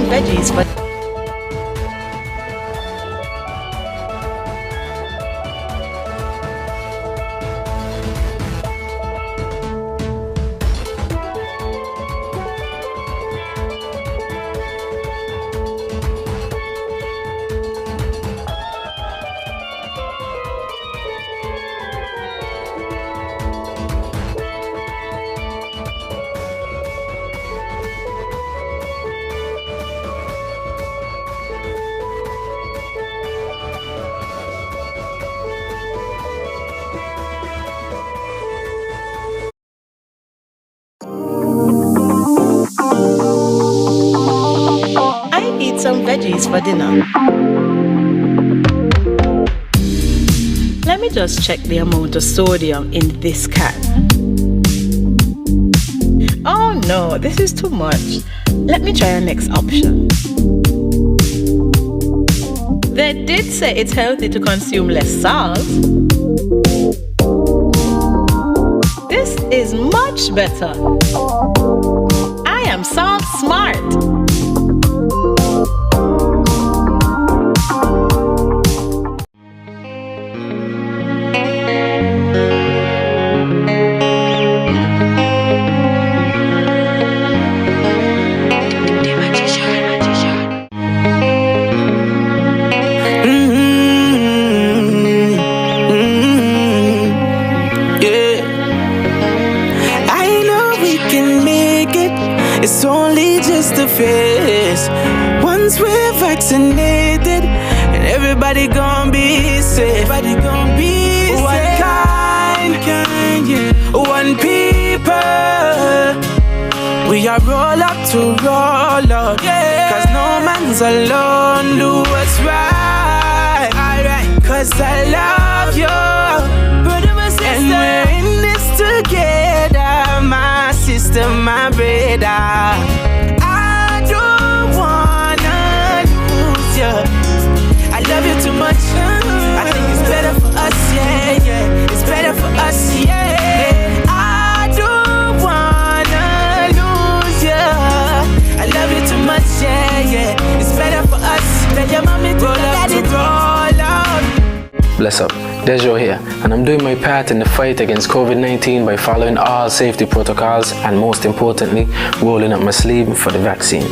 some veggies for some veggies for dinner. Let me just check the amount of sodium in this can. Oh no, this is too much. Let me try our next option. They did say it's healthy to consume less salt. This is much better. I am salt smart. It's only just a phase. Once we're vaccinated, and everybody gon' be safe. Everybody gon' be safe. One kind, yeah. One people. We are roll up to roll up, yeah. Cause no man's alone. Do what's right, alright. Cause I love you, brother, my sister. And we're in this together, my sister, my brother. I don't wanna lose you. I love you too much. I think it's better for us, yeah, yeah. It's better for us, yeah. I don't wanna lose you. I love you too much, yeah, yeah. It's better for us. Tell your mommy to let it roll out. Bless up. Dejo here, and I'm doing my part in the fight against COVID-19 by following all safety protocols and, most importantly, rolling up my sleeve for the vaccine.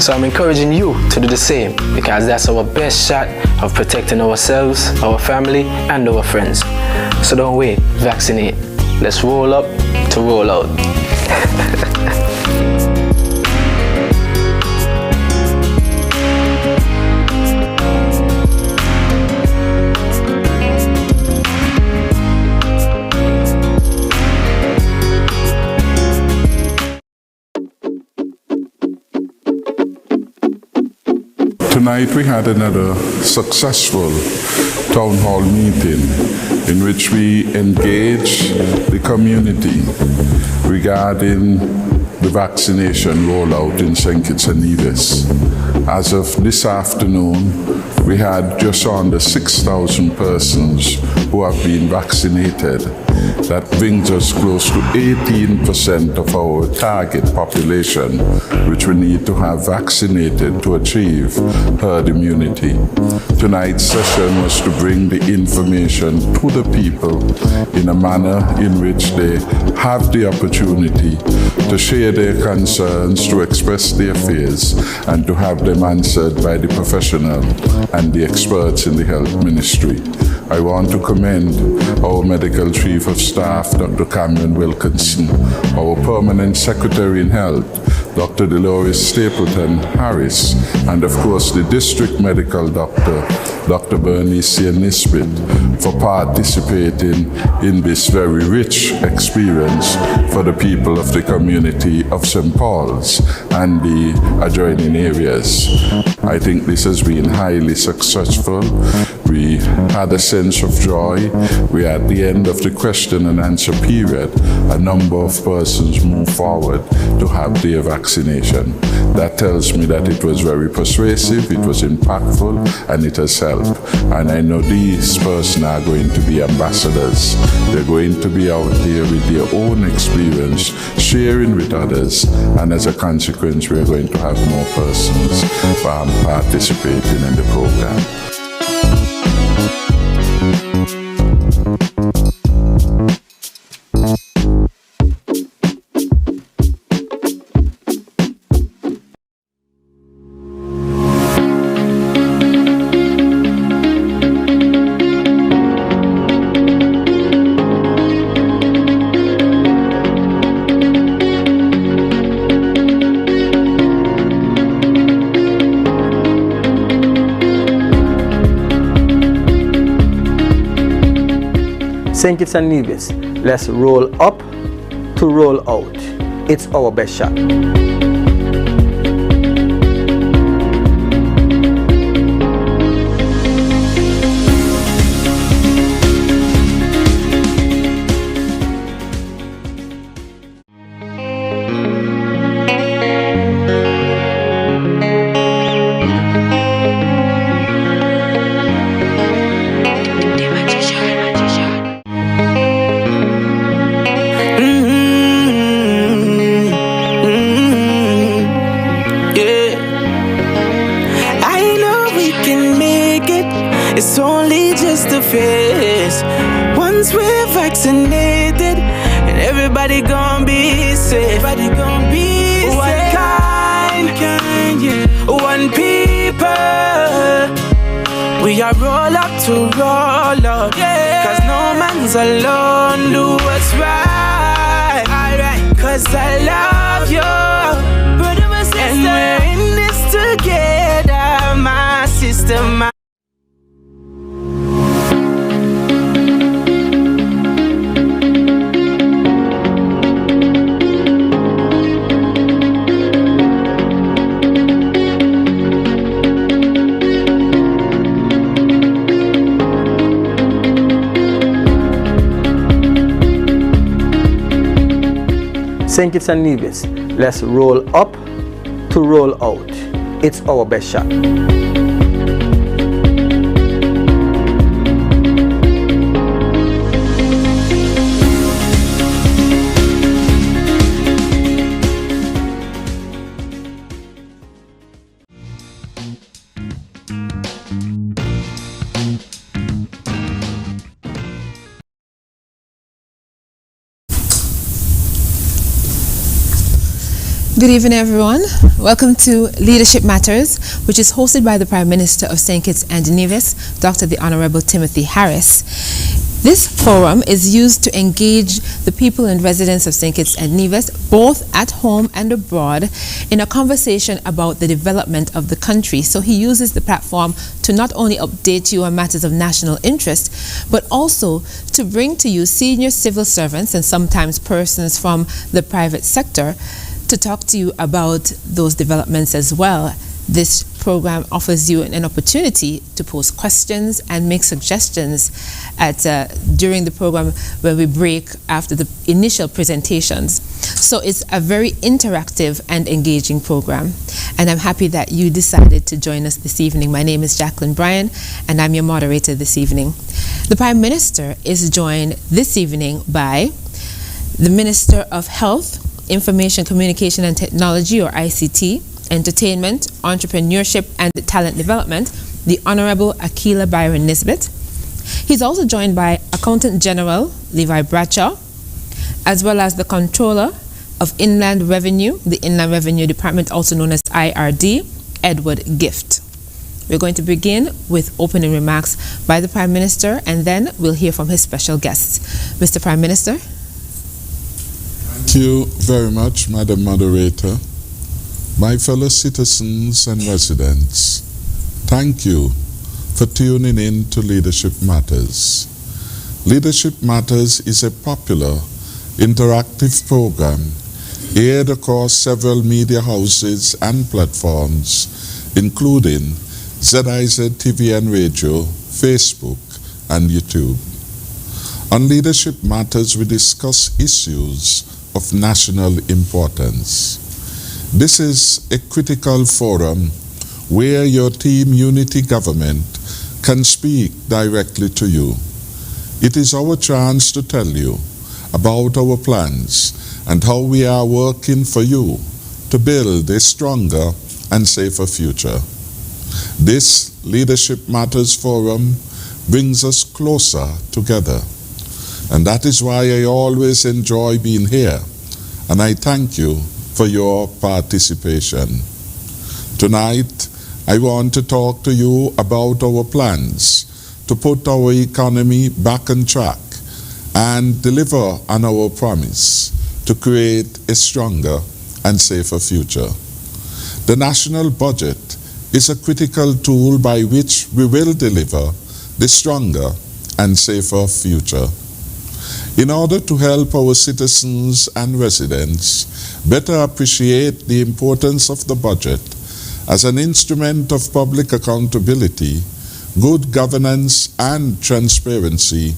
So I'm encouraging you to do the same, because that's our best shot of protecting ourselves, our family, and our friends. So don't wait, vaccinate. Let's roll up to roll out. Tonight we had another successful town hall meeting in which we engaged the community regarding the vaccination rollout in St. Kitts and Nevis. As of this afternoon, we had just under 6,000 persons who have been vaccinated. That brings us close to 18% of our target population, which we need to have vaccinated to achieve herd immunity. Tonight's session was to bring the information to the people in a manner in which they have the opportunity to share their concerns, to express their fears, and to have them answered by the professional and the experts in the health ministry. I want to commend our Medical Chief of Staff, Dr. Cameron Wilkinson, our Permanent Secretary in Health, Dr. Dolores Stapleton Harris, and of course the District Medical Doctor, Dr. Bernice Nisbet, for participating in this very rich experience for the people of the community of St. Paul's and the adjoining areas. I think this has been highly successful. We had a sense of joy. We at the end of the question and answer period, a number of persons moved forward to have their vaccination. That tells me that it was very persuasive, it was impactful, and it has helped. And I know these persons are going to be ambassadors. They're going to be out there with their own experience, sharing with others, and as a consequence, we're going to have more persons participating in the program. St. Kitts and Nevis, let's roll up to roll out. It's our best shot. It's only just a phase. Once we're vaccinated, and everybody gon' be safe. Everybody gon' be safe. One kind, yeah. One people. We are roll up to roll out, yeah. Cause no man's alone. Do what's right, alright. Cause I love you, brother, my sister. And we're in this together, my sister, my St. Kitts and Nevis, let's roll up to roll out. It's our best shot. Good evening, everyone. Welcome to Leadership Matters, which is hosted by the Prime Minister of St. Kitts and Nevis, Dr. the Honorable Timothy Harris. This forum is used to engage the people and residents of St. Kitts and Nevis, both at home and abroad, in a conversation about the development of the country. So he uses the platform to not only update you on matters of national interest, but also to bring to you senior civil servants and sometimes persons from the private sector to talk to you about those developments as well. This program offers you an opportunity to pose questions and make suggestions during the program when we break after the initial presentations. So it's a very interactive and engaging program. And I'm happy that you decided to join us this evening. My name is Jacqueline Bryan, and I'm your moderator this evening. The Prime Minister is joined this evening by the Minister of Health, Information, Communication and Technology, or ICT, Entertainment, Entrepreneurship and Talent Development, the Honorable Akila Byron Nisbet. He's also joined by Accountant General Levi Bradshaw, as well as the Controller of Inland Revenue, the Inland Revenue Department, also known as IRD, Edward Gift. We're going to begin with opening remarks by the Prime Minister, and then we'll hear from his special guests. Mr. Prime Minister. Thank you very much, Madam Moderator. My fellow citizens and residents, thank you for tuning in to Leadership Matters. Leadership Matters is a popular, interactive program aired across several media houses and platforms, including ZIZ TV and Radio, Facebook, and YouTube. On Leadership Matters, we discuss issues of national importance. This is a critical forum where your team unity government can speak directly to you. It is our chance to tell you about our plans and how we are working for you to build a stronger and safer future. This Leadership Matters Forum brings us closer together, and that is why I always enjoy being here, and I thank you for your participation. Tonight, I want to talk to you about our plans to put our economy back on track and deliver on our promise to create a stronger and safer future. The national budget is a critical tool by which we will deliver the stronger and safer future. In order to help our citizens and residents better appreciate the importance of the budget as an instrument of public accountability, good governance, and transparency,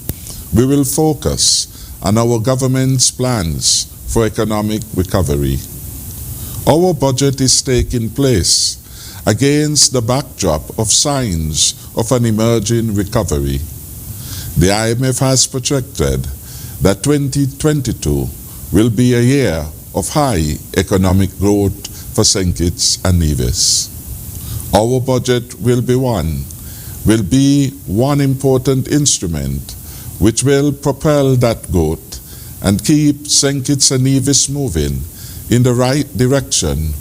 we will focus on our government's plans for economic recovery. Our budget is taking place against the backdrop of signs of an emerging recovery. The IMF has projected that 2022 will be a year of high economic growth for St. Kitts and Nevis. Our budget will be one important instrument which will propel that growth and keep St. Kitts and Nevis moving in the right direction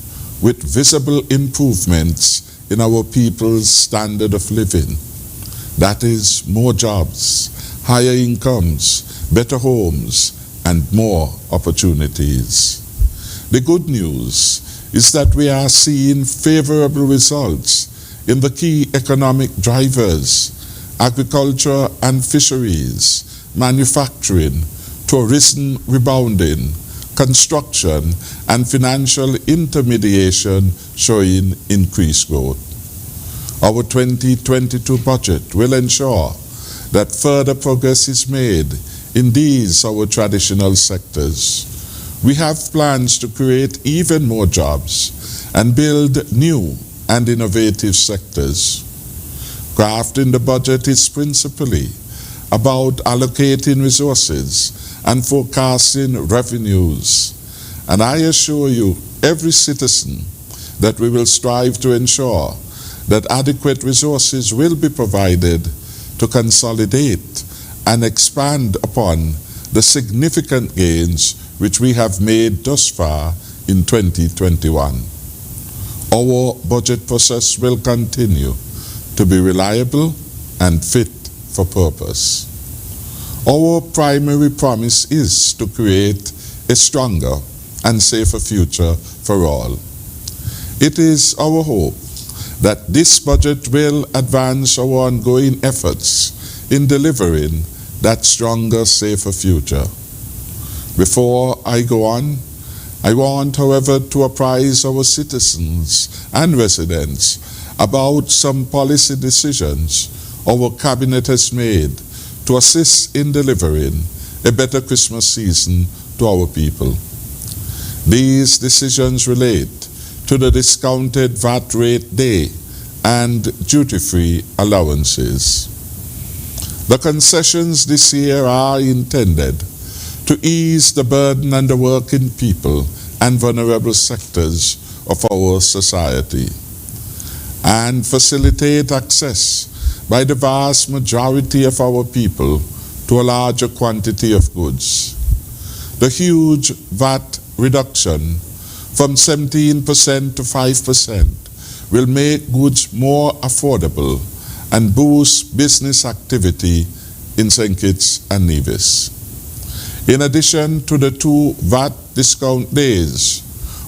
with visible improvements in our people's standard of living. That is more jobs, higher incomes, better homes, and more opportunities. The good news is that we are seeing favorable results in the key economic drivers: agriculture and fisheries, manufacturing, tourism rebounding, construction, and financial intermediation showing increased growth. Our 2022 budget will ensure that further progress is made in these our traditional sectors. We have plans to create even more jobs and build new and innovative sectors. Crafting the budget is principally about allocating resources and forecasting revenues. And I assure you, every citizen, that we will strive to ensure that adequate resources will be provided to consolidate and expand upon the significant gains which we have made thus far in 2021. Our budget process will continue to be reliable and fit for purpose. Our primary promise is to create a stronger and safer future for all. It is our hope that this budget will advance our ongoing efforts in delivering that stronger, safer future. Before I go on, I want, however, to apprise our citizens and residents about some policy decisions our Cabinet has made to assist in delivering a better Christmas season to our people. These decisions relate to the discounted VAT rate day and duty-free allowances. The concessions this year are intended to ease the burden on the working people and vulnerable sectors of our society and facilitate access by the vast majority of our people to a larger quantity of goods. The huge VAT reduction from 17% to 5% will make goods more affordable and boost business activity in St. Kitts and Nevis. In addition to the 2 VAT discount days,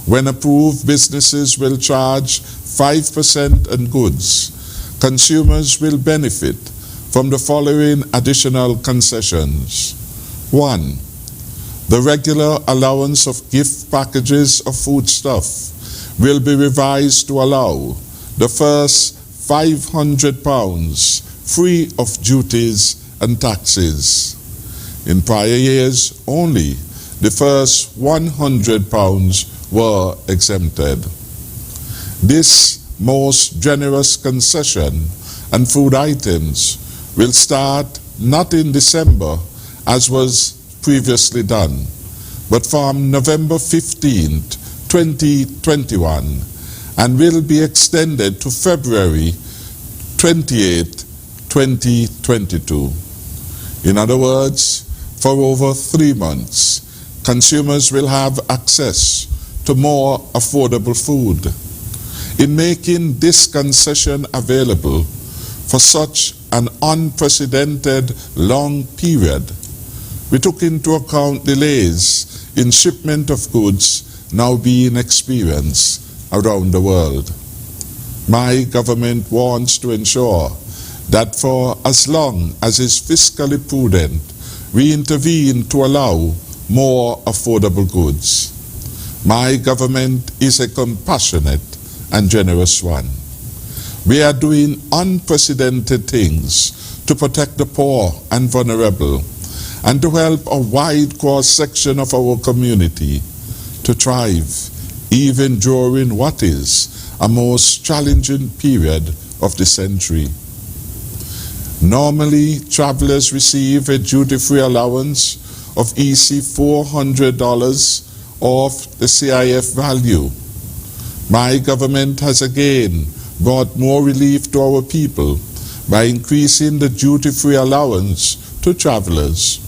when approved, businesses will charge 5% on goods. Consumers will benefit from the following additional concessions. 1. The regular allowance of gift packages of foodstuff will be revised to allow the first £500 free of duties and taxes. In prior years only, the first £100 were exempted. This most generous concession and food items will start not in December as was previously done, but from November 15th, 2021, and will be extended to February 28, 2022. In other words, for over 3 months, consumers will have access to more affordable food. In making this concession available for such an unprecedented long period, we took into account delays in shipment of goods now being experienced around the world. My government wants to ensure that for as long as is fiscally prudent, we intervene to allow more affordable goods. My government is a compassionate and generous one. We are doing unprecedented things to protect the poor and vulnerable and to help a wide cross-section of our community to thrive, even during what is a most challenging period of the century. Normally, travelers receive a duty-free allowance of EC $400 off the CIF value. My government has again brought more relief to our people by increasing the duty-free allowance to travelers,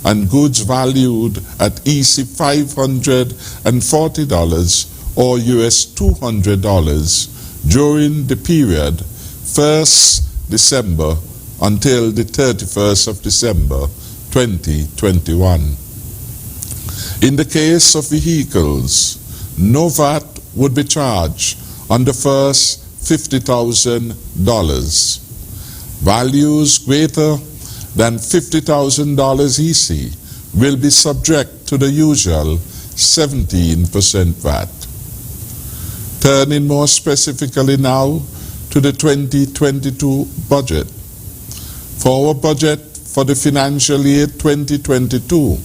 and goods valued at EC $540 or US $200 during the period 1st December until the 31st of December 2021. In the case of vehicles, no VAT would be charged on the first $50,000. Values greater than $50,000 EC will be subject to the usual 17% VAT. Turning more specifically now to the 2022 budget. For our budget for the financial year 2022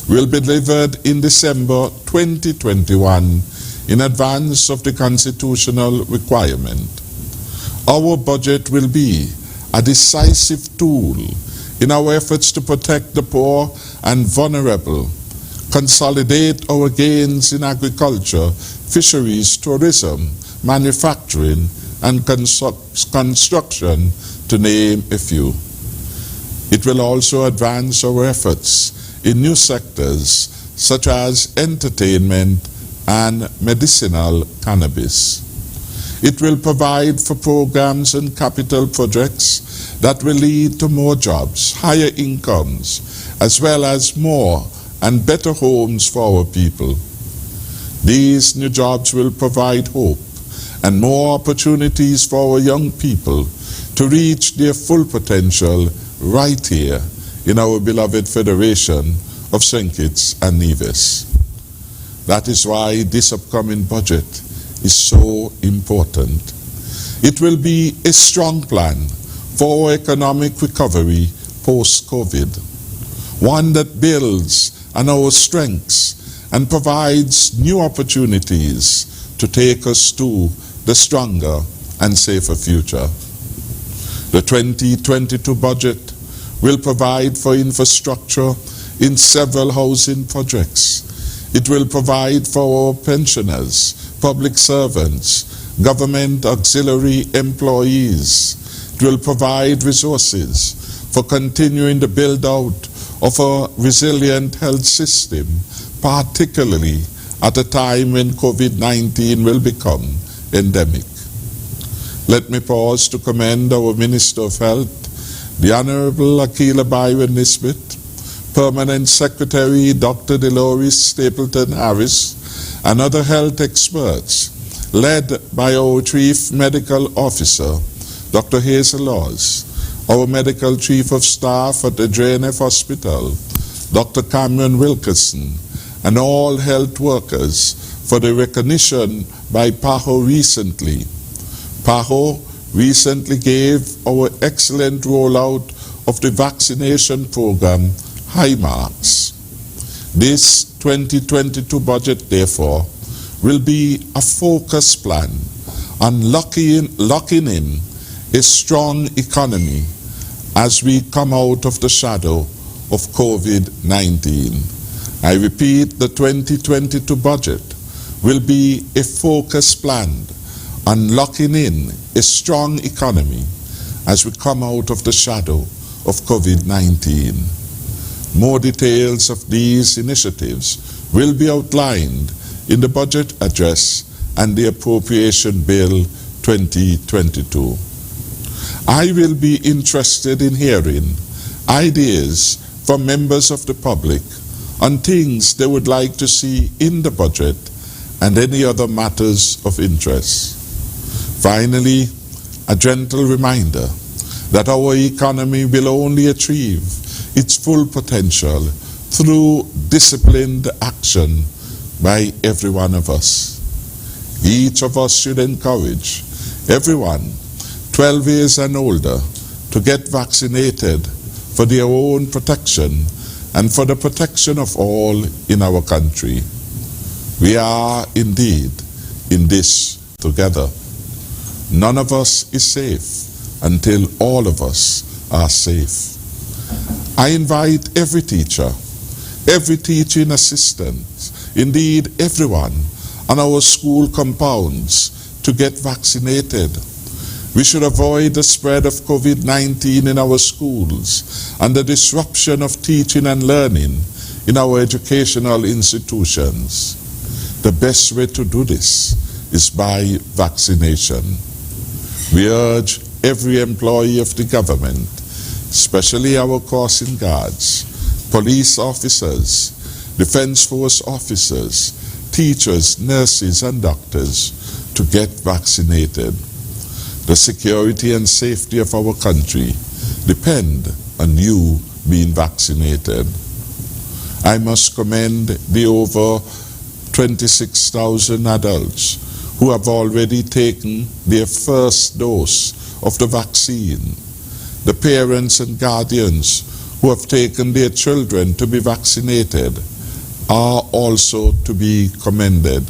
will be delivered in December 2021 in advance of the constitutional requirement. Our budget will be a decisive tool in our efforts to protect the poor and vulnerable, consolidate our gains in agriculture, fisheries, tourism, manufacturing, and construction, to name a few. It will also advance our efforts in new sectors such as entertainment and medicinal cannabis. It will provide for programs and capital projects that will lead to more jobs, higher incomes, as well as more and better homes for our people. These new jobs will provide hope and more opportunities for our young people to reach their full potential right here in our beloved Federation of St. Kitts and Nevis. That is why this upcoming budget is so important. It will be a strong plan for our economic recovery post-COVID, one that builds on our strengths and provides new opportunities to take us to the stronger and safer future. The 2022 budget will provide for infrastructure in several housing projects. It will provide for our pensioners, public servants, government auxiliary employees. It will provide resources for continuing the build-out of a resilient health system, particularly at a time when COVID-19 will become endemic. Let me pause to commend our Minister of Health, the Honorable Akila Byron Nisbet, Permanent Secretary Dr. Delores Stapleton Harris, and other health experts, led by our Chief Medical Officer, Dr. Hazel Laws, our Medical Chief of Staff at the JNF Hospital, Dr. Cameron Wilkerson, and all health workers for the recognition by PAHO recently. PAHO recently gave our excellent rollout of the vaccination program high marks. This 2022 budget, therefore, will be a focused plan on locking in a strong economy as we come out of the shadow of COVID-19. I repeat, the 2022 budget will be a focused plan on locking in a strong economy as we come out of the shadow of COVID-19. More details of these initiatives will be outlined in the budget address and the appropriation bill 2022. I will be interested in hearing ideas from members of the public on things they would like to see in the budget and any other matters of interest. Finally, a gentle reminder that our economy will only achieve its full potential through disciplined action by every one of us. Each of us should encourage everyone 12 years and older to get vaccinated for their own protection and for the protection of all in our country. We are indeed in this together. None of us is safe until all of us are safe. I invite every teacher, every teaching assistant, indeed everyone on our school compounds to get vaccinated. We should avoid the spread of COVID-19 in our schools and the disruption of teaching and learning in our educational institutions. The best way to do this is by vaccination. We urge every employee of the government, especially our crossing guards, police officers, defense force officers, teachers, nurses, and doctors to get vaccinated. The security and safety of our country depend on you being vaccinated. I must commend the over 26,000 adults who have already taken their first dose of the vaccine. The parents and guardians who have taken their children to be vaccinated are also to be commended.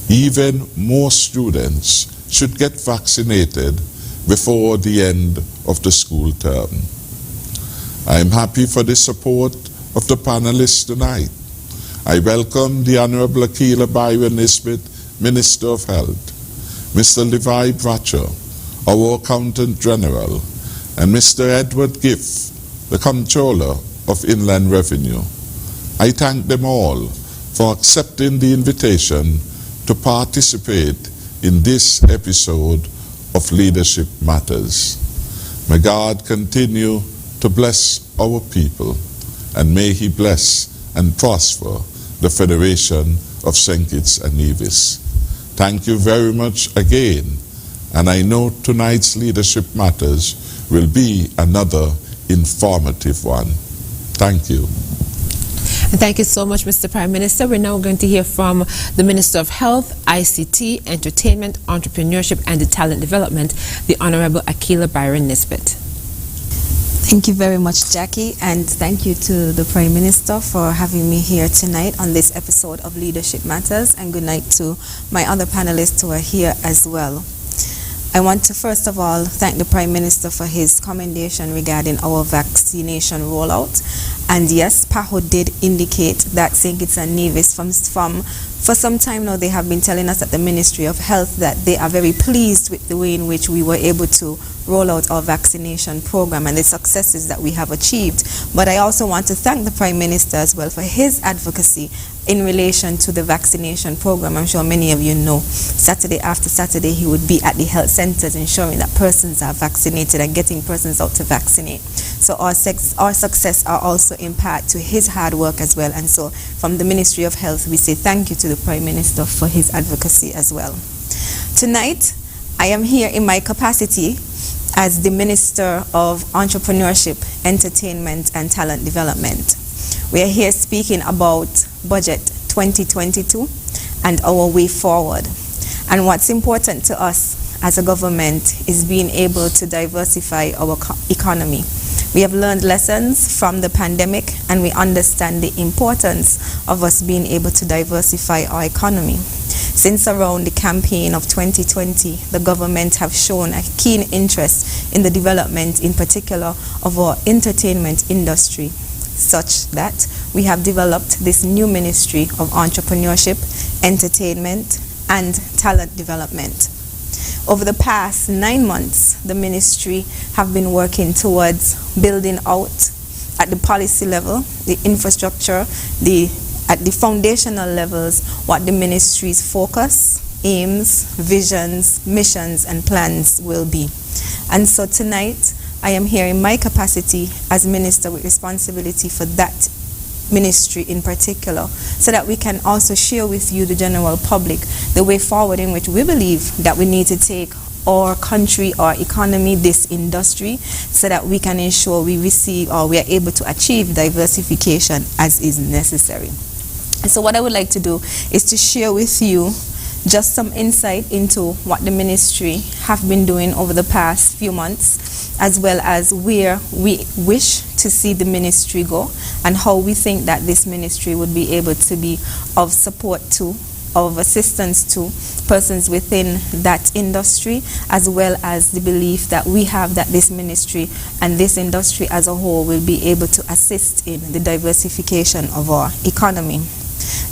Even more students should get vaccinated before the end of the school term. I am happy for the support of the panelists tonight. I welcome the Honorable Akila Byron Nisbet, Minister of Health, Mr. Levi Bracher, our Accountant General, and Mr. Edward Giff, the Comptroller of Inland Revenue. I thank them all for accepting the invitation to participate in this episode of Leadership Matters. May God continue to bless our people, and may He bless and prosper the Federation of St. Kitts and Nevis. Thank you very much again, and I know tonight's Leadership Matters will be another informative one. Thank you. And thank you so much, Mr. Prime Minister. We're now going to hear from the Minister of Health, ICT, Entertainment, Entrepreneurship and Talent Development, the Honorable Akila Byron Nisbet. Thank you very much, Jackie, and thank you to the Prime Minister for having me here tonight on this episode of Leadership Matters, and good night to my other panelists who are here as well. I want to first of all thank the Prime Minister for his commendation regarding our vaccination rollout. And yes, PAHO did indicate that St. Kitts and Nevis for some time now, they have been telling us at the Ministry of Health that they are very pleased with the way in which we were able to roll out our vaccination program and the successes that we have achieved. But I also want to thank the Prime Minister as well for his advocacy in relation to the vaccination program. I'm sure many of you know, Saturday after Saturday, he would be at the health centers ensuring that persons are vaccinated and getting persons out to vaccinate. So our success are also in part to his hard work as well. And so from the Ministry of Health, we say thank you to the Prime Minister for his advocacy as well. Tonight, I am here in my capacity as the Minister of Entrepreneurship, Entertainment and Talent Development. We are here speaking about Budget 2022 and our way forward. And what's important to us as a government is being able to diversify our economy. We have learned lessons from the pandemic, and we understand the importance of us being able to diversify our economy. Since around the campaign of 2020, the government have shown a keen interest in the development, in particular, of our entertainment industry, such that we have developed this new Ministry of Entrepreneurship, Entertainment, and Talent Development. Over the past 9 months, the ministry have been working towards building out at the policy level, the infrastructure, at the foundational levels, what the ministry's focus, aims, visions, missions, and plans will be. And so tonight, I am here in my capacity as minister with responsibility for that ministry in particular, so that we can also share with you, the general public, the way forward in which we believe that we need to take our country, our economy, this industry, so that we can ensure we receive or we are able to achieve diversification as is necessary. And so what I would like to do is to share with you just some insight into what the ministry have been doing over the past few months, as well as where we wish to see the ministry go, and how we think that this ministry would be able to be of support to, of assistance to persons within that industry, as well as the belief that we have that this ministry and this industry as a whole will be able to assist in the diversification of our economy.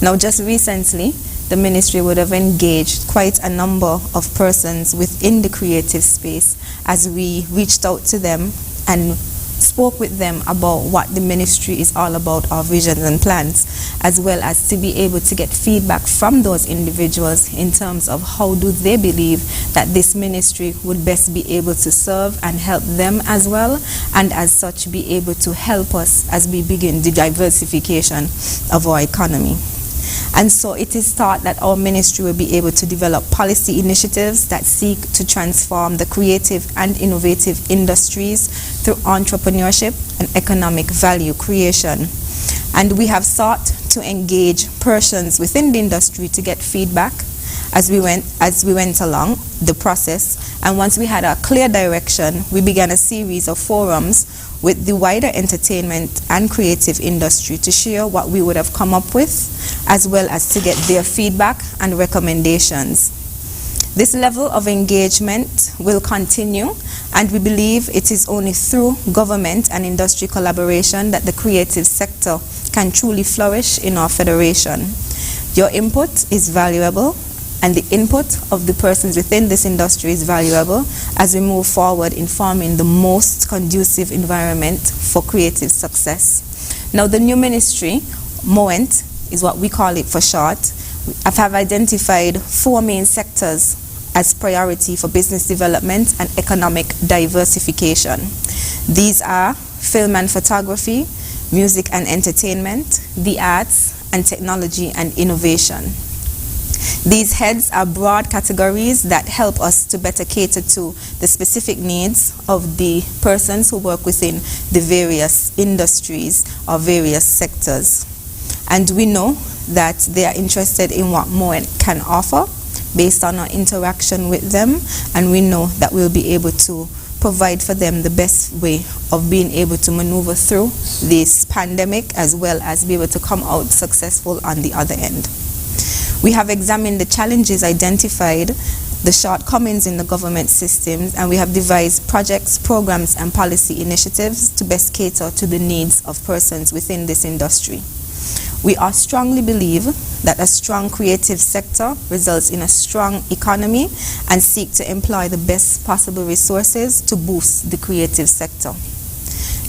Now, just recently, the ministry would have engaged quite a number of persons within the creative space as we reached out to them and spoke with them about what the ministry is all about, our visions and plans, as well as to be able to get feedback from those individuals in terms of how do they believe that this ministry would best be able to serve and help them as well, and as such be able to help us as we begin the diversification of our economy. And so it is thought that our ministry will be able to develop policy initiatives that seek to transform the creative and innovative industries through entrepreneurship and economic value creation. And we have sought to engage persons within the industry to get feedback as we went along the process. And once we had a clear direction, we began a series of forums with the wider entertainment and creative industry to share what we would have come up with, as well as to get their feedback and recommendations. This level of engagement will continue, and we believe it is only through government and industry collaboration that the creative sector can truly flourish in our federation. Your input is valuable, and the input of the persons within this industry is valuable as we move forward in forming the most conducive environment for creative success. Now, the new ministry, MOENT, is what we call it for short. I have identified 4 main sectors as priority for business development and economic diversification. These are film and photography, music and entertainment, the arts, and technology and innovation. These heads are broad categories that help us to better cater to the specific needs of the persons who work within the various industries or various sectors. And we know that they are interested in what MOENT can offer based on our interaction with them, and we know that we'll be able to provide for them the best way of being able to maneuver through this pandemic, as well as be able to come out successful on the other end. We have examined the challenges identified, the shortcomings in the government systems, and we have devised projects, programs, and policy initiatives to best cater to the needs of persons within this industry. We strongly believe that a strong creative sector results in a strong economy and seek to employ the best possible resources to boost the creative sector.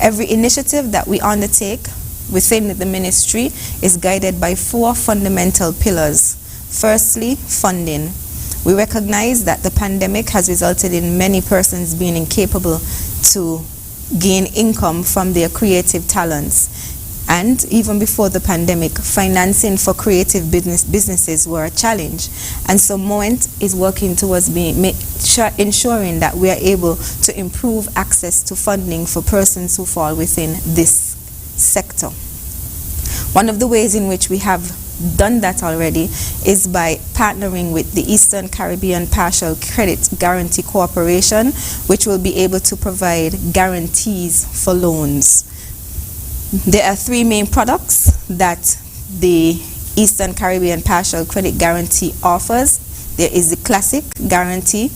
Every initiative that we undertake within the ministry is guided by 4 fundamental pillars. Firstly, funding. We recognize that the pandemic has resulted in many persons being incapable to gain income from their creative talents. And even before the pandemic, financing for creative businesses were a challenge. And so MOENT is working towards ensuring that we are able to improve access to funding for persons who fall within this sector. One of the ways in which we have done that already is by partnering with the Eastern Caribbean Partial Credit Guarantee Corporation, which will be able to provide guarantees for loans. There are 3 main products that the Eastern Caribbean Partial Credit Guarantee offers. There is the Classic Guarantee,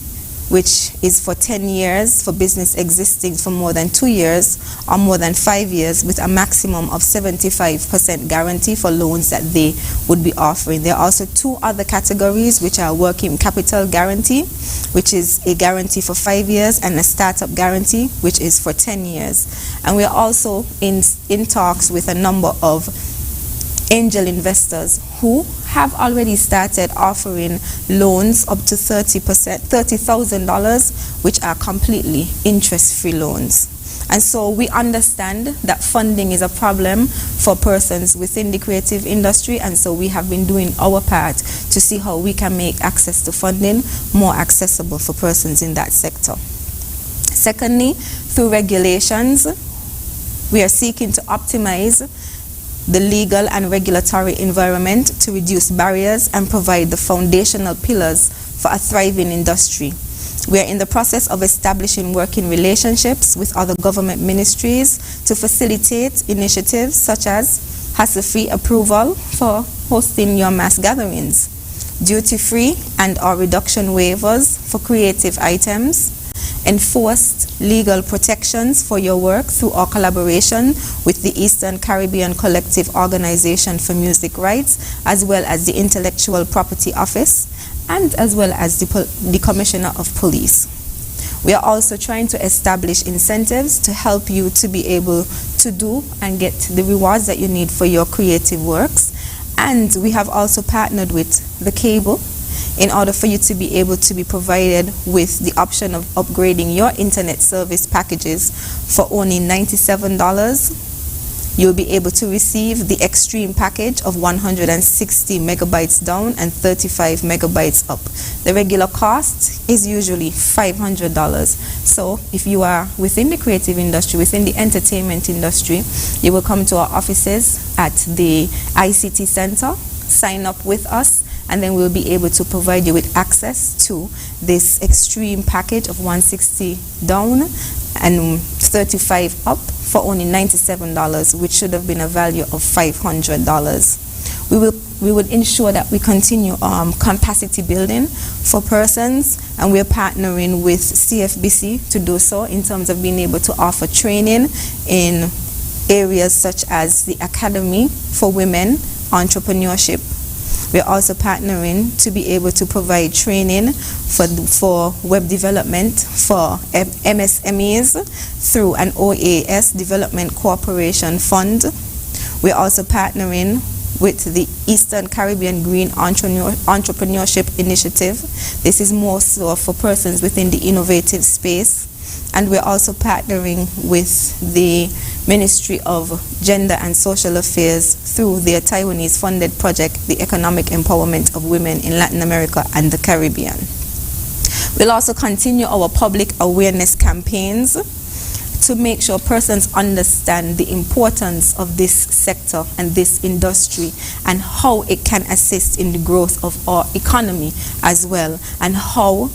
which is for 10 years for business existing for more than 2 years or more than 5 years, with a maximum of 75% guarantee for loans that they would be offering. There are also 2 other categories, which are Working Capital Guarantee, which is a guarantee for 5 years, and a Startup Guarantee, which is for 10 years. And we are also in talks with a number of angel investors who have already started offering loans up to $30,000, which are completely interest-free loans. And so we understand that funding is a problem for persons within the creative industry, and so we have been doing our part to see how we can make access to funding more accessible for persons in that sector. Secondly, through regulations, we are seeking to optimize the legal and regulatory environment to reduce barriers and provide the foundational pillars for a thriving industry. We are in the process of establishing working relationships with other government ministries to facilitate initiatives such as hassle-free approval for hosting your mass gatherings, duty-free and/or reduction waivers for creative items, enforced legal protections for your work through our collaboration with the Eastern Caribbean Collective Organization for Music Rights, as well as the Intellectual Property Office, and as well as the Commissioner of Police. We are also trying to establish incentives to help you to be able to do and get the rewards that you need for your creative works. And we have also partnered with the cable in order for you to be able to be provided with the option of upgrading your internet service packages for only $97. You'll be able to receive the Extreme package of 160 megabytes down and 35 megabytes up. The regular cost is usually $500. So if you are within the creative industry, within the entertainment industry, you will come to our offices at the ICT Center, sign up with us, and then we'll be able to provide you with access to this Extreme package of 160 down and 35 up for only $97, which should have been a value of $500. We would ensure that we continue capacity building for persons, and we're partnering with CFBC to do so in terms of being able to offer training in areas such as the Academy for Women Entrepreneurship. We're also partnering to be able to provide training for web development for MSMEs through an OAS Development Corporation Fund. We're also partnering with the Eastern Caribbean Green Entrepreneurship Initiative. This is more so for persons within the innovative space. And we're also partnering with the Ministry of Gender and Social Affairs through their Taiwanese funded project, the Economic Empowerment of Women in Latin America and the Caribbean. We'll also continue our public awareness campaigns to make sure persons understand the importance of this sector and this industry and how it can assist in the growth of our economy as well, and how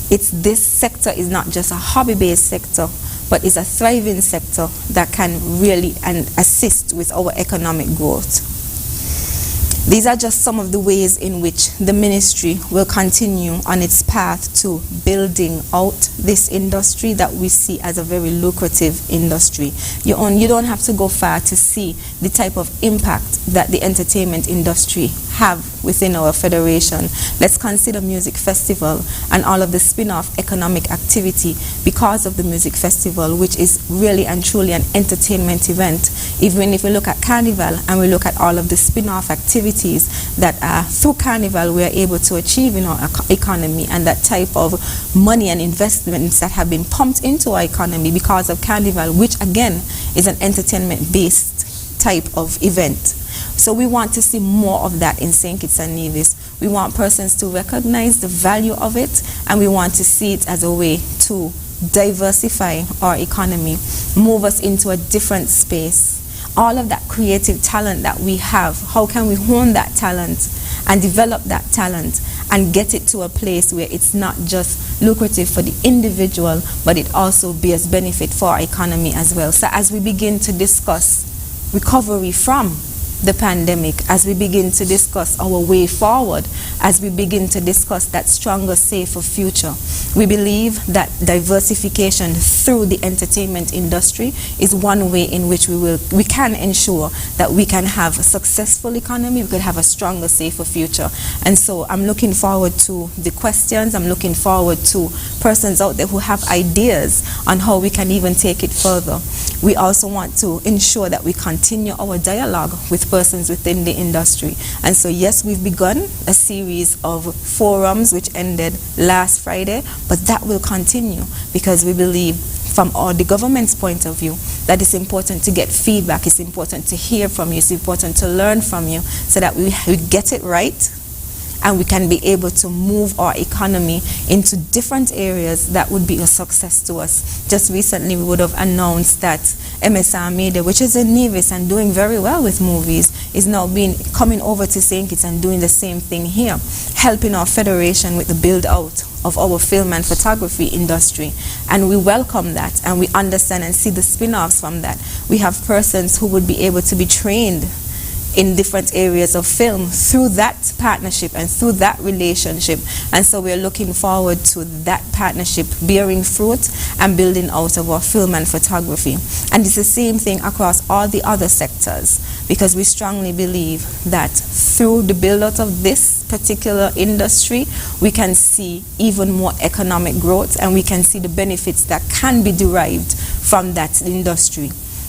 this sector is not just a hobby-based sector, but is a thriving sector that can really assist with our economic growth. These are just some of the ways in which the ministry will continue on its path to building out this industry that we see as a very lucrative industry. You don't have to go far to see the type of impact that the entertainment industry have within our federation. Let's consider music festival and all of the spin-off economic activity because of the music festival, which is really and truly an entertainment event. Even if we look at Carnival and we look at all of the spin-off activities that through Carnival we are able to achieve in our economy, and that type of money and investments that have been pumped into our economy because of Carnival, which again is an entertainment-based type of event. So we want to see more of that in St. Kitts and Nevis. We want persons to recognize the value of it, and we want to see it as a way to diversify our economy, move us into a different space, all of that creative talent that we have, how can we hone that talent and develop that talent and get it to a place where it's not just lucrative for the individual, but it also bears benefit for our economy as well. So as we begin to discuss recovery from the pandemic, as we begin to discuss our way forward, as we begin to discuss that stronger, safer future, we believe that diversification through the entertainment industry is one way in which we can ensure that we can have a successful economy, we could have a stronger, safer future. And so I'm looking forward to the questions. I'm looking forward to persons out there who have ideas on how we can even take it further. We also want to ensure that we continue our dialogue with persons within the industry. And so yes, we've begun a series of forums which ended last Friday, but that will continue because we believe from the government's point of view that it's important to get feedback, it's important to hear from you, it's important to learn from you so that we get it right and we can be able to move our economy into different areas that would be a success to us. Just recently we would have announced that MSR Media, which is in Nevis and doing very well with movies, is now coming over to St. Kitts and doing the same thing here, helping our federation with the build out of our film and photography industry. And we welcome that and we understand and see the spin-offs from that. We have persons who would be able to be trained in different areas of film through that partnership and through that relationship. And so we're looking forward to that partnership bearing fruit and building out of our film and photography. And it's the same thing across all the other sectors, because we strongly believe that through the build out of this particular industry, we can see even more economic growth and we can see the benefits that can be derived from that industry.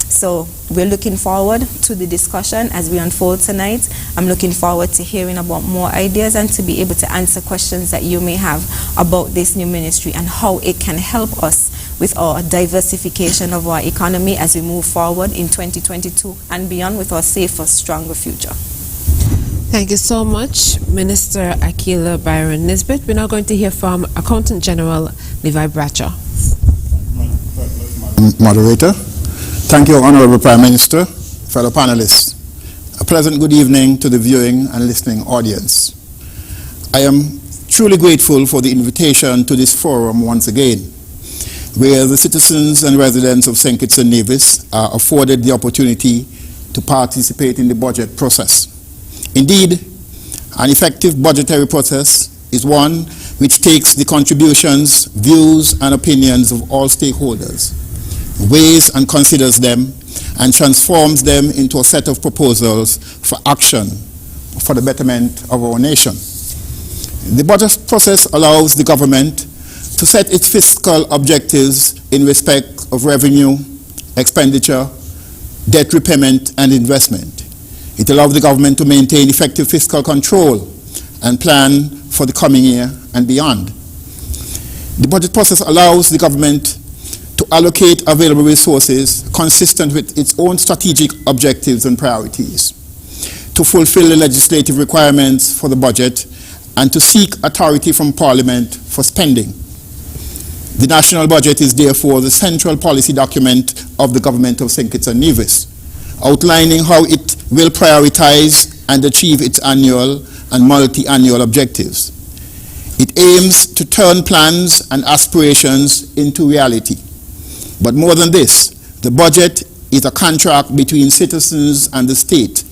So we're looking forward to the discussion as we unfold tonight. I'm looking forward to hearing about more ideas and to be able to answer questions that you may have about this new ministry and how it can help us with our diversification of our economy as we move forward in 2022 and beyond with our safer, stronger future. Thank you so much, Minister Akila Byron Nisbet. We're now going to hear from Accountant General Levi Bradshaw. Moderator. Thank you, Honorable Prime Minister, fellow panelists. A pleasant good evening to the viewing and listening audience. I am truly grateful for the invitation to this forum once again, where the citizens and residents of St. Kitts and Nevis are afforded the opportunity to participate in the budget process. Indeed, an effective budgetary process is one which takes the contributions, views, and opinions of all stakeholders, weighs and considers them, and transforms them into a set of proposals for action for the betterment of our nation. The budget process allows the government to set its fiscal objectives in respect of revenue, expenditure, debt repayment, and investment. It allows the government to maintain effective fiscal control and plan for the coming year and beyond. The budget process allows the government to allocate available resources consistent with its own strategic objectives and priorities, to fulfill the legislative requirements for the budget, and to seek authority from Parliament for spending. The national budget is therefore the central policy document of the government of St. Kitts and Nevis, outlining how it will prioritize and achieve its annual and multi-annual objectives. It aims to turn plans and aspirations into reality. But more than this, the budget is a contract between citizens and the state,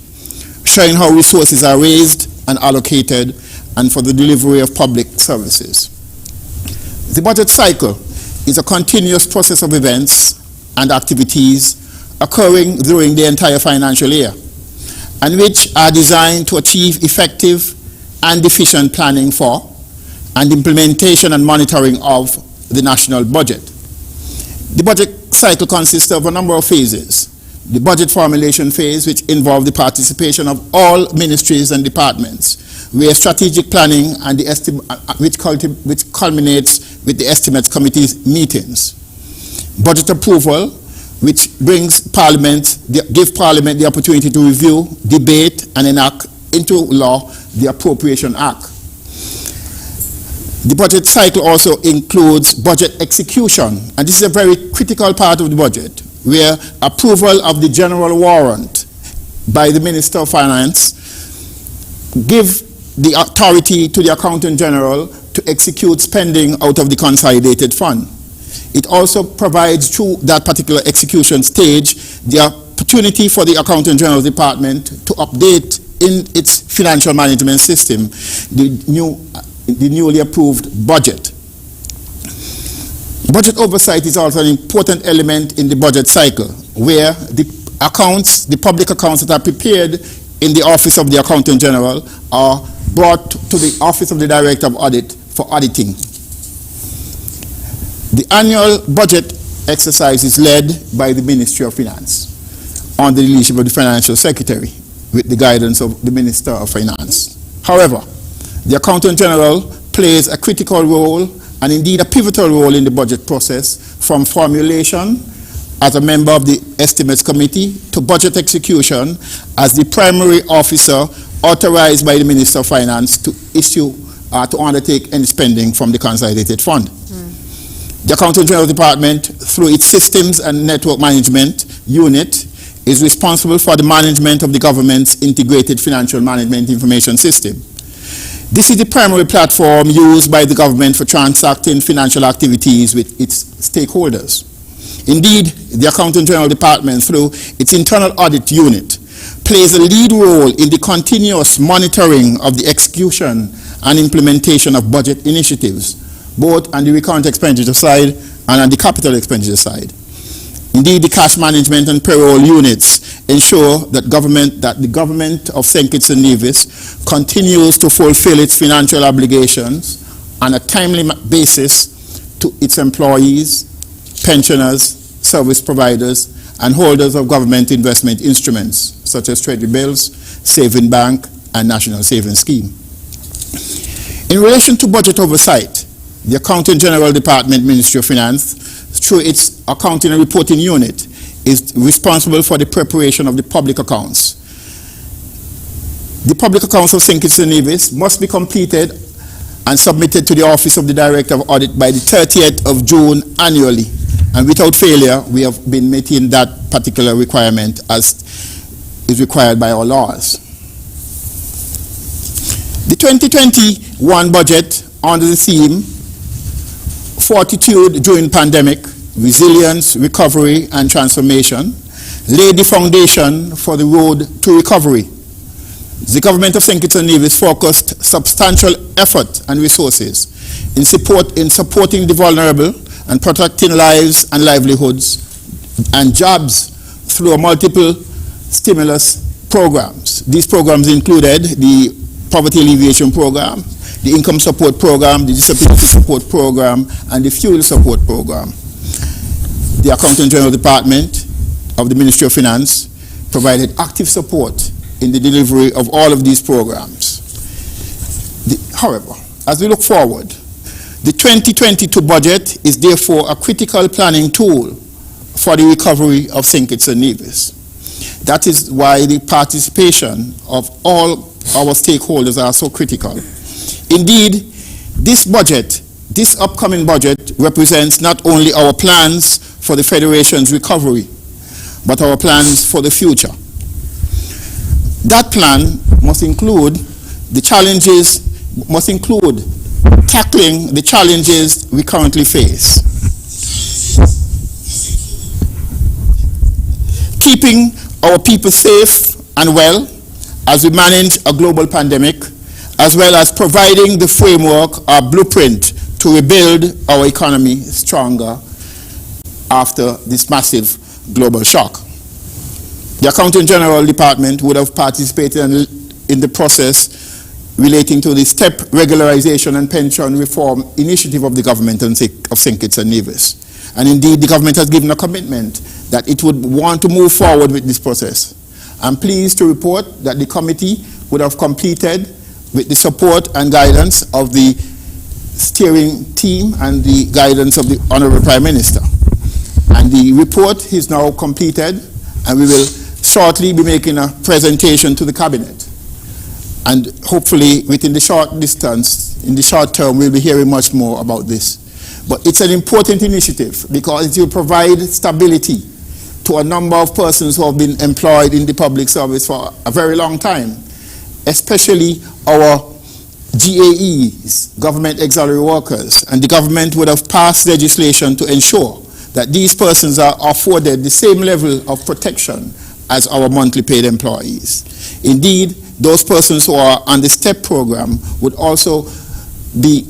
showing how resources are raised and allocated and for the delivery of public services. The budget cycle is a continuous process of events and activities occurring during the entire financial year, and which are designed to achieve effective and efficient planning for and implementation and monitoring of the national budget. The budget cycle consists of a number of phases. The budget formulation phase, which involves the participation of all ministries and departments, where strategic planning and which culminates with the estimates committee meetings. Budget approval, which brings give Parliament the opportunity to review, debate, and enact into law the Appropriation Act. The budget cycle also includes budget execution, and this is a very critical part of the budget, where approval of the general warrant by the Minister of Finance give the authority to the Accountant General to execute spending out of the consolidated fund. It also provides, through that particular execution stage, the opportunity for the Accountant General's Department to update in its financial management system the newly approved budget. Budget oversight is also an important element in the budget cycle, where the public accounts that are prepared in the Office of the Accountant General are brought to the Office of the Director of Audit for auditing. The annual budget exercise is led by the Ministry of Finance under the leadership of the Financial Secretary with the guidance of the Minister of Finance. However, the Accountant General plays a critical role and indeed a pivotal role in the budget process, from formulation as a member of the Estimates Committee to budget execution as the primary officer authorized by the Minister of Finance to to undertake any spending from the consolidated fund. The Accountant General Department, through its Systems and Network Management Unit, is responsible for the management of the government's integrated financial management information system. This is the primary platform used by the government for transacting financial activities with its stakeholders. Indeed, the Accountant General Department, through its internal audit unit, plays a lead role in the continuous monitoring of the execution and implementation of budget initiatives, both on the recurrent expenditure side and on the capital expenditure side. Indeed, the cash management and payroll units ensure that the government of St. Kitts and Nevis continues to fulfill its financial obligations on a timely basis to its employees, pensioners, service providers, and holders of government investment instruments such as Treasury bills, Saving Bank, and National Savings Scheme. In relation to budget oversight, the Accountant General Department, Ministry of Finance, through its accounting and reporting unit, is responsible for the preparation of the public accounts. The public accounts of St. Kitts and Nevis must be completed and submitted to the Office of the Director of Audit by the 30th of June annually. And without failure, we have been meeting that particular requirement as is required by our laws. The 2021 budget under the theme Fortitude During Pandemic, Resilience, Recovery and Transformation laid the foundation for the road to recovery. The government of St. Kitts and Nevis focused substantial effort and resources in supporting the vulnerable and protecting lives and livelihoods and jobs through multiple stimulus programs. These programs included the Poverty Alleviation Program, the Income Support Program, the Disability Support Program, and the Fuel Support Program. The Accountant General Department of the Ministry of Finance provided active support in the delivery of all of these programs. However, as we look forward, the 2022 budget is therefore a critical planning tool for the recovery of St. Kitts and Nevis. That is why the participation of all our stakeholders are so critical. Indeed, this upcoming budget represents not only our plans for the Federation's recovery, but our plans for the future. That plan must include tackling the challenges we currently face, keeping our people safe and well as we manage a global pandemic, as well as providing the framework or blueprint to rebuild our economy stronger after this massive global shock. The Accountant General Department would have participated in the process relating to the step regularization and pension reform initiative of the government of St. Kitts and Nevis. And indeed, the government has given a commitment that it would want to move forward with this process. I'm pleased to report that the committee would have completed, with the support and guidance of the steering team and the guidance of the Honorable Prime Minister. And the report is now completed, and we will shortly be making a presentation to the Cabinet. And hopefully, within the short term, we'll be hearing much more about this. But it's an important initiative because it will provide stability to a number of persons who have been employed in the public service for a very long time, especially our GAEs, government auxiliary workers, and the government would have passed legislation to ensure that these persons are afforded the same level of protection as our monthly paid employees. Indeed, those persons who are on the STEP program would also be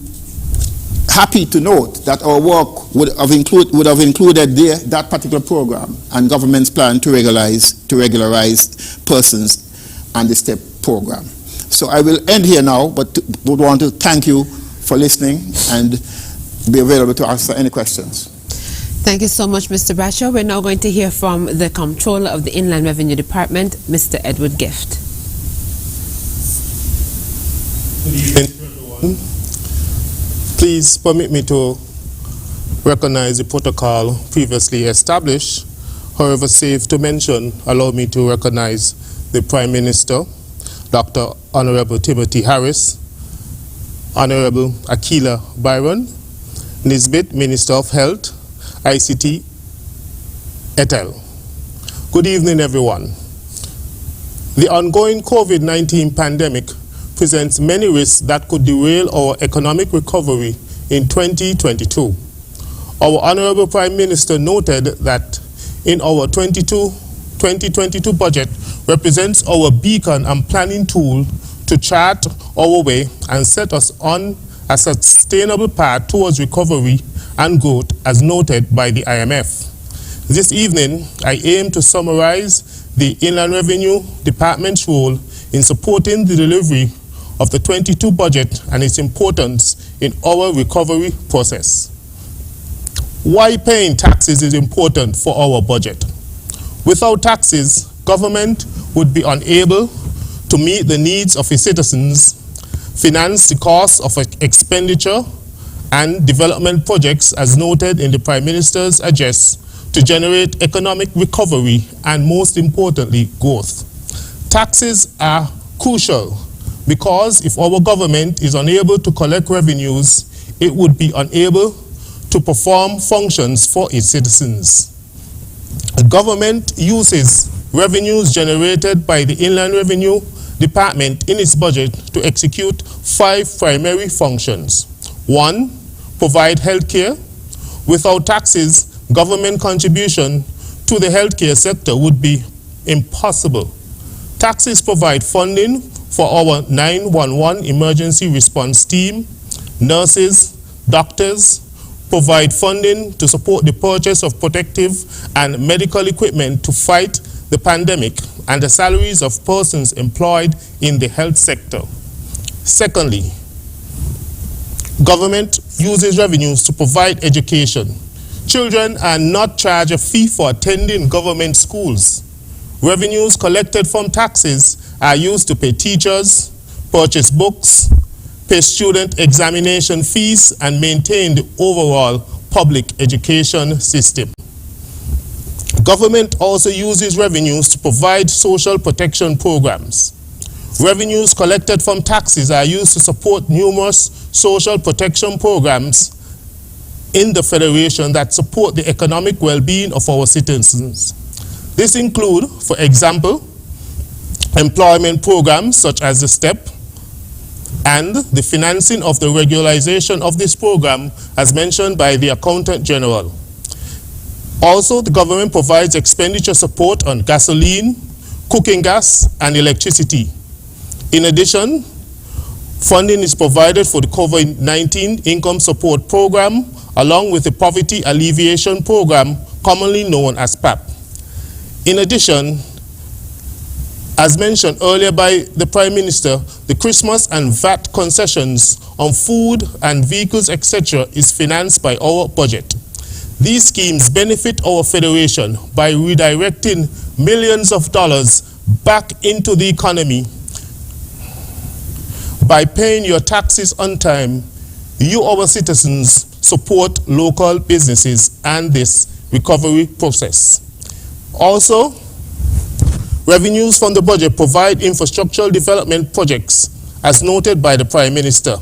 happy to note that our work would have included that particular program and government's plan to regularize persons on the STEP program. So I will end here now, but would want to thank you for listening and be available to answer any questions. Thank you so much, Mr. Bradshaw. We're now going to hear from the Comptroller of the Inland Revenue Department, Mr. Edward Gift. Good evening to everyone. Please permit me to recognize the protocol previously established. However, safe to mention, allow me to recognize the Prime Minister, Dr. Honorable Timothy Harris, Honorable Akila Byron, Nisbet, Minister of Health, ICT, et al. Good evening, everyone. The ongoing COVID-19 pandemic presents many risks that could derail our economic recovery in 2022. Our Honorable Prime Minister noted that in our 2022 budget represents our beacon and planning tool to chart our way and set us on a sustainable path towards recovery and growth as noted by the IMF. This evening, I aim to summarize the Inland Revenue Department's role in supporting the delivery of the 22 budget and its importance in our recovery process. Why paying taxes is important for our budget. Without taxes, government would be unable to meet the needs of its citizens, finance the costs of expenditure and development projects as noted in the Prime Minister's address to generate economic recovery and, most importantly, growth. Taxes are crucial because if our government is unable to collect revenues, it would be unable to perform functions for its citizens. The government uses revenues generated by the Inland Revenue Department in its budget to execute 5 primary functions. 1, provide health care. Without taxes, government contribution to the healthcare sector would be impossible. Taxes provide funding for our 911 emergency response team, nurses, doctors, provide funding to support the purchase of protective and medical equipment to fight the pandemic, and the salaries of persons employed in the health sector. Secondly, government uses revenues to provide education. Children are not charged a fee for attending government schools. Revenues collected from taxes are used to pay teachers, purchase books, pay student examination fees, and maintain the overall public education system. Government also uses revenues to provide social protection programs. Revenues collected from taxes are used to support numerous social protection programs in the Federation that support the economic well-being of our citizens. This include, for example, employment programs such as the STEP and the financing of the regularization of this program as mentioned by the Accountant General. Also, the government provides expenditure support on gasoline, cooking gas, and electricity. In addition, funding is provided for the COVID-19 Income Support Program along with the Poverty Alleviation Program, commonly known as PAP. In addition, as mentioned earlier by the Prime Minister, the Christmas and VAT concessions on food and vehicles, etc. is financed by our budget. These schemes benefit our Federation by redirecting millions of dollars back into the economy. By paying your taxes on time, you, our citizens, support local businesses and this recovery process. Also, revenues from the budget provide infrastructural development projects, as noted by the Prime Minister.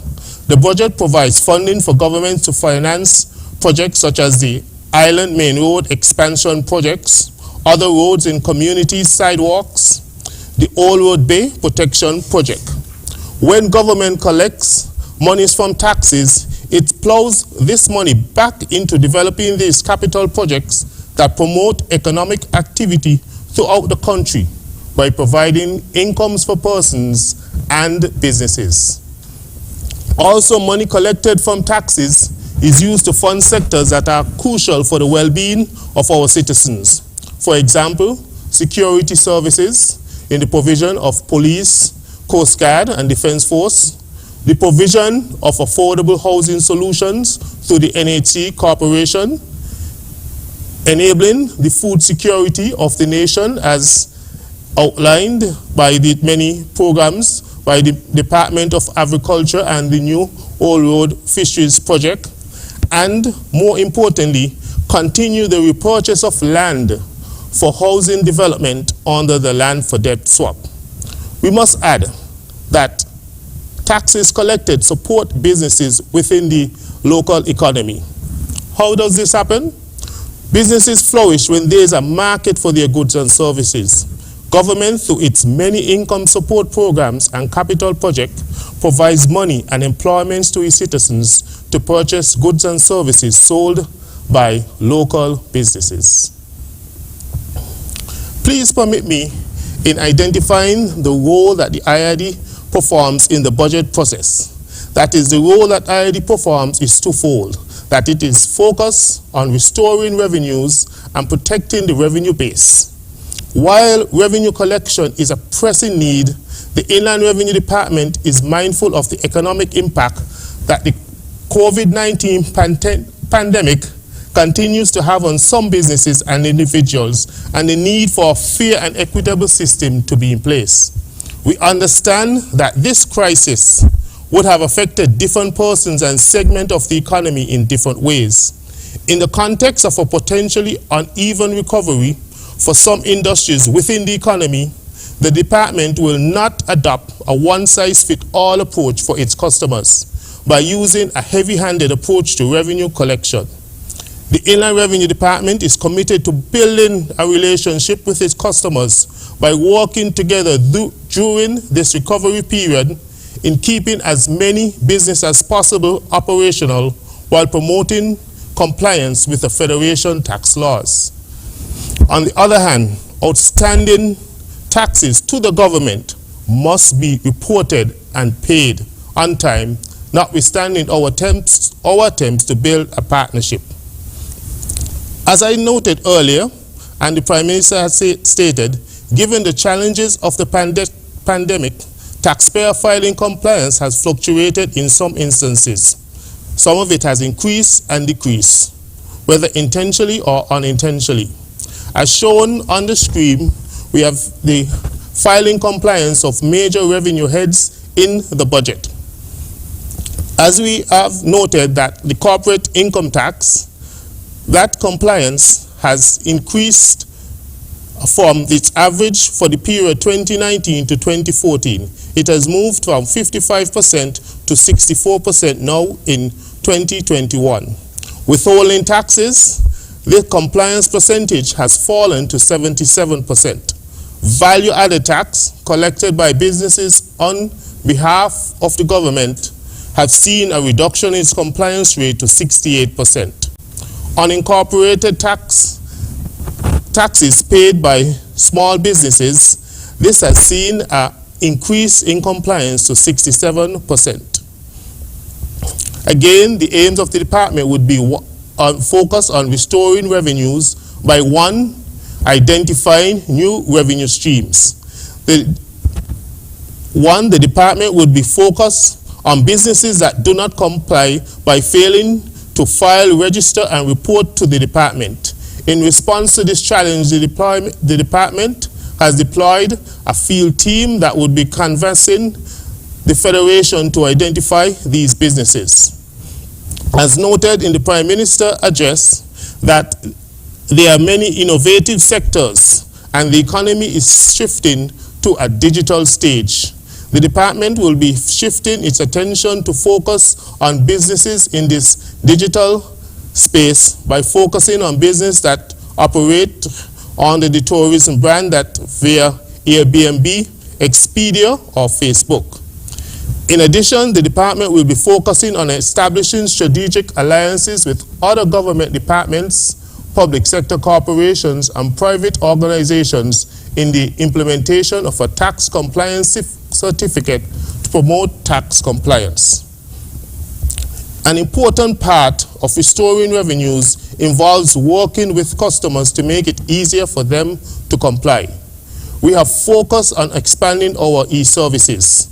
The budget provides funding for governments to finance projects such as the Island Main Road expansion projects other roads in communities, sidewalks, the Old Road Bay Protection Project. When government collects monies from taxes, it plows this money back into developing these capital projects that promote economic activity throughout the country by providing incomes for persons and businesses. Also, money collected from taxes is used to fund sectors that are crucial for the well-being of our citizens. For example, security services in the provision of police, Coast Guard, and Defense Force, the provision of affordable housing solutions through the NHC Corporation, enabling the food security of the nation as outlined by the many programs by the Department of Agriculture and the new Old Road Fisheries Project, and more importantly, continue the repurchase of land for housing development under the land for debt swap. We must add that taxes collected support businesses within the local economy. How does this happen? Businesses flourish when there is a market for their goods and services. Government, through its many income support programs and capital projects, provides money and employment to its citizens to purchase goods and services sold by local businesses. Please permit me in identifying the role that the IRD performs in the budget process. That is, the role that IRD performs is twofold, that it is focused on restoring revenues and protecting the revenue base. While revenue collection is a pressing need, the Inland Revenue Department is mindful of the economic impact that the COVID-19 pandemic continues to have on some businesses and individuals, and the need for a fair and equitable system to be in place. We understand that this crisis would have affected different persons and segments of the economy in different ways. In the context of a potentially uneven recovery for some industries within the economy, the department will not adopt a one-size-fits-all approach for its customers by using a heavy-handed approach to revenue collection. The Inland Revenue Department is committed to building a relationship with its customers by working together during this recovery period in keeping as many businesses as possible operational while promoting compliance with the Federation tax laws. On the other hand, outstanding taxes to the government must be reported and paid on time, notwithstanding our attempts to build a partnership. As I noted earlier, and the Prime Minister has stated, given the challenges of the pandemic, taxpayer filing compliance has fluctuated in some instances. Some of it has increased and decreased, whether intentionally or unintentionally. As shown on the screen, we have the filing compliance of major revenue heads in the budget. As we have noted that the corporate income tax, that compliance has increased from its average for the period 2019 to 2014. It has moved from 55% to 64% now in 2021. Withholding taxes, the compliance percentage has fallen to 77%. Value-added tax collected by businesses on behalf of the government have seen a reduction in its compliance rate to 68%. Unincorporated taxes paid by small businesses, this has seen an increase in compliance to 67%. Again, the aims of the department would be focused on restoring revenues by one, identifying new revenue streams. The department would be focused on businesses that do not comply by failing to file, register, and report to the department. In response to this challenge, the department has deployed a field team that would be canvassing the Federation to identify these businesses. As noted in the Prime Minister's address, that there are many innovative sectors and the economy is shifting to a digital stage. The department will be shifting its attention to focus on businesses in this digital space by focusing on businesses that operate under the tourism brand that via Airbnb, Expedia, or Facebook. In addition, the department will be focusing on establishing strategic alliances with other government departments, public sector corporations, and private organizations in the implementation of a tax compliance certificate to promote tax compliance. An important part of restoring revenues involves working with customers to make it easier for them to comply. We have focused on expanding our e-services.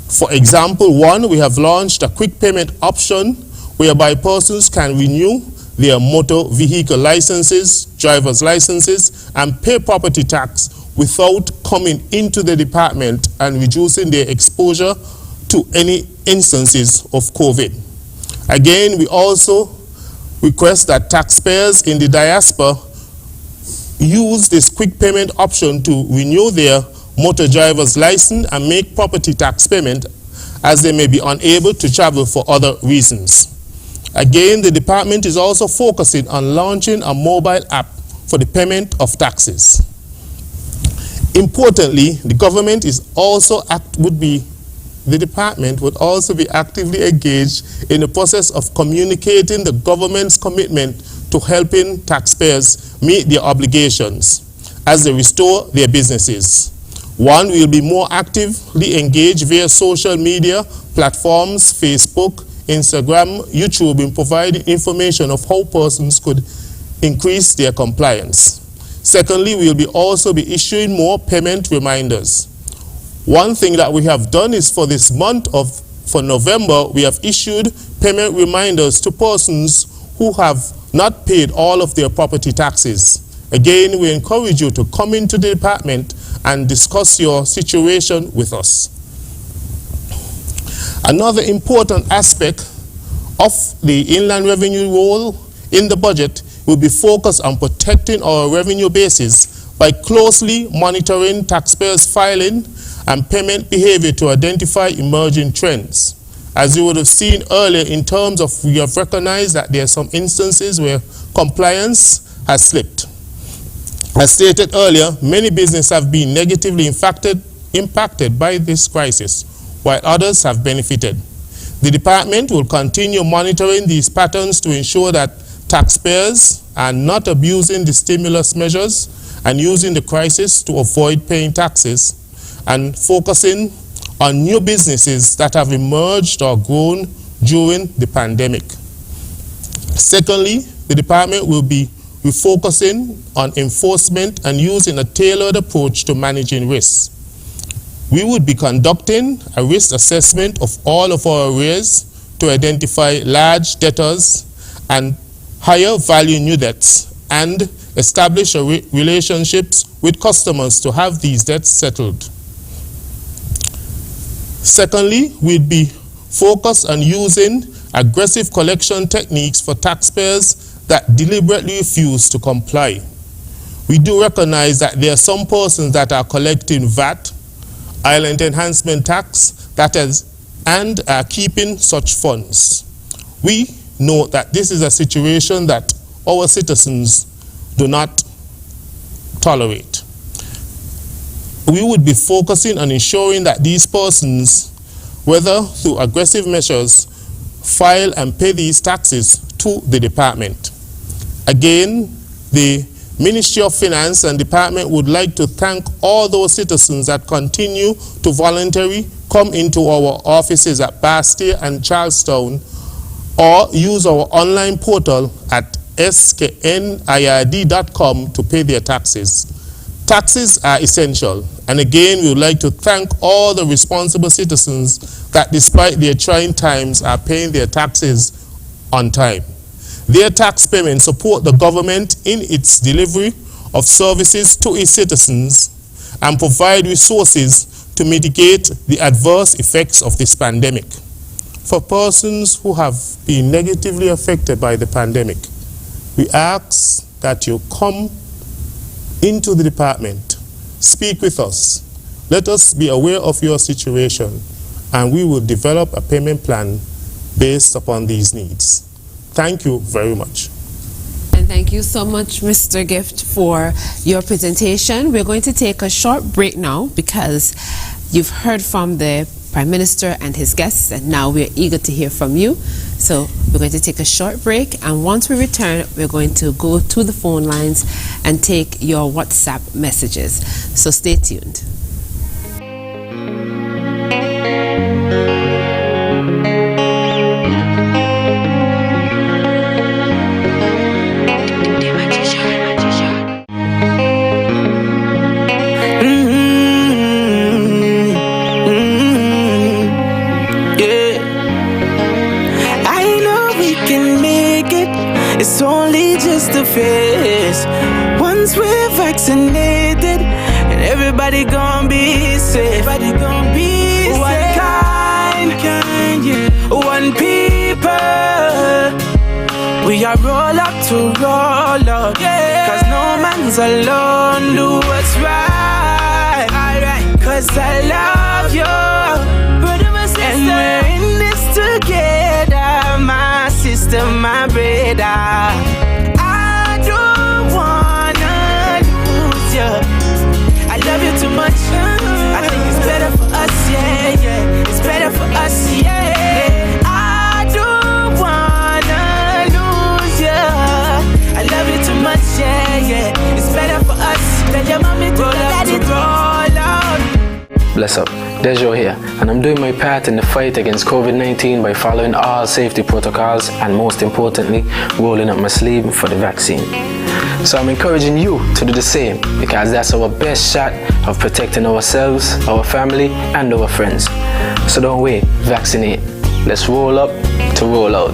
For example, one, we have launched a quick payment option whereby persons can renew their motor vehicle licenses, driver's licenses, and pay property tax without coming into the department and reducing their exposure to any instances of COVID. Again, we also request that taxpayers in the diaspora use this quick payment option to renew their motor driver's license and make property tax payment, as they may be unable to travel for other reasons. Again, the department is also focusing on launching a mobile app for the payment of taxes. Importantly, the government is also the department would also be actively engaged in the process of communicating the government's commitment to helping taxpayers meet their obligations as they restore their businesses. One, we will be more actively engaged via social media platforms, Facebook, Instagram, YouTube, in providing information of how persons could increase their compliance. Secondly, we will also be issuing more payment reminders. One thing that we have done is for this month for November, we have issued payment reminders to persons who have not paid all of their property taxes. Again, we encourage you to come into the department and discuss your situation with us. Another important aspect of the inland revenue role in the budget will be focused on protecting our revenue basis by closely monitoring taxpayers' filing and payment behavior to identify emerging trends. As you would have seen earlier, in terms of we have recognized that there are some instances where compliance has slipped. As stated earlier, many businesses have been negatively impacted by this crisis, while others have benefited. The department will continue monitoring these patterns to ensure that taxpayers are not abusing the stimulus measures and using the crisis to avoid paying taxes, and focusing on new businesses that have emerged or grown during the pandemic. Secondly, the department will be refocusing on enforcement and using a tailored approach to managing risks. We would be conducting a risk assessment of all of our arrears to identify large debtors and higher value new debts, and establish relationships with customers to have these debts settled. Secondly, we'd be focused on using aggressive collection techniques for taxpayers that deliberately refuse to comply. We do recognize that there are some persons that are collecting VAT, Island Enhancement Tax, and are keeping such funds. We know that this is a situation that our citizens do not tolerate. We would be focusing on ensuring that these persons, whether through aggressive measures, file and pay these taxes to the department. Again, the Ministry of Finance and Department would like to thank all those citizens that continue to voluntarily come into our offices at Bastia and Charlestown, or use our online portal at sknird.com to pay their taxes. Taxes are essential, and again, we would like to thank all the responsible citizens that despite their trying times are paying their taxes on time. Their tax payments support the government in its delivery of services to its citizens and provide resources to mitigate the adverse effects of this pandemic. For persons who have been negatively affected by the pandemic, we ask that you come into the department, speak with us, let us be aware of your situation, and we will develop a payment plan based upon these needs. Thank you very much. And Thank you so much, Mr. Gift, for your presentation. We're going to take a short break now because you've heard from the Prime Minister and his guests, and now we're eager to hear from you. So we're going to take a short break, and once we return, we're going to go to the phone lines and take your WhatsApp messages. So stay tuned. It's only just a phase. Once we're vaccinated, and everybody gon' be safe. Everybody gon' be safe. One kind, yeah. One people. We are roll up to roll up, yeah. Cause no man's alone. Do what's right, alright. Cause I love you, brother, my sister. And we're in this together, my sister, my brother. I don't wanna lose you. I love you too much. I think it's better for us, yeah, yeah. It's better for us, yeah. I don't wanna lose you. I love you too much, yeah, yeah. It's better for us. Tell your mommy to let it roll out. Bless up. Dejo here, and I'm doing my part in the fight against COVID-19 by following all safety protocols and, most importantly, rolling up my sleeve for the vaccine. So I'm encouraging you to do the same, because that's our best shot of protecting ourselves, our family, and our friends. So don't wait, vaccinate. Let's roll up to roll out.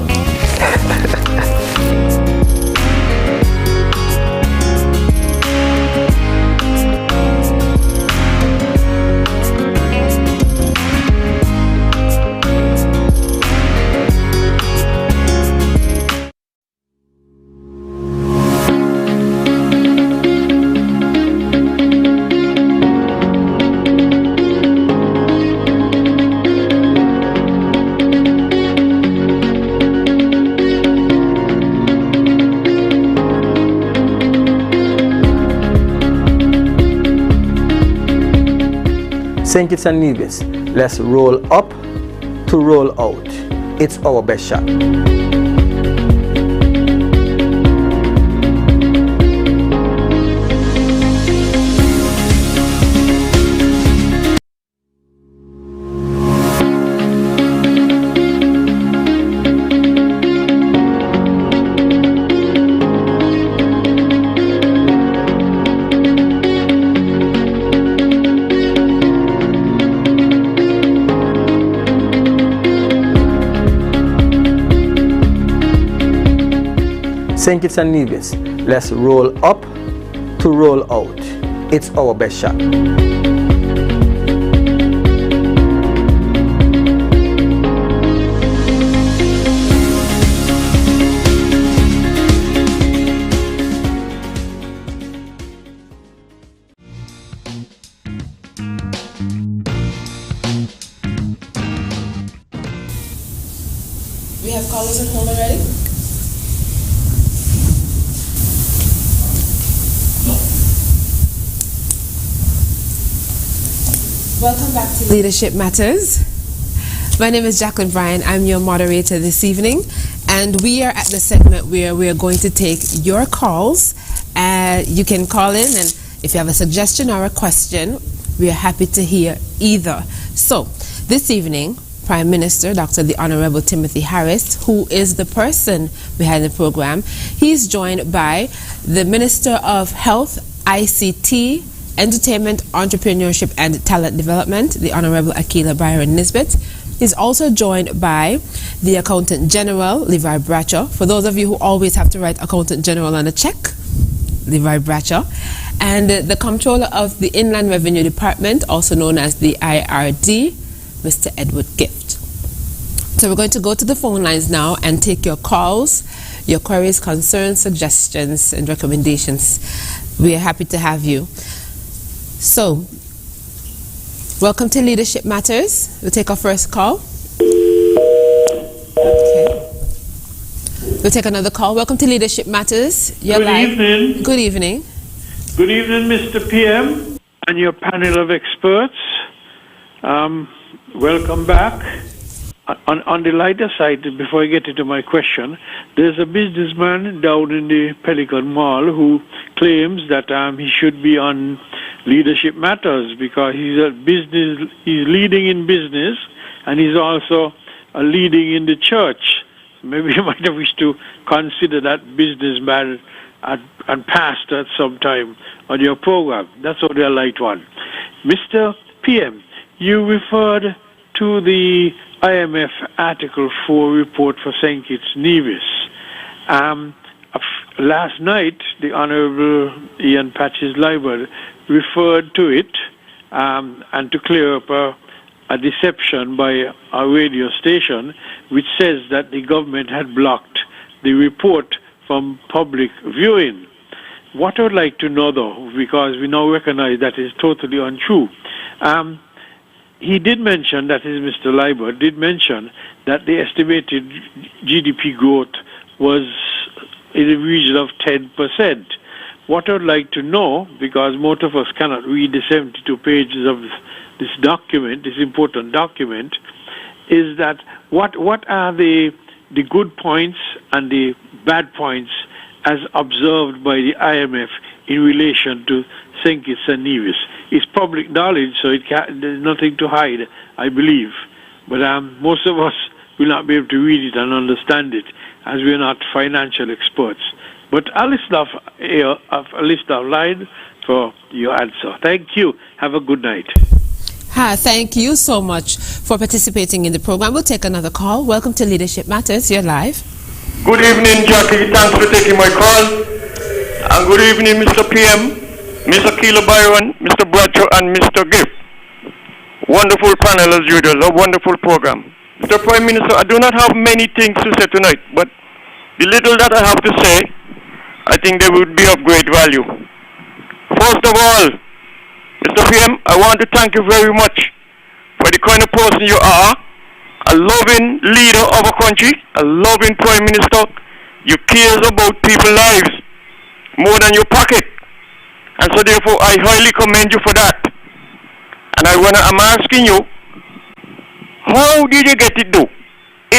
St. Kitts and Nevis, let's roll up to roll out. It's our best shot. St. Kitts and Nevis, let's roll up to roll out. It's our best shot. We have callers at home already? Welcome back to Leadership Matters. My name is Jacqueline Bryan. I'm your moderator this evening, and we are at the segment where we are going to take your calls. You can call in, and if you have a suggestion or a question, we are happy to hear either. So, this evening, Prime Minister Dr. the Honorable Timothy Harris, who is the person behind the program, he's joined by the Minister of Health, ICT, Entertainment, Entrepreneurship and Talent Development, the Honorable Akila Byron Nisbet. He's also joined by the Accountant General, Levi Bradshaw. For those of you who always have to write Accountant General on a check, Levi Bradshaw. And the Comptroller of the Inland Revenue Department, also known as the IRD, Mr. Edward Gift. So we're going to go to the phone lines now and take your calls, your queries, concerns, suggestions, and recommendations. We are happy to have you. So, welcome to Leadership Matters. We'll take our first call. Okay. We'll take another call. Welcome to Leadership Matters. You're Good live. evening. Good evening. Good evening, Mr. PM and your panel of experts. Welcome back. On the lighter side, before I get into my question, there's a businessman down in the Pelican Mall who claims that he should be on Leadership Matters because he's leading in business and he's also leading in the church. Maybe you might have wished to consider that businessman and pastor at some time on your program. That's only a light one. Mr. PM, you referred to the IMF Article 4 report for St. Kitts Nevis. Last night, the Honorable Ian Patches-Liebert referred to it and to clear up a deception by a radio station which says that the government had blocked the report from public viewing. What I would like to know, though, because we now recognize that is totally untrue, he did mention, that is Mr. Liebert, did mention that the estimated GDP growth was in the region of 10%. What I would like to know, because most of us cannot read the 72 pages of this document, this important document, is that what are the good points and the bad points as observed by the IMF in relation to St. Kitts and Nevis? It's public knowledge, so there's nothing to hide, I believe. But most of us will not be able to read it and understand it, as we are not financial experts. But I'll listen off line for your answer. Thank you. Have a good night. Thank you so much for participating in the program. We'll take another call. Welcome to Leadership Matters. You're live. Good evening, Jackie. Thanks for taking my call. And good evening, Mr. PM, Mr. Keeler Byron, Mr. Bradshaw, and Mr. Gift. Wonderful panel as usual, a wonderful program. Mr. Prime Minister, I do not have many things to say tonight, but the little that I have to say, I think they would be of great value. First of all, Mr. PM, I want to thank you very much for the kind of person you are, a loving leader of a country, a loving Prime Minister. You care about people's lives more than your pocket. And so therefore, I highly commend you for that. And I'm asking you, how did you get it though?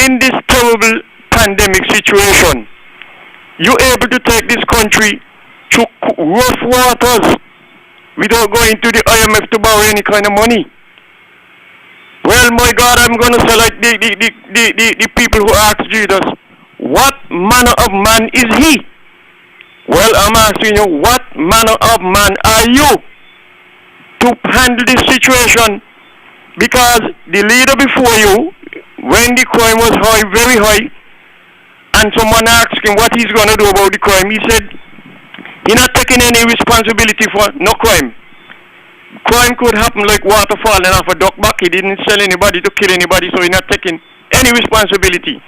In this terrible pandemic situation, you're able to take this country through rough waters without going to the IMF to borrow any kind of money. Well, my God, I'm going to say like the people who asked Jesus, what manner of man is he? Well, I'm asking you, what manner of man are you to handle this situation? Because the leader before you, when the crime was high, very high, and someone asked him what he's going to do about the crime, he said, he's not taking any responsibility for no crime. Crime could happen like water falling off a duck back. He didn't sell anybody to kill anybody, so he's not taking any responsibility.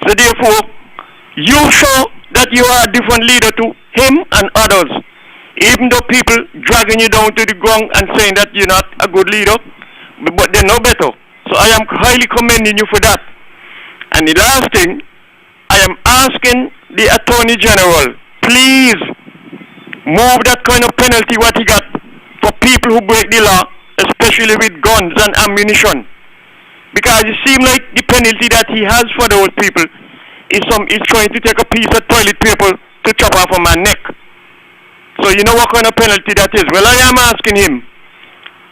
So therefore, you show that you are a different leader to him and others. Even though people dragging you down to the ground and saying that you're not a good leader, but they know better. So I am highly commending you for that. And the last thing, I am asking the Attorney General, please move that kind of penalty what he got for people who break the law, especially with guns and ammunition. Because it seems like the penalty that he has for those people is trying to take a piece of toilet paper to chop off a man's neck. So you know what kind of penalty that is? Well, I am asking him,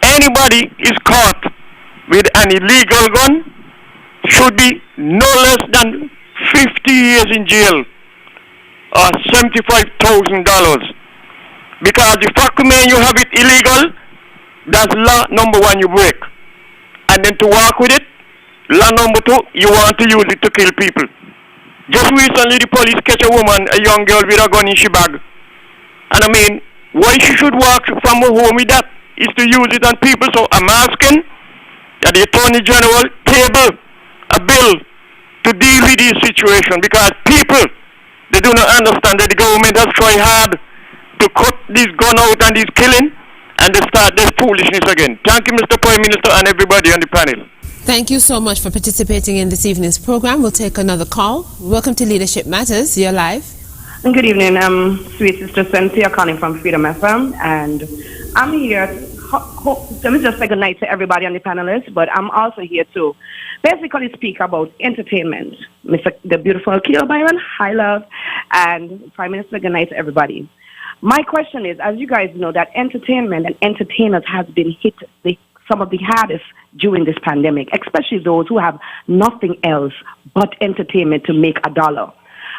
anybody is caught with an illegal gun should be no less than 50 years in jail or $75,000. Because the fact remains you have it illegal, that's law number one you break. And then to work with it, law number two, you want to use it to kill people. Just recently the police catch a woman, a young girl with a gun in she bag. And I mean, why she should walk from her home with that is to use it on people. So I'm asking that the Attorney General table a bill to deal with this situation, because people, they do not understand that the government has tried hard to cut this gun out and this killing, and they start this foolishness again. Thank you, Mr. Prime Minister, and everybody on the panel. Thank you so much for participating in this evening's program. We'll take another call. Welcome to Leadership Matters. You're live. Good evening. I'm Sweet Sister Cynthia calling from Freedom FM, and I'm here. Let me just say good night to everybody on the panelists, but I'm also here to basically speak about entertainment. The beautiful Keila Byron, hi love, and Prime Minister, good night to everybody. My question is, as you guys know, that entertainment and entertainers has been hit some of the hardest during this pandemic, especially those who have nothing else but entertainment to make a dollar.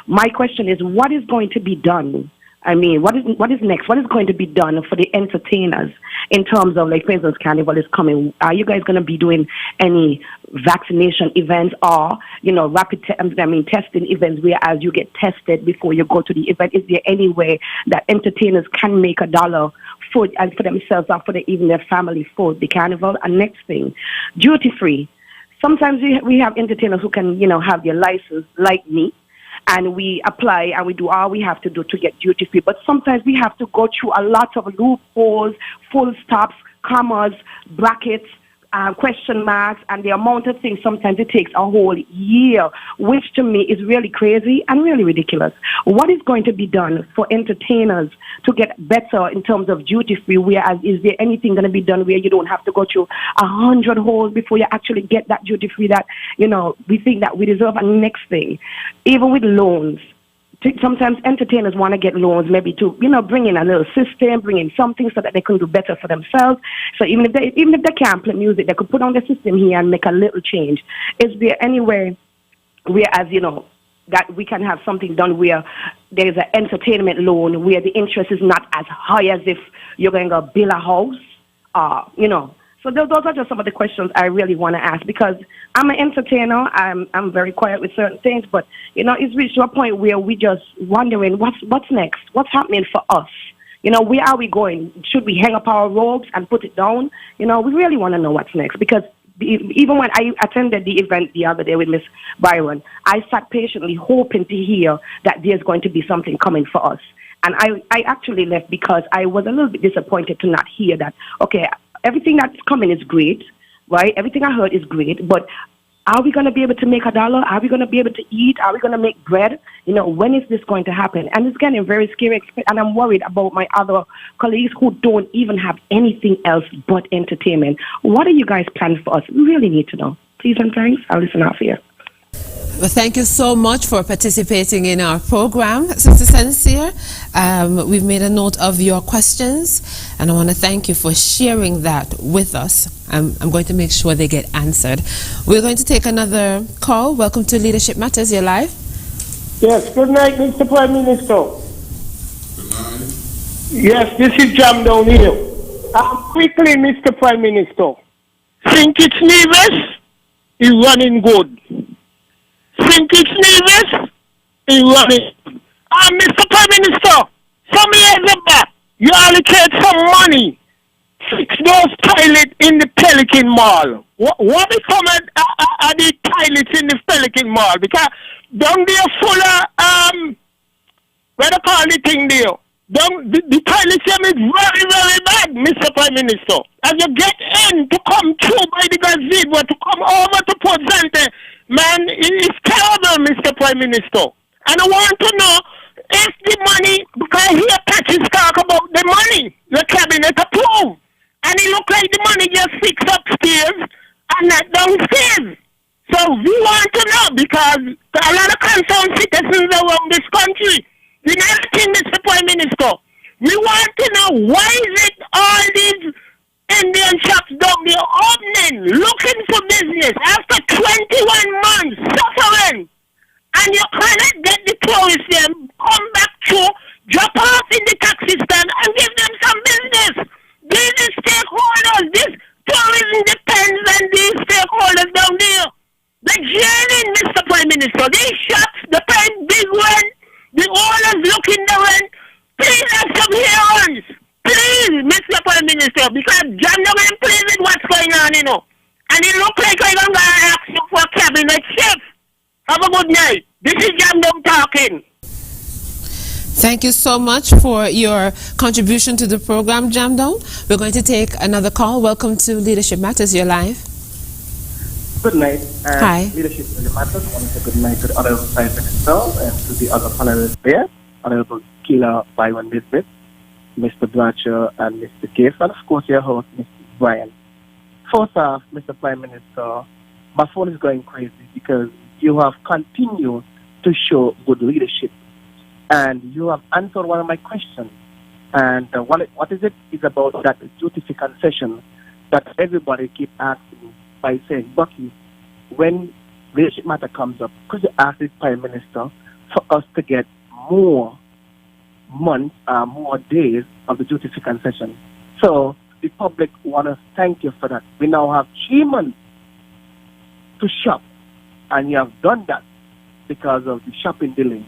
My question is, what is going to be done? I mean, what is next? What is going to be done for the entertainers in terms of, like, for instance, Carnival is coming. Are you guys going to be doing any vaccination events or, testing events whereas you get tested before you go to the event? Is there any way that entertainers can make a dollar for themselves or for even their family for the Carnival? And next thing, duty free. Sometimes we have entertainers who can, have their license like me, and we apply and we do all we have to do to get duty free. But sometimes we have to go through a lot of loopholes, full stops, commas, brackets, question marks, and the amount of things. Sometimes it takes a whole year, which to me is really crazy and really ridiculous. What is going to be done for entertainers to get better in terms of duty free? Whereas, is there anything going to be done where you don't have to go through 100 holes before you actually get that duty free that, we think that we deserve? And next thing, even with loans, sometimes entertainers want to get loans, maybe to, bring in a little system, bring in something so that they can do better for themselves. So even if they can't play music, they could put on the system here and make a little change. Is there any way, whereas, that we can have something done where there's an entertainment loan where the interest is not as high as if you're going to build a house, So those are just some of the questions I really want to ask, because I'm an entertainer. I'm very quiet with certain things, but it's reached to a point where we just wondering what's next, what's happening for us. Where are we going? Should we hang up our robes and put it down? We really want to know what's next, because even when I attended the event the other day with Miss Byron, I sat patiently hoping to hear that there's going to be something coming for us. And I actually left because I was a little bit disappointed to not hear that. Okay, everything that's coming is great, right? Everything I heard is great, but are we going to be able to make a dollar? Are we going to be able to eat? Are we going to make bread? When is this going to happen? And it's getting very scary, and I'm worried about my other colleagues who don't even have anything else but entertainment. What are you guys planning for us? We really need to know. Please and thanks. I'll listen off here. Well, thank you so much for participating in our program, Sister Sincere. We've made a note of your questions, and I want to thank you for sharing that with us. I'm going to make sure they get answered. We're going to take another call. Welcome to Leadership Matters. You're live. Yes, good night, Mr. Prime Minister. Good night. Yes, this is Jam down here. Quickly, Mr. Prime Minister. Think it's Nevis is running good. Think it's Nevis is running. Mr. Prime Minister, some years back, you allocate some money, fix those toilets in the Pelican Mall. What become of the toilets in the Pelican Mall? Because down there full of, what do you call the thing there? The toilet system is very, very bad, Mr. Prime Minister. As you get in to come through by the gazebo, to come over to Port Zante, man, it's terrible, Mr. Prime Minister. And I want to know if the money, because here Patches talk about the money, the cabinet approved. And it look like the money just fixed upstairs and not downstairs. So we want to know, because a lot of concerned citizens around this country, another thing, Mr. Prime Minister, we want to know why is it all these Indian shops down there opening, looking for business after 21 months suffering, and you cannot get the tourists there, come back to, drop off in the taxi stand and give them some business. These are stakeholders, this tourism depends on these stakeholders down there. They're jailing, Mr. Prime Minister. These shops, they're paying big rent, the owners looking the rent. Please have some hearings. Please, Mr. Prime Minister, because John doesn't please with what's going on, And it looks like I'm going to ask you for a cabinet shift. Have a good night. This is John Dom talking. Thank you so much for your contribution to the program, Jamdon. We're going to take another call. Welcome to Leadership Matters. You're live. Good night. Hi. Leadership really matters. I want to say good night to the Honorable Prime Minister and to the other panelists there, Honorable Keela Byron Nisbet, Mr. Blancher, and Mr. Giff, and of course your host, Mr. Brian. First off, Mr. Prime Minister, my phone is going crazy because you have continued to show good leadership, and you have answered one of my questions. And what is it? It's about that duty-free concession that everybody keep asking by saying, Bucky, when leadership matter comes up, could you ask the Prime Minister for us to get more months, more days of the duty-free concession? So the public want to thank you for that. We now have 3 months to shop, and you have done that because of the shopping delay.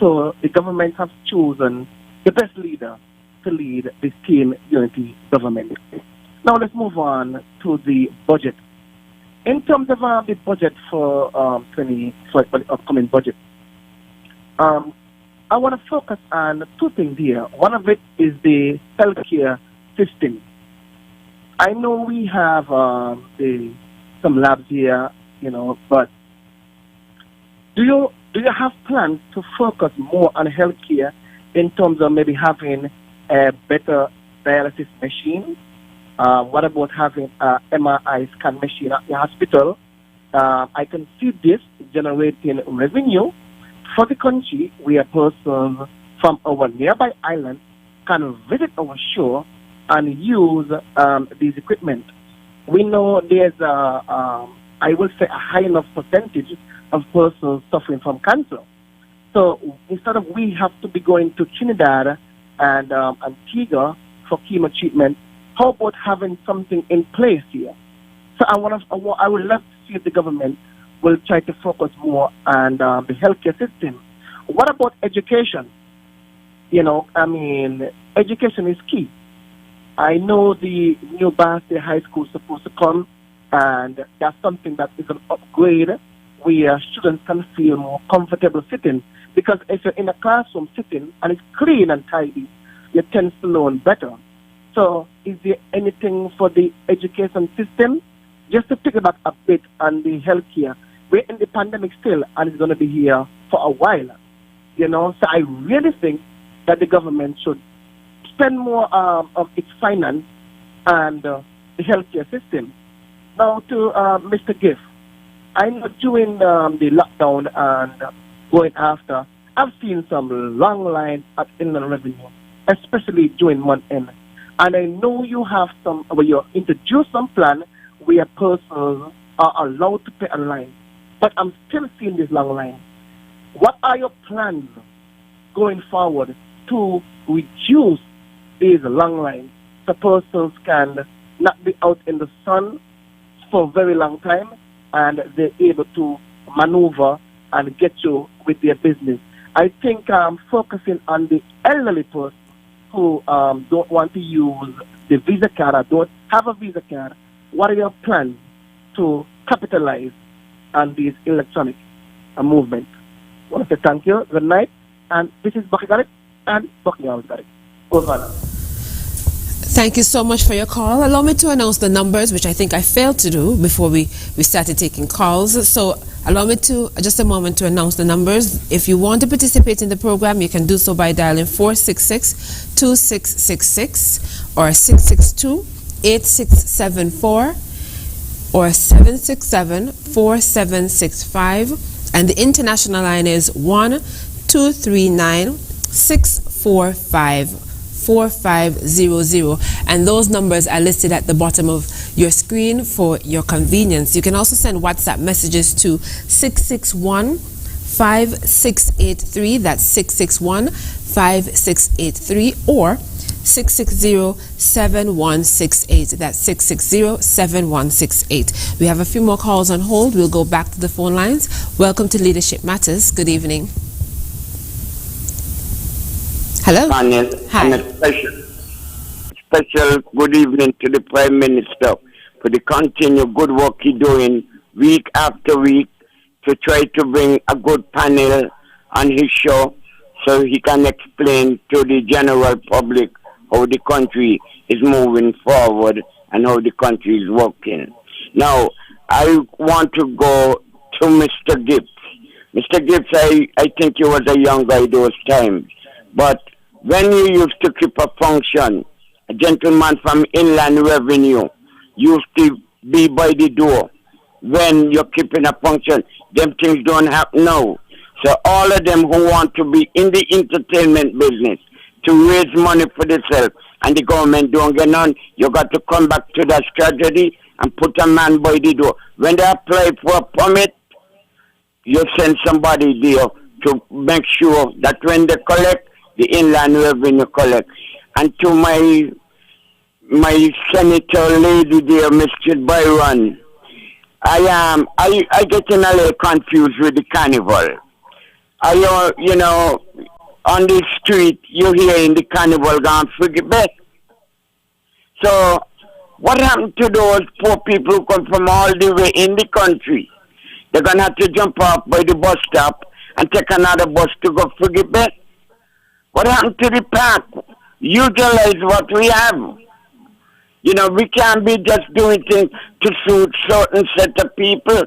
So the government has chosen the best leader to lead this team unity government. Now let's move on to the budget. In terms of the budget for the upcoming budget, I want to focus on 2 things here. One of it is the healthcare system. I know we have some labs here, but do you have plans to focus more on healthcare in terms of maybe having a better dialysis machine? What about having an MRI scan machine at the hospital? I can see this generating revenue for the country where persons from our nearby island can visit our shore and use these equipment. We know there's I will say a high enough percentage of persons suffering from cancer. So instead of we have to be going to Trinidad and Antigua for chemo treatment, how about having something in place here? So I would love to see if the government will try to focus more on the healthcare system. What about education? Education is key. I know the new Barnstable High School is supposed to come, and that's something that is an upgrade where students can feel more comfortable sitting. Because if you're in a classroom sitting and it's clean and tidy, you tend to learn better. So is there anything for the education system? Just to piggyback a bit on the healthcare, we're in the pandemic still, and it's going to be here for a while. So I really think that the government should spend more of its finance and the healthcare system. Now to Mr. Giff, I know during the lockdown and going after, I've seen some long lines at Inland Revenue, especially during month end. And I know you have you introduced some plan where persons are allowed to pay online. But I'm still seeing this long line. What are your plans going forward to reduce these long lines so persons can not be out in the sun for a very long time and they're able to maneuver and get you with their business? I think focusing on the elderly person who don't want to use the Visa card or don't have a Visa card, what are your plans to capitalize on these electronic movements? I want to say thank you, good night, and this is Bucky Garrett and Bucky House Garrett. Over. Thank you so much for your call. Allow me to announce the numbers, which I think I failed to do before we started taking calls. So allow me to, just a moment, to announce the numbers. If you want to participate in the program, you can do so by dialing 466-2666 or 662-8674 or 767-4765. And the international line is 1-239-645-4500, and those numbers are listed at the bottom of your screen for your convenience. You can also send WhatsApp messages to 661-5683, that's 661-5683, or 660-7168, that's 660-7168. We have a few more calls on hold. We'll go back to the phone lines. Welcome to Leadership Matters. Good evening. Hello. Hi. And a special good evening to the Prime Minister for the continued good work he's doing week after week to try to bring a good panel on his show so he can explain to the general public how the country is moving forward and how the country is working. Now, I want to go to Mr. Gibbs. Mr. Gibbs, I think you was a young guy those times. But when you used to keep a function, a gentleman from Inland Revenue used to be by the door. When you're keeping a function, them things don't happen now. So all of them who want to be in the entertainment business to raise money for themselves and the government don't get none, you got to come back to that strategy and put a man by the door. When they apply for a permit, you send somebody there to make sure that when they collect, the Inland Revenue collect. And to my senator lady there, Mr. Byron, I getting a little confused with the Carnival. You know, on the street, you hear in the Carnival gone forget back. So, what happened to those poor people who come from all the way in the country? They're going to have to jump off by the bus stop and take another bus to go forget back. What happened to the park? Utilize what we have. You know, we can't be just doing things to suit certain set of people.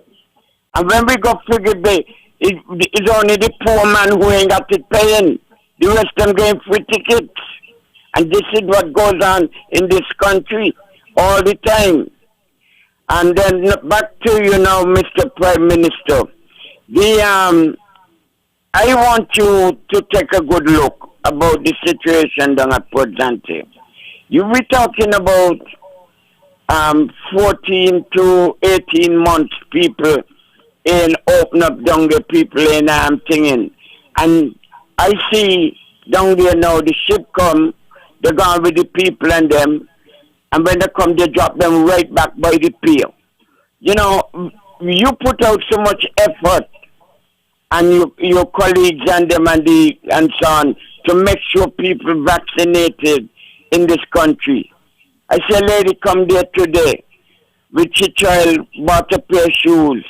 And when we go forget back, it's only the poor man who ain't got it paying. The rest of them getting free tickets. And this is what goes on in this country all the time. And then back to, you know, Mr. Prime Minister. I want you to take a good look about the situation down at Port Zante. You were talking about 14 to 18 months people in open up down the people in thinking. And I see down there now the ship come, they gone with the people and them, and when they come they drop them right back by the pier. You know, you put out so much effort and your colleagues and them and so on to make sure people vaccinated in this country. I see a lady come there today with her child, bought a pair of shoes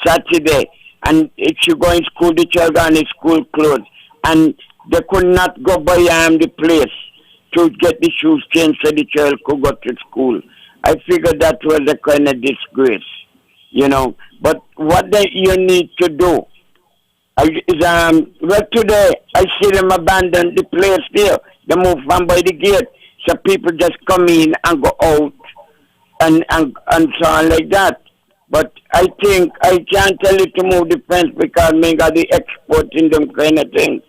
Saturday, and if she go in school, the child got in school clothes, and they could not go by the place to get the shoes changed so the child could go to school. I figured that was a kind of disgrace, you know. But what you need to do well, today I see them abandon the place there. They move from by the gate, so people just come in and go out and so on like that. But I think I can't tell you to move the fence because me got the export in them kind of things.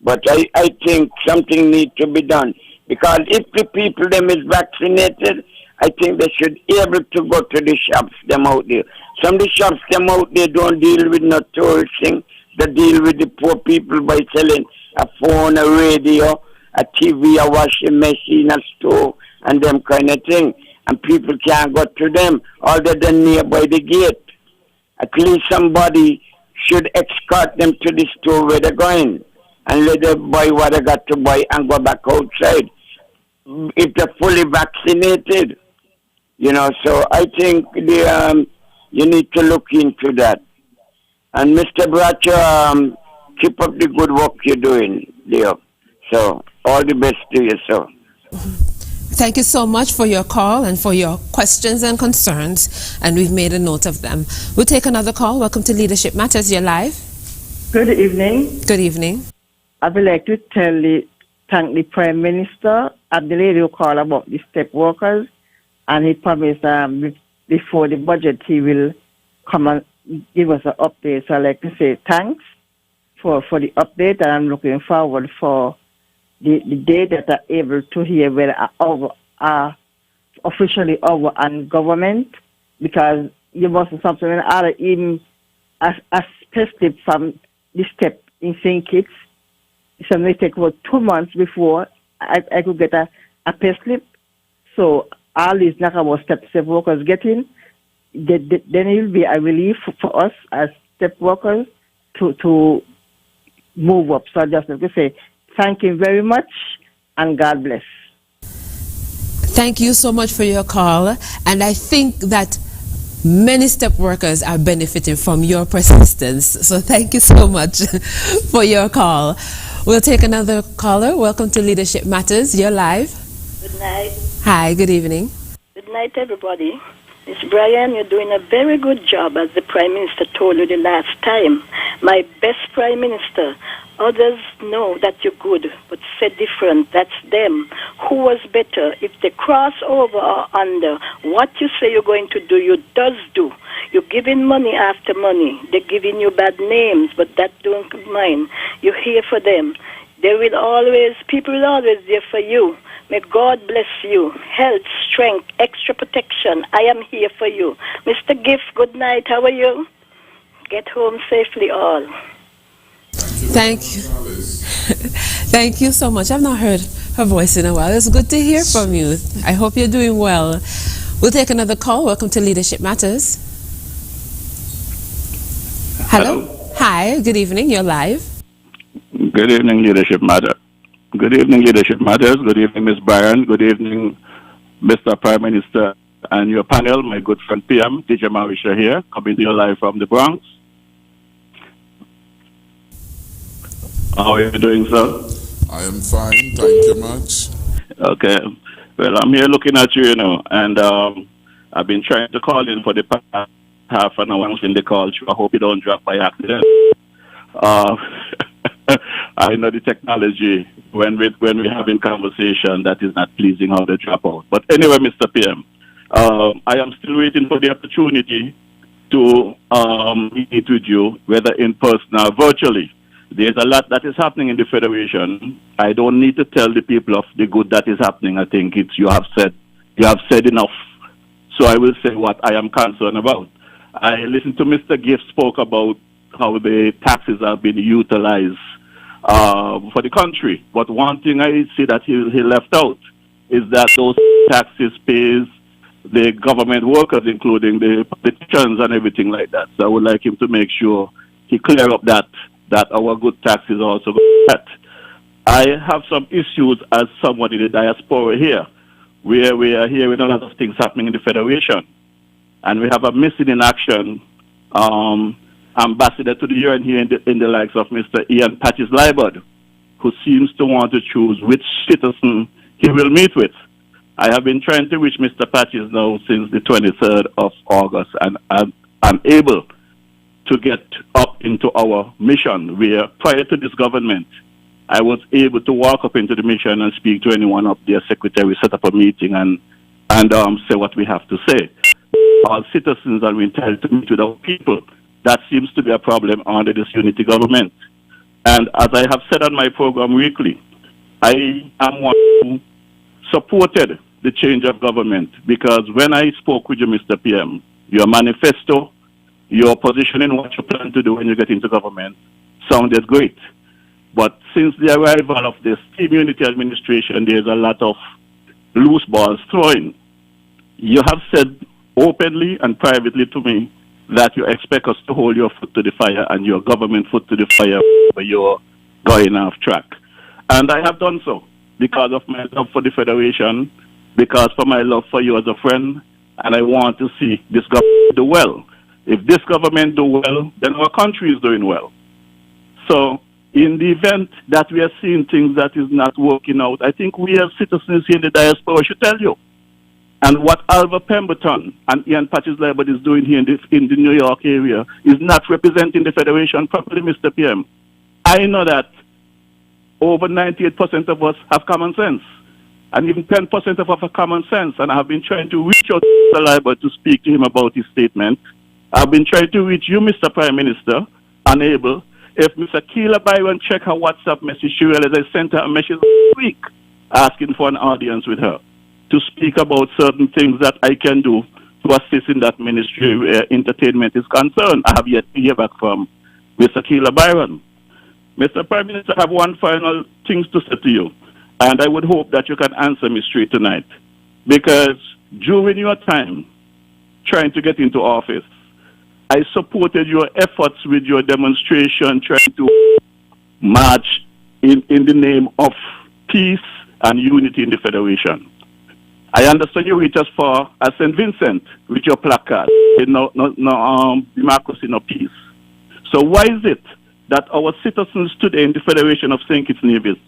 But I think something needs to be done. Because if the people them is vaccinated, I think they should be able to go to the shops them out there. Some of the shops them out there don't deal with no tourist thing. They deal with the poor people by selling a phone, a radio, a TV, a washing machine, a stove, and them kind of thing. And people can't go to them other than nearby the gate. At least somebody should escort them to the store where they're going and let them buy what they got to buy and go back outside if they're fully vaccinated. You know, so I think you need to look into that. And Mr. Bradshaw, keep up the good work you're doing, Leo. So all the best to you, sir. Thank you so much for your call and for your questions and concerns, and we've made a note of them. We'll take another call. Welcome to Leadership Matters. You're live. Good evening. Good evening. I would like to thank the Prime Minister and the lady who called about the step workers, and he promised before the budget he will come and give us an update. So I'd like to say thanks for the update, and I'm looking forward for the day that I'm able to hear whether our officially over and government, because you must have something other even a slip from the step in St. Kitts. So it may take about 2 months before I could get a pay slip. So all these Nakamo step workers getting, then it will be a relief for us as step workers to move up. So I just have to say thank you very much and God bless. Thank you so much for your call, and I think that many step workers are benefiting from your persistence. So thank you so much for your call. We'll take another caller. Welcome to Leadership Matters. You're live. Good night. Hi, good evening. Good night, everybody. Miss Brian, you're doing a very good job, as the Prime Minister told you the last time. My best Prime Minister. Others know that you're good, but say different. That's them. Who was better? If they cross over or under, what you say you're going to do, you does do. You're giving money after money. They're giving you bad names, but that don't mind. You're here for them. People will always there for you. May God bless you. Health, strength, extra protection. I am here for you. Mr. Gift, good night. How are you? Get home safely all. Thank you. Thank you so much. I've not heard her voice in a while. It's good to hear from you. I hope you're doing well. We'll take another call. Welcome to Leadership Matters. Hello. Hi, good evening. You're live. Good evening, Leadership Matters. Good evening, Leadership Matters. Good evening, Ms. Byron. Good evening, Mr. Prime Minister and your panel, my good friend PM, DJ Marisha here, coming to you live from the Bronx. How are you doing, sir? I am fine, thank you much. Okay. Well, I'm here looking at you, and I've been trying to call in for the past half an hour in the call. I hope you don't drop by accident. I know the technology, when we're having conversation, that is not pleasing how they drop out. But anyway, Mr. PM, I am still waiting for the opportunity to meet with you, whether in person or virtually. There's a lot that is happening in the Federation. I don't need to tell the people of the good that is happening. I think you have said enough. So I will say what I am concerned about. I listened to Mr. Gift spoke about how the taxes have been utilized for the country. But one thing I see that he left out is that those taxes pays the government workers, including the politicians and everything like that. So I would like him to make sure he clear up that our good taxes also go that. I have some issues as someone in the diaspora here, where we are hearing a lot of things happening in the Federation. And we have a missing in action ambassador to the UN here in the likes of Mr. Ian Patches-Liberd, who seems to want to choose which citizen he will meet with. I have been trying to reach Mr. Patches now since the 23rd of August, and I'm able to get up into our mission, where prior to this government, I was able to walk up into the mission and speak to anyone up there, secretary, set up a meeting and say what we have to say. All citizens are entitled to meet with our people. That seems to be a problem under this unity government. And as I have said on my program weekly, I am one who supported the change of government, because when I spoke with you, Mr. PM, your manifesto, your position in what you plan to do when you get into government sounded great. But since the arrival of this Team Unity administration, there's a lot of loose balls throwing. You have said openly and privately to me that you expect us to hold your foot to the fire and your government foot to the fire where you're going off track. And I have done so because of my love for the Federation, because for my love for you as a friend, and I want to see this government do well. If this government do well, then our country is doing well. So in the event that we are seeing things that is not working out, I think we as citizens here in the diaspora should tell you. And what Alva Pemberton and Ian Patches-Liberd is doing here in the New York area is not representing the Federation properly, Mr. PM. I know that over 98% of us have common sense, and even 10% of us have common sense. And I have been trying to reach out to Mr. Liberd to speak to him about his statement. I've been trying to reach you, Mr. Prime Minister, unable. If Mr. Keela Byron check her WhatsApp message, she realized I sent her a message last week asking for an audience with her to speak about certain things that I can do to assist in that ministry where entertainment is concerned. I have yet to hear back from Mr. Keela Byron. Mr. Prime Minister, I have one final thing to say to you, and I would hope that you can answer me straight tonight. Because during your time trying to get into office, I supported your efforts with your demonstration trying to march in the name of peace and unity in the Federation. I understand you reach as far as St. Vincent with your placard, democracy, no peace. So why is it that our citizens today in the Federation of St. Kitts Nevis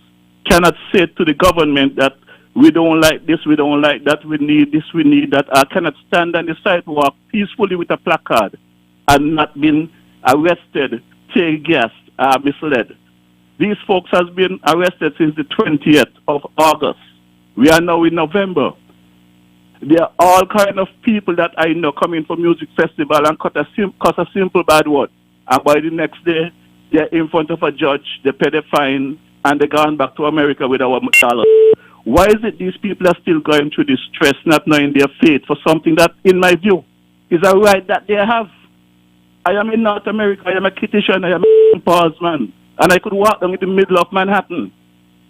cannot say to the government that we don't like this, we don't like that, we need this, we need that. I cannot stand on the sidewalk peacefully with a placard and not been arrested, tear gassed, misled. These folks has been arrested since the 20th of August. We are now in November. There are all kind of people that I know coming for music festival and cut a simple bad word. And by the next day, they're in front of a judge, they pay the fine, and they're gone back to America with our dollars. Why is it these people are still going through this stress, not knowing their fate for something that, in my view, is a right that they have? I am in North America, I am a Kittitian, I am a Paul's man, and I could walk down in the middle of Manhattan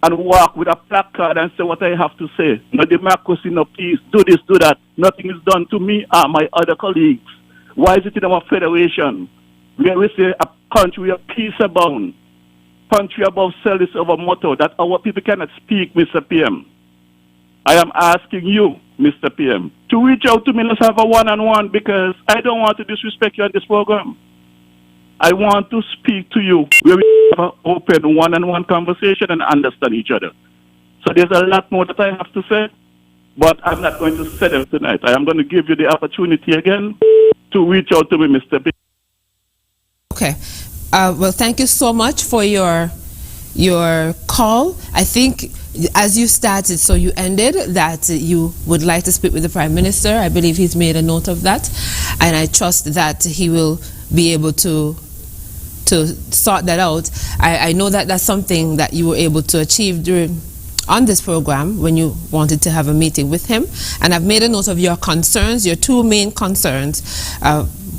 and walk with a placard and say what I have to say. No democracy, no peace, do this, do that. Nothing is done to me or my other colleagues. Why is it in our federation, where we say a country of peace abound, country above self is our motto, that our people cannot speak, Mr. PM? I am asking you, Mr. PM, to reach out to me, let's have a one-on-one, because I don't want to disrespect you on this program. I want to speak to you where we have an open one-on-one conversation and understand each other. So there's a lot more that I have to say, but I'm not going to say them tonight. I am going to give you the opportunity again to reach out to me, Mr. PM. Okay. Well, thank you so much for your call. I think as you started, so you ended, that you would like to speak with the Prime Minister. I believe he's made a note of that, and I trust that he will be able to sort that out. I know that that's something that you were able to achieve on this program when you wanted to have a meeting with him, and I've made a note of your concerns, your two main concerns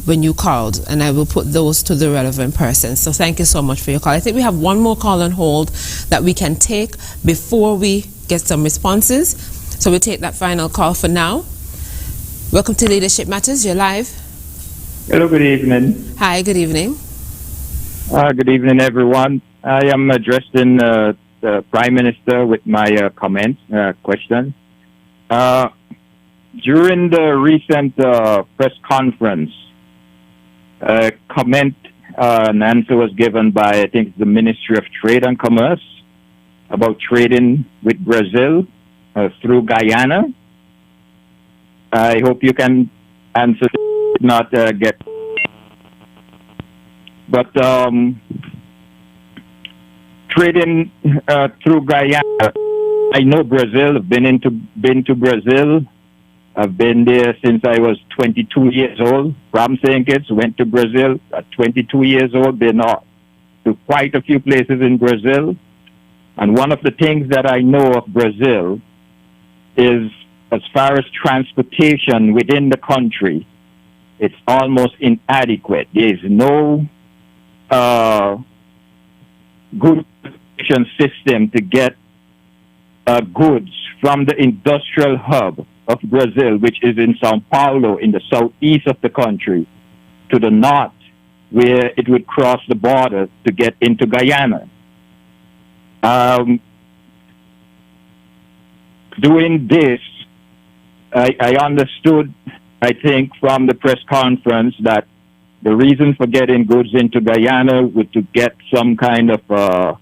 when you called, and I will put those to the relevant person. So thank you so much for your call. I think we have one more call on hold that we can take before we get some responses. So we'll take that final call for now. Welcome to Leadership Matters. You're live. Hello, good evening. Hi, good evening. Good evening, everyone. I am addressing the Prime Minister with my question. During the recent press conference, comment an answer was given by, I think, the Ministry of Trade and Commerce about trading with Brazil through Guyana. I hope you can answer, not get. But trading through Guyana, I know Brazil. I've been to Brazil. I've been there since I was 22 years old. From St. Kitts, went to Brazil at 22 years old. Been to quite a few places in Brazil. And one of the things that I know of Brazil is, as far as transportation within the country, it's almost inadequate. There is no good system to get goods from the industrial hub of Brazil, which is in Sao Paulo, in the southeast of the country, to the north, where it would cross the border to get into Guyana. Doing this, I understood, I think, from the press conference that the reason for getting goods into Guyana was to get some kind of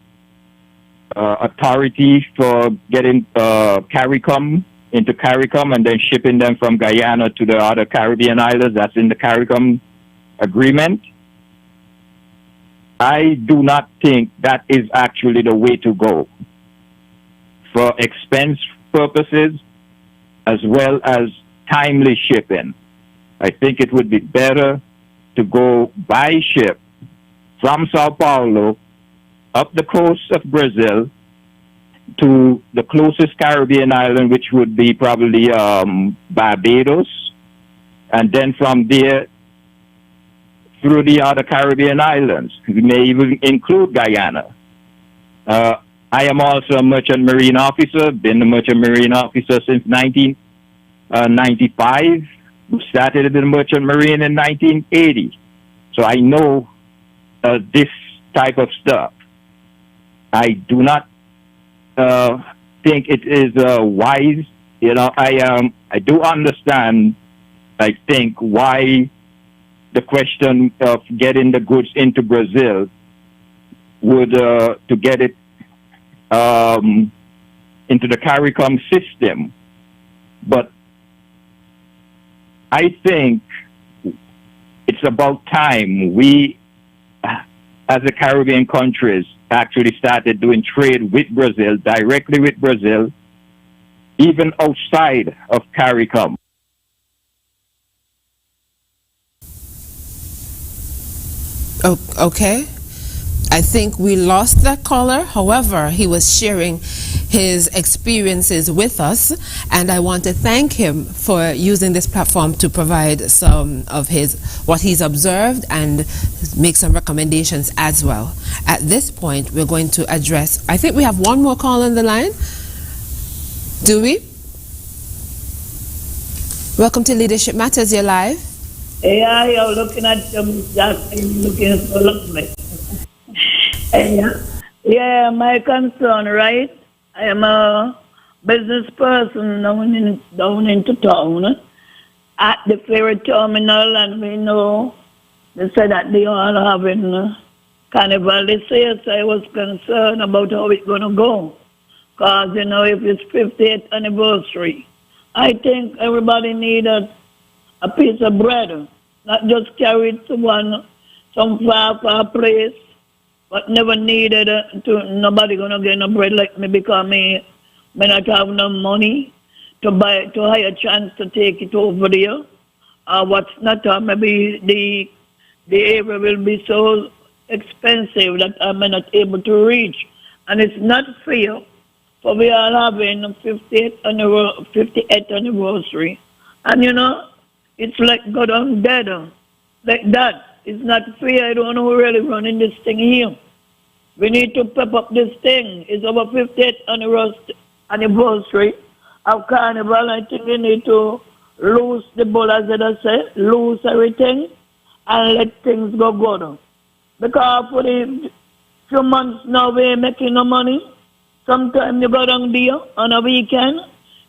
authority for getting CARICOM into CARICOM and then shipping them from Guyana to the other Caribbean islands. That's in the CARICOM agreement. I do not think that is actually the way to go for expense purposes as well as timely shipping. I think it would be better to go by ship from Sao Paulo up the coast of Brazil to the closest Caribbean island, which would be probably Barbados, and then from there through the other Caribbean islands. We may even include Guyana. I am also a merchant marine officer, been a merchant marine officer since 1995. Started in the merchant marine in 1980. So I know this type of stuff. I do not think it is wise. You know, I do understand, I think, why the question of getting the goods into Brazil would, to get it into the CARICOM system. But I think it's about time we, as the Caribbean countries, actually started doing trade with Brazil, directly with Brazil, even outside of CARICOM. Okay. I think we lost that caller. However, he was sharing his experiences with us, and I want to thank him for using this platform to provide some of what he's observed and make some recommendations as well. At this point, we're going to address, I think we have one more call on the line. Do we? Welcome to Leadership Matters, you're live. Yeah, you're looking at looking for lovely. Yeah, my concern, right? I am a business person down into town at the ferry terminal, and we know they said that they all having Carnival this year, so I was concerned about how it's going to go. Because, if it's 50th anniversary, I think everybody need a piece of bread, not just carry it to some far place, but never needed nobody gonna get no bread like me because me not have no money to hire a chance to take it over there. What's not maybe the area will be so expensive that I'm not able to reach, and it's not fair. For we are having 58th anniversary, and it's like go down dead like that. It's not fair. I don't know who really running this thing here. We need to pep up this thing. It's our 50th anniversary of Carnival. I think we need to lose the ball, as I say, lose everything, and let things go good. Because for the few months now, we ain't making no money. Sometimes you go down there on a weekend,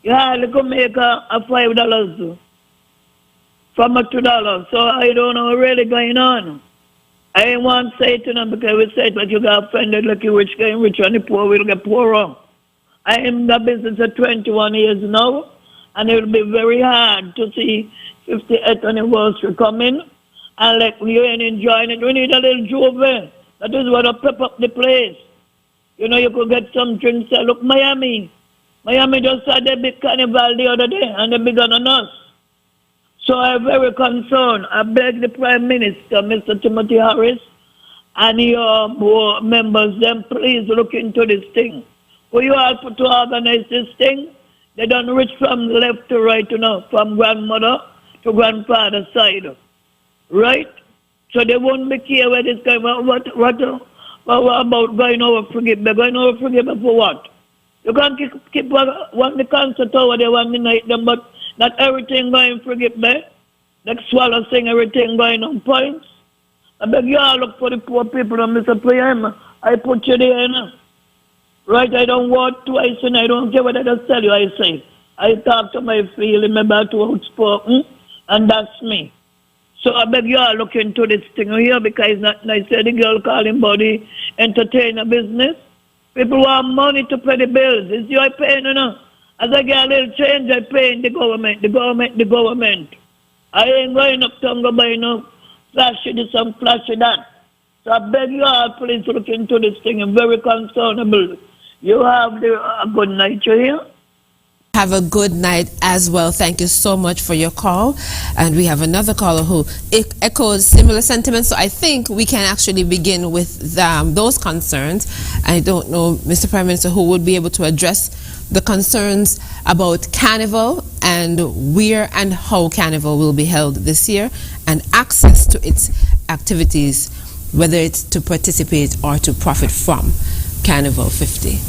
you hardly could make a $5 from a $2. So I don't know what really going on. I ain't want to say to them because we say that you got offended like you rich getting rich and the poor will get poorer. I am in the business for 21 years now, and it will be very hard to see 58th anniversary coming and like we ain't enjoying it. We need a little juve. That is what will pep up the place. You could get some drinks. Look, Miami just had a big carnival the other day, and they're bigger than us. So I'm very concerned. I beg the Prime Minister, Mr. Timothy Harris, and your board members, then please look into this thing. Who you all put to organize this thing? They done rich from left to right, from grandmother to grandfather's side. Right? So they won't be care where this guy, what about going over forgiveness? Going over forgiveness for what? You can't keep one the concert over there one night, but not everything going forgive me. Like swallow saying everything going on points. I beg you all look for the poor people and Mr. PM. I put you there, Right, I don't want twice and I don't care what I just tell you, I say. I talk to my feeling about too outspoken, and that's me. So I beg you all look into this thing here because it's not nice. The girl calling body entertainer business. People want money to pay the bills. It's you I paying, As I get a little change, I pay the government. I ain't going up to go buy no flashy this and flashy that. So I beg you all, please look into this thing. I'm very concernable. You have a good night, you hear? Have a good night as well. Thank you so much for your call. And we have another caller who echoes similar sentiments. So I think we can actually begin with those concerns. I don't know, Mr. Prime Minister, who would be able to address the concerns about Carnival and where and how Carnival will be held this year and access to its activities, whether it's to participate or to profit from Carnival 50.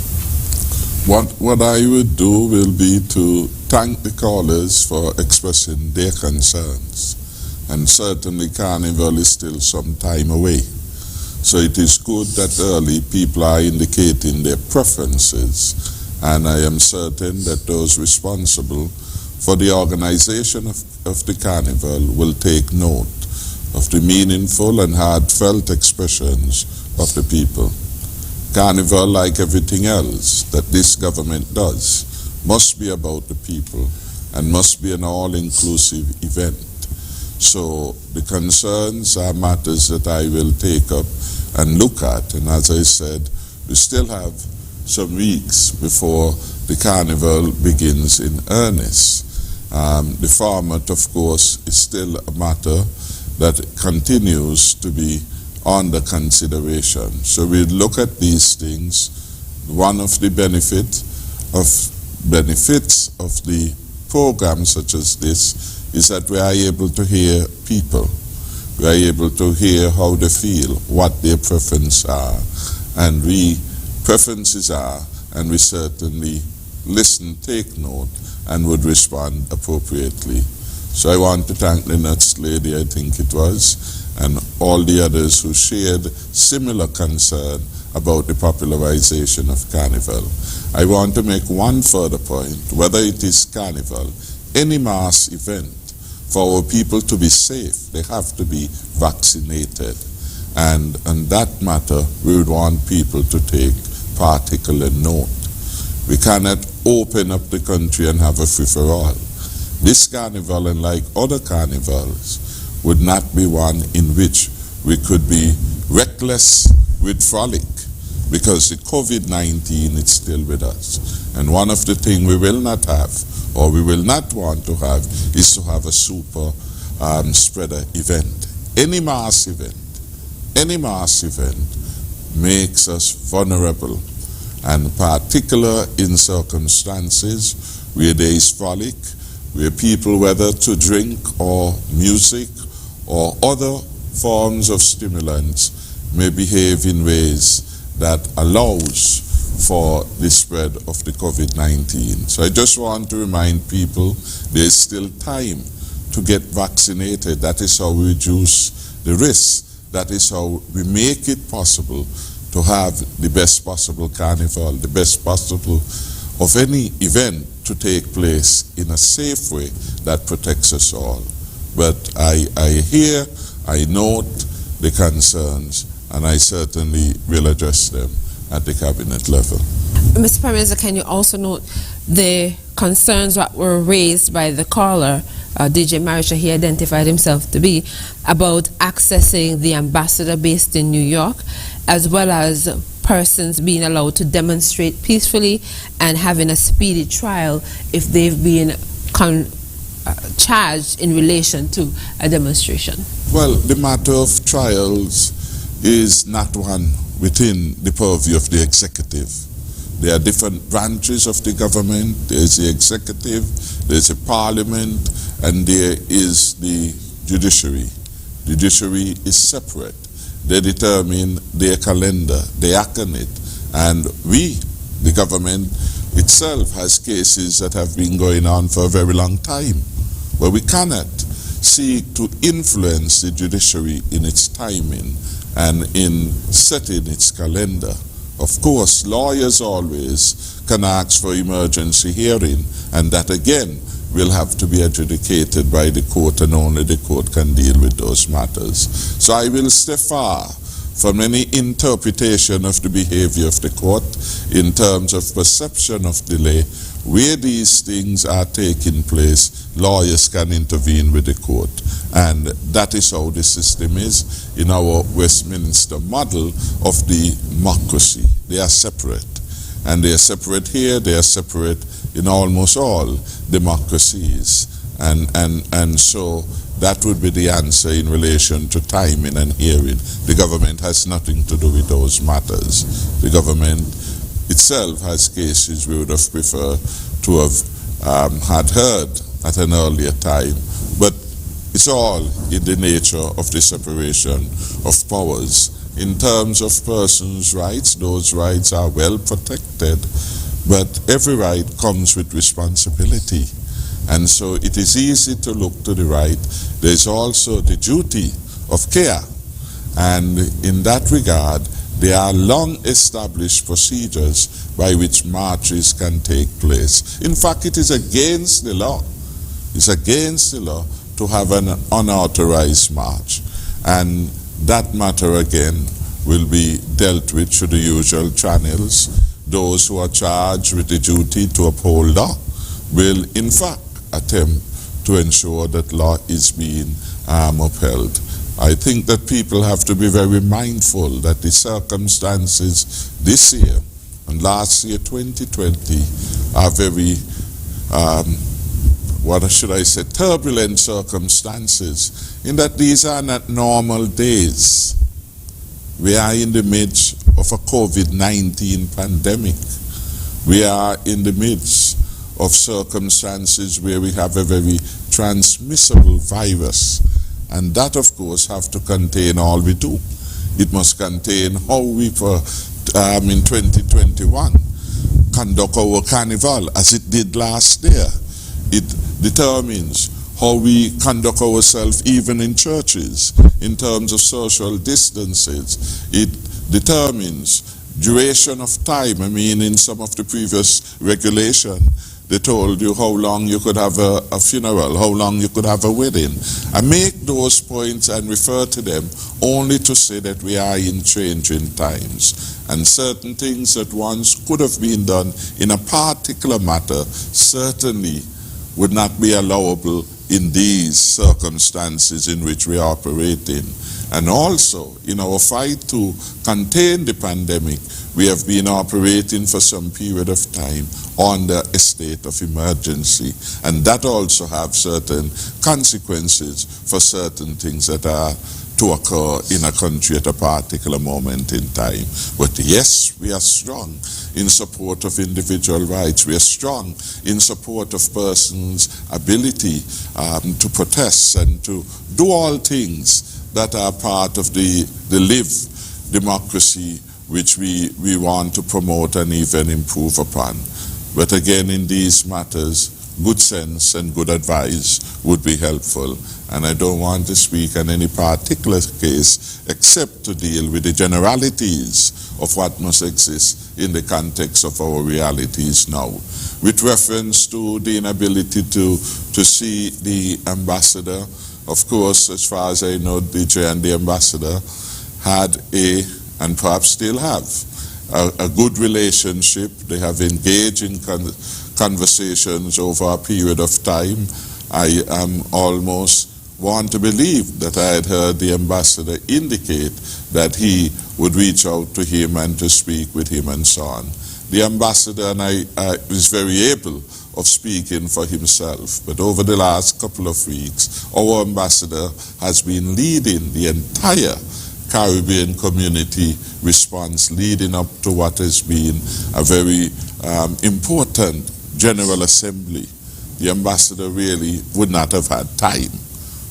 What I would do will be to thank the callers for expressing their concerns. And certainly Carnival is still some time away. So it is good that early people are indicating their preferences. And I am certain that those responsible for the organization of the Carnival will take note of the meaningful and heartfelt expressions of the people. Carnival, like everything else that this government does, must be about the people and must be an all-inclusive event. So the concerns are matters that I will take up and look at. And as I said, we still have some weeks before the Carnival begins in earnest. The format, of course, is still a matter that continues to be under consideration. So we look at these things. One of the benefits of the program such as this is that we are able to hear people. We are able to hear how they feel, what their preferences are, and preferences are, and we certainly listen, take note, and would respond appropriately. So I want to thank the Nuts lady, I think it was, and all the others who shared similar concern about the popularization of Carnival. I want to make one further point, whether it is Carnival, any mass event, for our people to be safe, they have to be vaccinated. And on that matter, we would want people to take particular note. We cannot open up the country and have a free-for-all. This carnival, and like other carnivals, would not be one in which we could be reckless with frolic, because the COVID-19 is still with us. And one of the things we will not have, or we will not want to have, is to have a super spreader event. Any mass event makes us vulnerable, and particular in circumstances where there is frolic, where people, whether to drink or music or other forms of stimulants, may behave in ways that allows for the spread of the COVID-19. So I just want to remind people there is still time to get vaccinated. That is how we reduce the risk. That is how we make it possible to have the best possible carnival, the best possible of any event to take place in a safe way that protects us all. But I hear, I note the concerns, and I certainly will address them at the cabinet level. Mr. Prime Minister, can you also note the concerns that were raised by the caller, DJ Marisha, he identified himself to be, about accessing the ambassador based in New York, as well as persons being allowed to demonstrate peacefully and having a speedy trial if they've been charged in relation to a demonstration? Well, the matter of trials is not one within the purview of the executive. There are different branches of the government. There's the executive, there's a parliament, and there is the judiciary. The judiciary is separate. They determine their calendar, they act on it. And we, the government itself, has cases that have been going on for a very long time, where we cannot seek to influence the judiciary in its timing and in setting its calendar. Of course, lawyers always can ask for emergency hearing, and that again will have to be adjudicated by the court, and only the court can deal with those matters. So I will stay far from any interpretation of the behavior of the court in terms of perception of delay. Where these things are taking place, lawyers can intervene with the court. And that is how the system is in our Westminster model of the democracy. They are separate. And they are separate here, they are separate in almost all democracies. And so that would be the answer in relation to timing and hearing. The government has nothing to do with those matters. The government itself has cases we would have preferred to have had heard at an earlier time. But it's all in the nature of the separation of powers. In terms of persons' rights, those rights are well protected, but every right comes with responsibility. And so it is easy to look to the right. There's also the duty of care. And in that regard, there are long-established procedures by which marches can take place. In fact, it is against the law. It's against the law to have an unauthorized march. And that matter, again, will be dealt with through the usual channels. Those who are charged with the duty to uphold law will in fact attempt to ensure that law is being upheld. I think that people have to be very mindful that the circumstances this year and last year 2020 are very what should I say, turbulent circumstances, in that these are not normal days. We are in the midst of a COVID-19 pandemic. We are in the midst of circumstances where we have a very transmissible virus, and that of course have to contain all we do. It must contain how we in 2021 conduct our Carnival as it did last year. It determines how we conduct ourselves even in churches in terms of social distances. It determines duration of time. I mean, in some of the previous regulation, they told you how long you could have a funeral, how long you could have a wedding. I make those points and refer to them only to say that we are in changing times. And certain things that once could have been done in a particular matter certainly would not be allowable in these circumstances in which we are operating. And also, in our fight to contain the pandemic, we have been operating for some period of time under a state of emergency. And that also have certain consequences for certain things that are to occur in a country at a particular moment in time. But yes, we are strong in support of individual rights. We are strong in support of persons' ability to protest and to do all things that are part of the live democracy which we want to promote and even improve upon. But again, in these matters, good sense and good advice would be helpful. And I don't want to speak on any particular case except to deal with the generalities of what must exist in the context of our realities now. With reference to the inability to see the ambassador, of course, as far as I know, DJ and the ambassador had and perhaps still have, a good relationship. They have engaged in conversations over a period of time. I almost want to believe that I had heard the ambassador indicate that he would reach out to him and to speak with him and so on. The ambassador and I is very able of speaking for himself, but over the last couple of weeks, our ambassador has been leading the entire Caribbean community response leading up to what has been a very important General Assembly. The ambassador really would not have had time,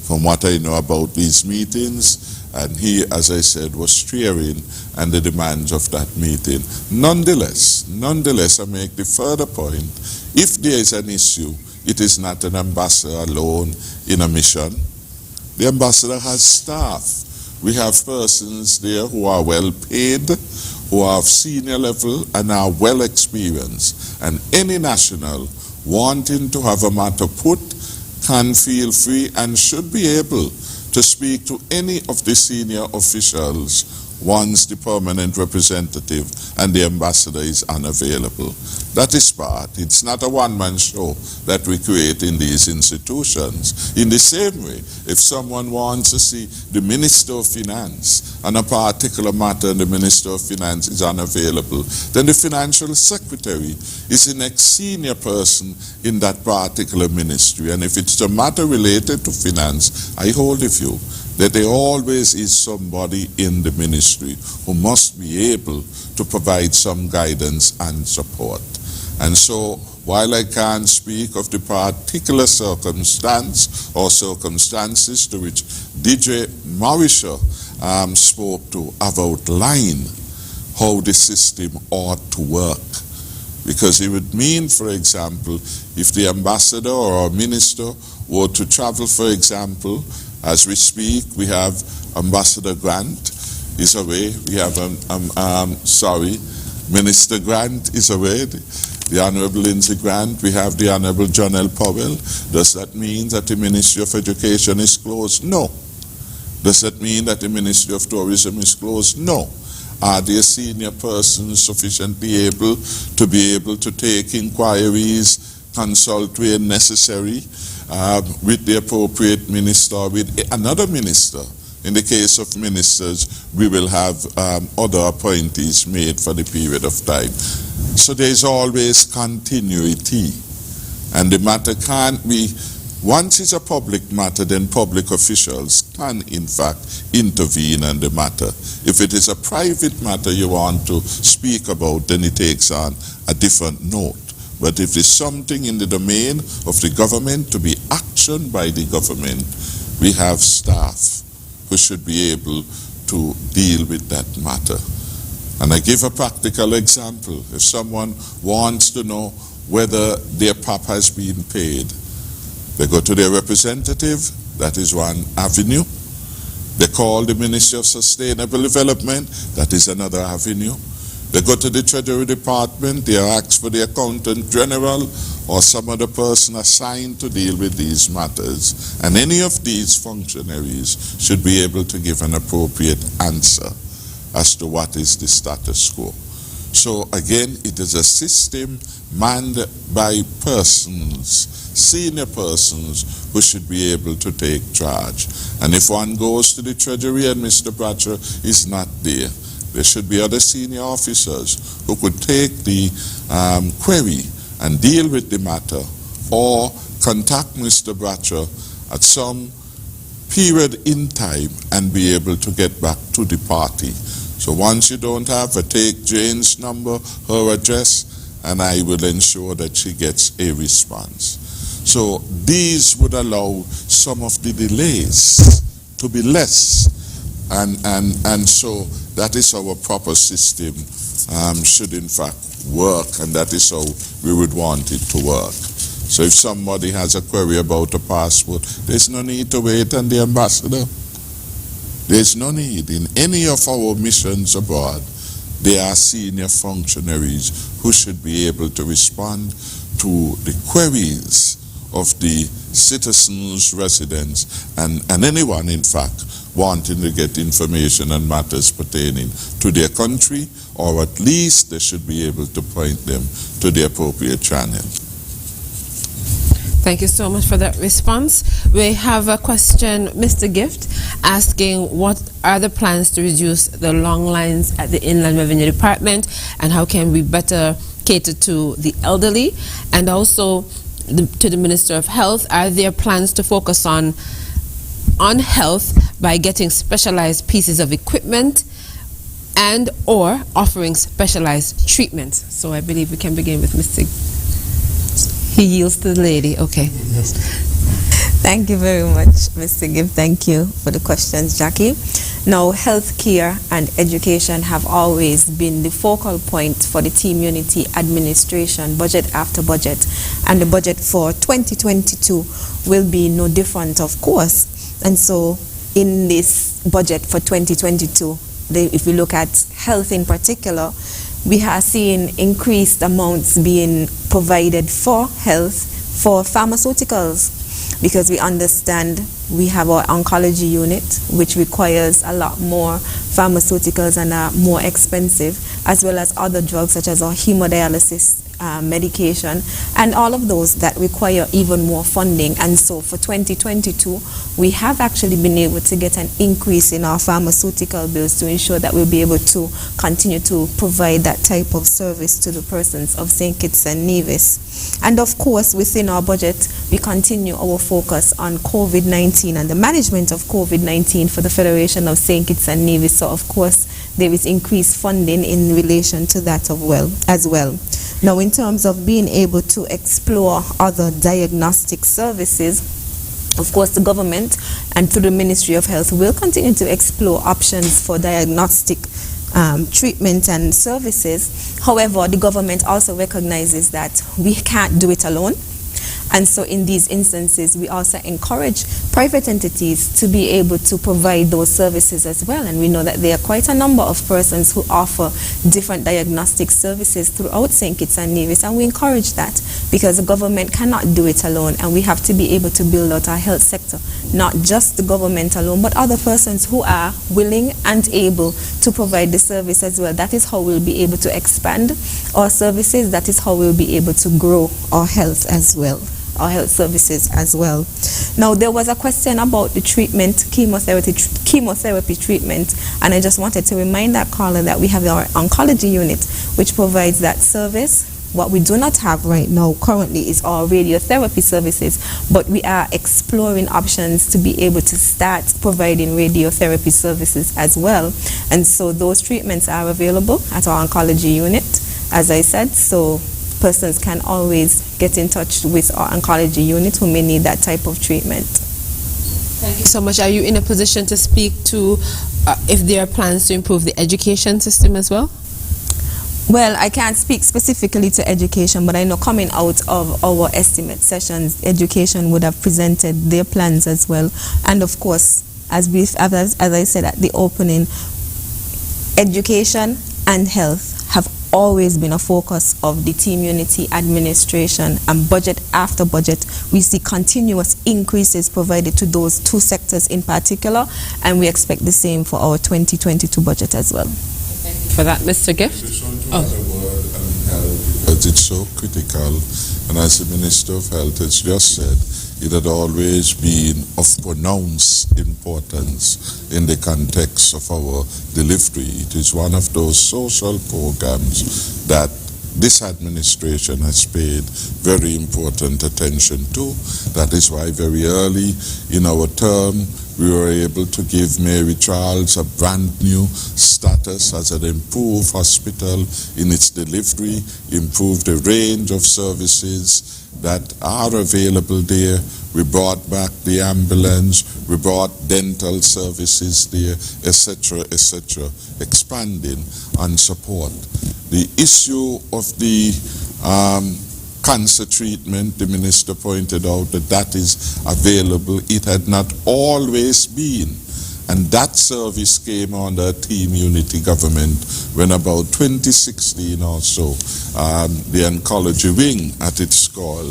from what I know about these meetings, and he, as I said, was steering and the demands of that meeting. Nonetheless, I make the further point, if there is an issue, it is not an ambassador alone in a mission. The ambassador has staff. We have persons there who are well paid, who are of senior level and are well experienced. And any national wanting to have a matter put can feel free and should be able to speak to any of the senior officials once the permanent representative and the ambassador is unavailable. That is part. It's not a one-man show that we create in these institutions. In the same way, if someone wants to see the Minister of Finance on a particular matter and the Minister of Finance is unavailable, then the Financial Secretary is the next senior person in that particular ministry. And if it's a matter related to finance, I hold the view that there always is somebody in the ministry who must be able to provide some guidance and support. And so, while I can't speak of the particular circumstance or circumstances to which DJ Mauricio spoke to, I've outlined how the system ought to work. Because it would mean, for example, if the ambassador or our minister were to travel, for example, as we speak, we have Ambassador Grant is away. We have, Minister Grant is away. The Honorable Lindsay Grant. We have the Honorable John L. Powell. Does that mean that the Ministry of Education is closed? No. Does that mean that the Ministry of Tourism is closed? No. Are their senior persons sufficiently able to take inquiries, consult where necessary with the appropriate minister, with another minister? In the case of ministers, we will have other appointees made for the period of time. So there's always continuity. And the matter can't be, once it's a public matter, then public officials can in fact intervene on the matter. If it is a private matter you want to speak about, then it takes on a different note. But if it's something in the domain of the government to be actioned by the government, we have staff who should be able to deal with that matter. And I give a practical example. If someone wants to know whether their PAP has been paid, they go to their representative, that is one avenue. They call the Ministry of Sustainable Development, that is another avenue. They go to the Treasury Department, they ask for the Accountant General or some other person assigned to deal with these matters. And any of these functionaries should be able to give an appropriate answer as to what is the status quo. So again, it is a system manned by persons, senior persons, who should be able to take charge. And if one goes to the Treasury and Mr. Bradshaw is not there, there should be other senior officers who could take the query and deal with the matter, or contact Mr. Bradshaw at some period in time and be able to get back to the party. So once you don't have her, take Jane's number, her address, and I will ensure that she gets a response. So these would allow some of the delays to be less. And so that is how a proper system should in fact work, and that is how we would want it to work. So if somebody has a query about a passport, there's no need to wait on the ambassador. There's no need. In any of our missions abroad, there are senior functionaries who should be able to respond to the queries of the citizens, residents, and anyone, in fact, wanting to get information on matters pertaining to their country, or at least they should be able to point them to the appropriate channel. Thank you so much for that response. We have a question, Mr. Gift, asking what are the plans to reduce the long lines at the Inland Revenue Department, and how can we better cater to the elderly? And also to the Minister of Health, are there plans to focus on health by getting specialized pieces of equipment and or offering specialized treatment? So I believe we can begin with Mr. He yields to the lady. Okay. Yes. Thank you very much, Mr. Gibb. Thank you for the questions, Jackie. Now, healthcare and education have always been the focal point for the Team Unity administration, budget after budget. And the budget for 2022 will be no different, of course. And so, in this budget for 2022, if we look at health in particular, we are seeing increased amounts being provided for health, for pharmaceuticals, because we understand we have our oncology unit, which requires a lot more pharmaceuticals and are more expensive, as well as other drugs such as our hemodialysis medication, and all of those that require even more funding. And so for 2022, we have actually been able to get an increase in our pharmaceutical bills to ensure that we'll be able to continue to provide that type of service to the persons of St. Kitts and Nevis. And of course, within our budget, we continue our focus on COVID-19 and the management of COVID-19 for the Federation of St. Kitts and Nevis. So of course, there is increased funding in relation to that as well. Now, in terms of being able to explore other diagnostic services, of course, the government and through the Ministry of Health will continue to explore options for diagnostic treatment and services. However, the government also recognizes that we can't do it alone. And so in these instances, we also encourage private entities to be able to provide those services as well. And we know that there are quite a number of persons who offer different diagnostic services throughout St. Kitts and Nevis, and we encourage that because the government cannot do it alone, and we have to be able to build out our health sector, not just the government alone, but other persons who are willing and able to provide the service as well. That is how we'll be able to expand our services. That is how we'll be able to grow our health as well, our health services as well. Now, there was a question about the treatment, chemotherapy treatment, and I just wanted to remind that caller that we have our oncology unit, which provides that service. What we do not have right now currently is our radiotherapy services, but we are exploring options to be able to start providing radiotherapy services as well. And so those treatments are available at our oncology unit, as I said, so persons can always get in touch with our oncology unit who may need that type of treatment. Thank you so much. Are you in a position to speak to if there are plans to improve the education system as well? Well, I can't speak specifically to education, but I know coming out of our estimate sessions, education would have presented their plans as well. And of course, as I said at the opening, education and health have always been a focus of the Team Unity administration, and budget after budget, we see continuous increases provided to those two sectors in particular, and we expect the same for our 2022 budget as well. For that, Mr. Gift? Because it's so critical, and as the Minister of Health has just said, it had always been of pronounced importance in the context of our delivery. It is one of those social programs that this administration has paid very important attention to. That is why very early in our term, we were able to give Mary Charles a brand new status as an improved hospital in its delivery, improved the range of services that are available there. We brought back the ambulance, we brought dental services there, etc., expanding and support. The issue of the cancer treatment, the Minister pointed out that is available. It had not always been. And that service came under Team Unity government when about 2016 or so, the oncology wing at its call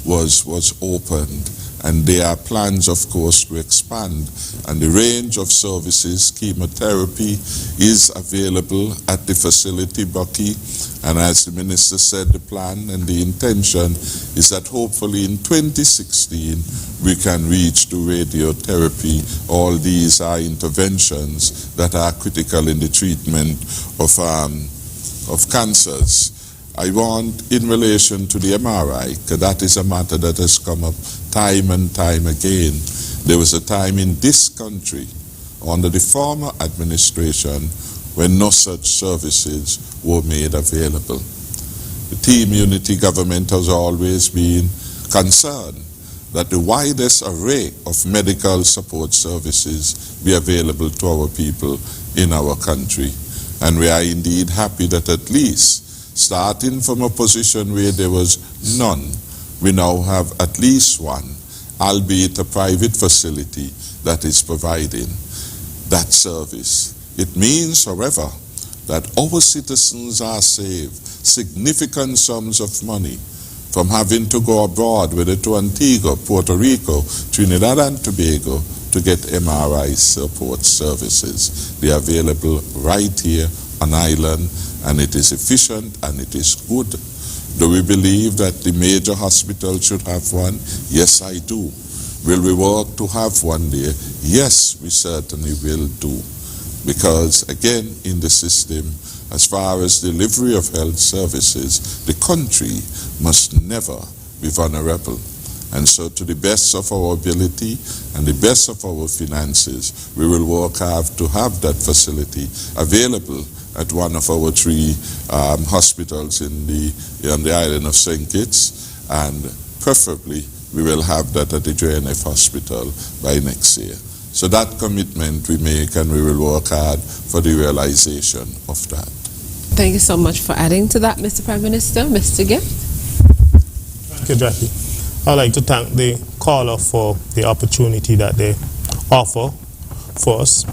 was opened. And there are plans, of course, to expand. And the range of services, chemotherapy, is available at the facility, Bucky. And as the Minister said, the plan and the intention is that hopefully in 2016 we can reach to radiotherapy. All these are interventions that are critical in the treatment of cancers. I want, in relation to the MRI, because that is a matter that has come up time and time again. There was a time in this country, under the former administration, when no such services were made available. The Team Unity government has always been concerned that the widest array of medical support services be available to our people in our country. And we are indeed happy that at least, starting from a position where there was none, we now have at least one, albeit a private facility that is providing that service. It means, however, that our citizens are saved significant sums of money from having to go abroad, whether to Antigua, Puerto Rico, Trinidad and Tobago, to get MRI support services. They are available right here on island, and it is efficient and it is good. Do we believe that the major hospital should have one? Yes, I do. Will we work to have one there? Yes, we certainly will do. Because again, in the system, as far as delivery of health services, the country must never be vulnerable. And so to the best of our ability and the best of our finances, we will work hard to have that facility available at one of our three hospitals on the island of St. Kitts, and preferably we will have that at the JNF hospital by next year. So that commitment we make, and we will work hard for the realization of that. Thank you so much for adding to that, Mr. Prime Minister. Mr. Gift? Thank you, Jackie. I'd like to thank the caller for the opportunity that they offer for us.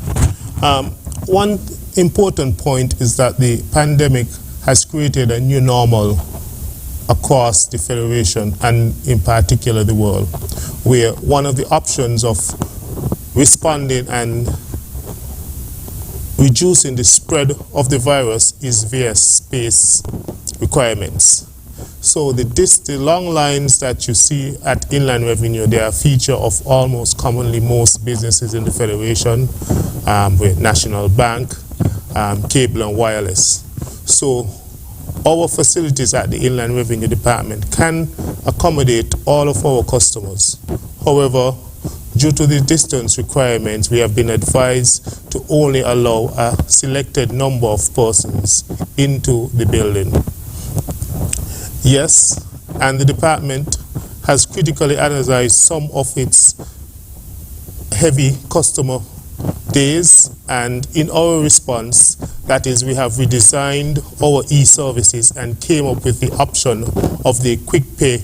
One important point is that the pandemic has created a new normal across the Federation and in particular the world, where one of the options of responding and reducing the spread of the virus is via space requirements. So the long lines that you see at Inland Revenue, they are a feature of almost commonly most businesses in the Federation, with National Bank, cable and wireless. So our facilities at the Inland Revenue Department can accommodate all of our customers. However, due to the distance requirements, we have been advised to only allow a selected number of persons into the building. Yes, and the department has critically analyzed some of its heavy customer days, and in our response, that is, we have redesigned our e-services and came up with the option of the quick pay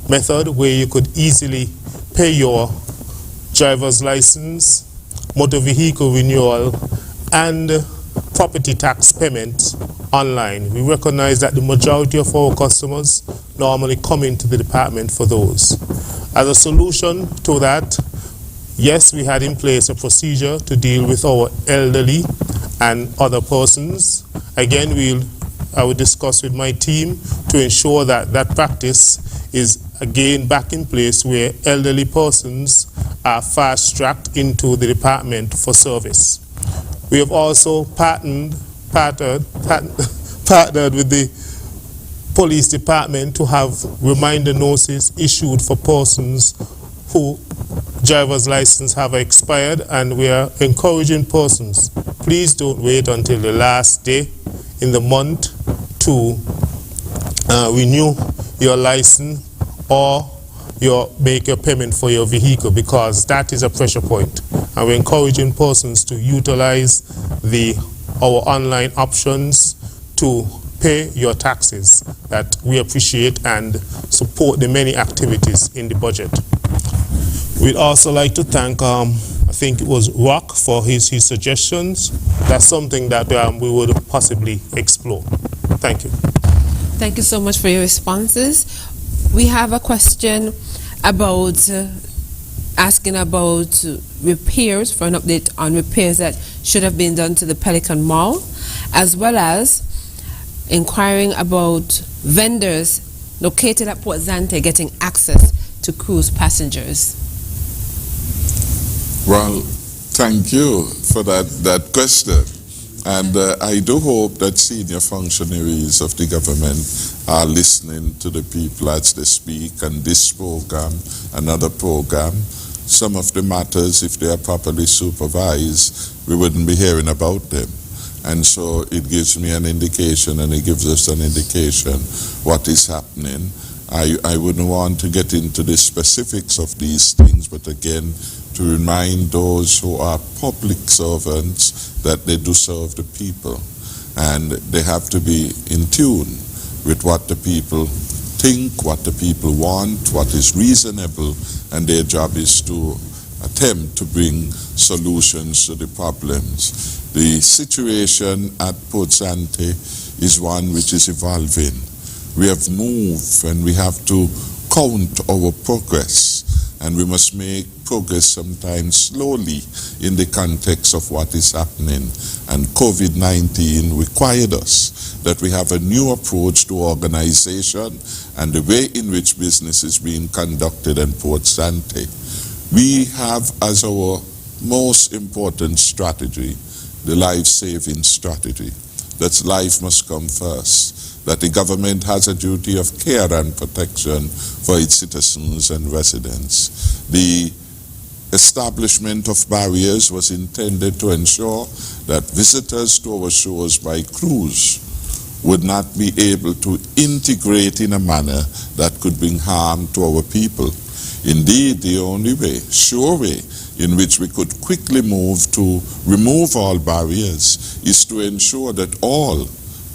method, where you could easily pay your driver's license, motor vehicle renewal, and property tax payment online. We recognize that the majority of our customers normally come into the department for those. As a solution to that, yes, we had in place a procedure to deal with our elderly and other persons. Again, I will discuss with my team to ensure that that practice is again back in place, where elderly persons are fast-tracked into the department for service. We have also partnered with the police department to have reminder notices issued for persons who driver's license have expired, and we are encouraging persons, please don't wait until the last day in the month to renew your license or make your payment for your vehicle, because that is a pressure point. And we're encouraging persons to utilize our online options to pay your taxes that we appreciate and support the many activities in the budget. We'd also like to thank, I think it was Rock, for his suggestions. That's something that we would possibly explore. Thank you. Thank you so much for your responses. We have a question about asking about repairs, for an update on repairs that should have been done to the Pelican Mall, as well as inquiring about vendors located at Port Zante getting access to cruise passengers. Well, thank you for that question. And I do hope that senior functionaries of the government are listening to the people as they speak, and this program, another program. Some of the matters, if they are properly supervised, we wouldn't be hearing about them. And so it gives me an indication, and it gives us an indication what is happening. I wouldn't want to get into the specifics of these things, but again, to remind those who are public servants that they do serve the people, and they have to be in tune with what the people think, what the people want, what is reasonable, and their job is to attempt to bring solutions to the problems. The situation at Port Zante is one which is evolving. We have moved, and we have to count our progress, and we must make progress sometimes slowly in the context of what is happening. And COVID-19 required us that we have a new approach to organization and the way in which business is being conducted in Port Zante. We have as our most important strategy the life-saving strategy. That life must come first. That the government has a duty of care and protection for its citizens and residents. The establishment of barriers was intended to ensure that visitors to our shores by cruise would not be able to integrate in a manner that could bring harm to our people. Indeed, the only way, sure way, in which we could quickly move to remove all barriers is to ensure that all,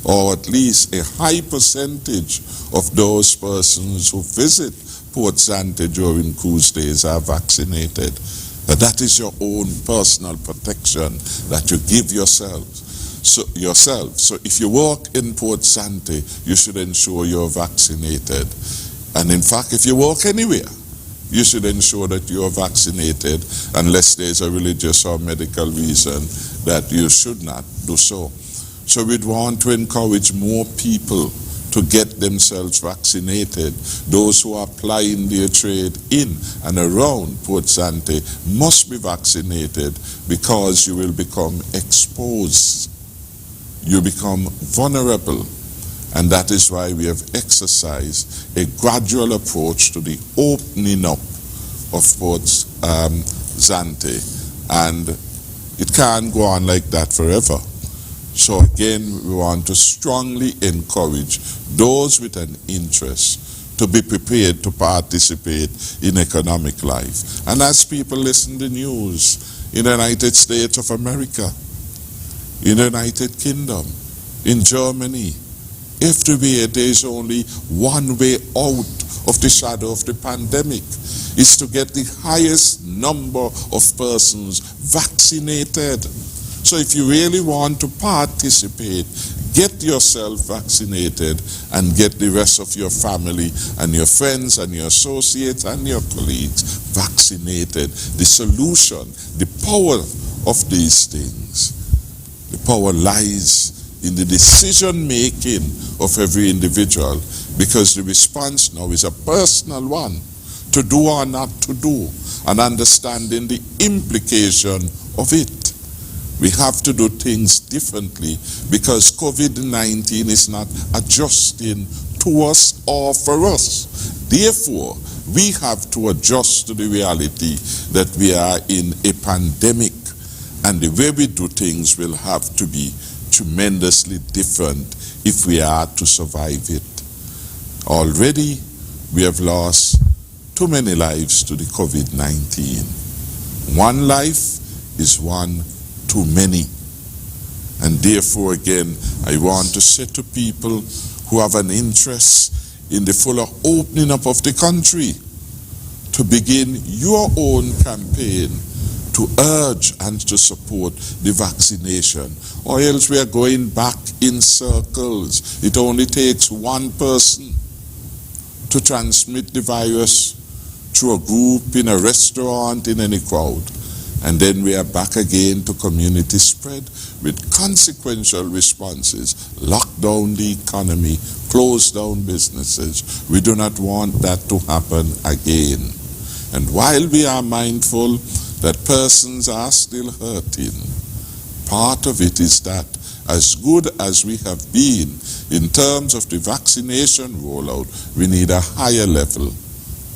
or at least a high percentage of those persons who visit Port Zante during cruise days are vaccinated. That is your own personal protection that you give yourself. So if you work in Port Zante, you should ensure you're vaccinated. And in fact, if you work anywhere, you should ensure that you are vaccinated unless there's a religious or medical reason that you should not do so. So we'd want to encourage more people to get themselves vaccinated. Those who are plying their trade in and around Port Zante must be vaccinated, because you will become exposed. You become vulnerable. And that is why we have exercised a gradual approach to the opening up of Port Zante. And it can't go on like that forever. So again, we want to strongly encourage those with an interest to be prepared to participate in economic life. And as people listen to the news in the United States of America, in the United Kingdom, in Germany, everywhere there is only one way out of the shadow of the pandemic, is to get the highest number of persons vaccinated. So if you really want to participate, get yourself vaccinated and get the rest of your family and your friends and your associates and your colleagues vaccinated. The solution, the power of these things, the power lies in the decision making of every individual, because the response now is a personal one, to do or not to do, and understanding the implication of it. We have to do things differently, because COVID-19 is not adjusting to us or for us. Therefore, we have to adjust to the reality that we are in a pandemic, and the way we do things will have to be tremendously different if we are to survive it. Already, we have lost too many lives to the COVID-19. One life is one too many. And therefore, again, I want to say to people who have an interest in the fuller opening up of the country, to begin your own campaign to urge and to support the vaccination, or else we are going back in circles. It only takes one person to transmit the virus through a group, in a restaurant, in any crowd. And then we are back again to community spread with consequential responses. Lock down the economy, close down businesses. We do not want that to happen again. And while we are mindful that persons are still hurting, part of it is that as good as we have been in terms of the vaccination rollout, we need a higher level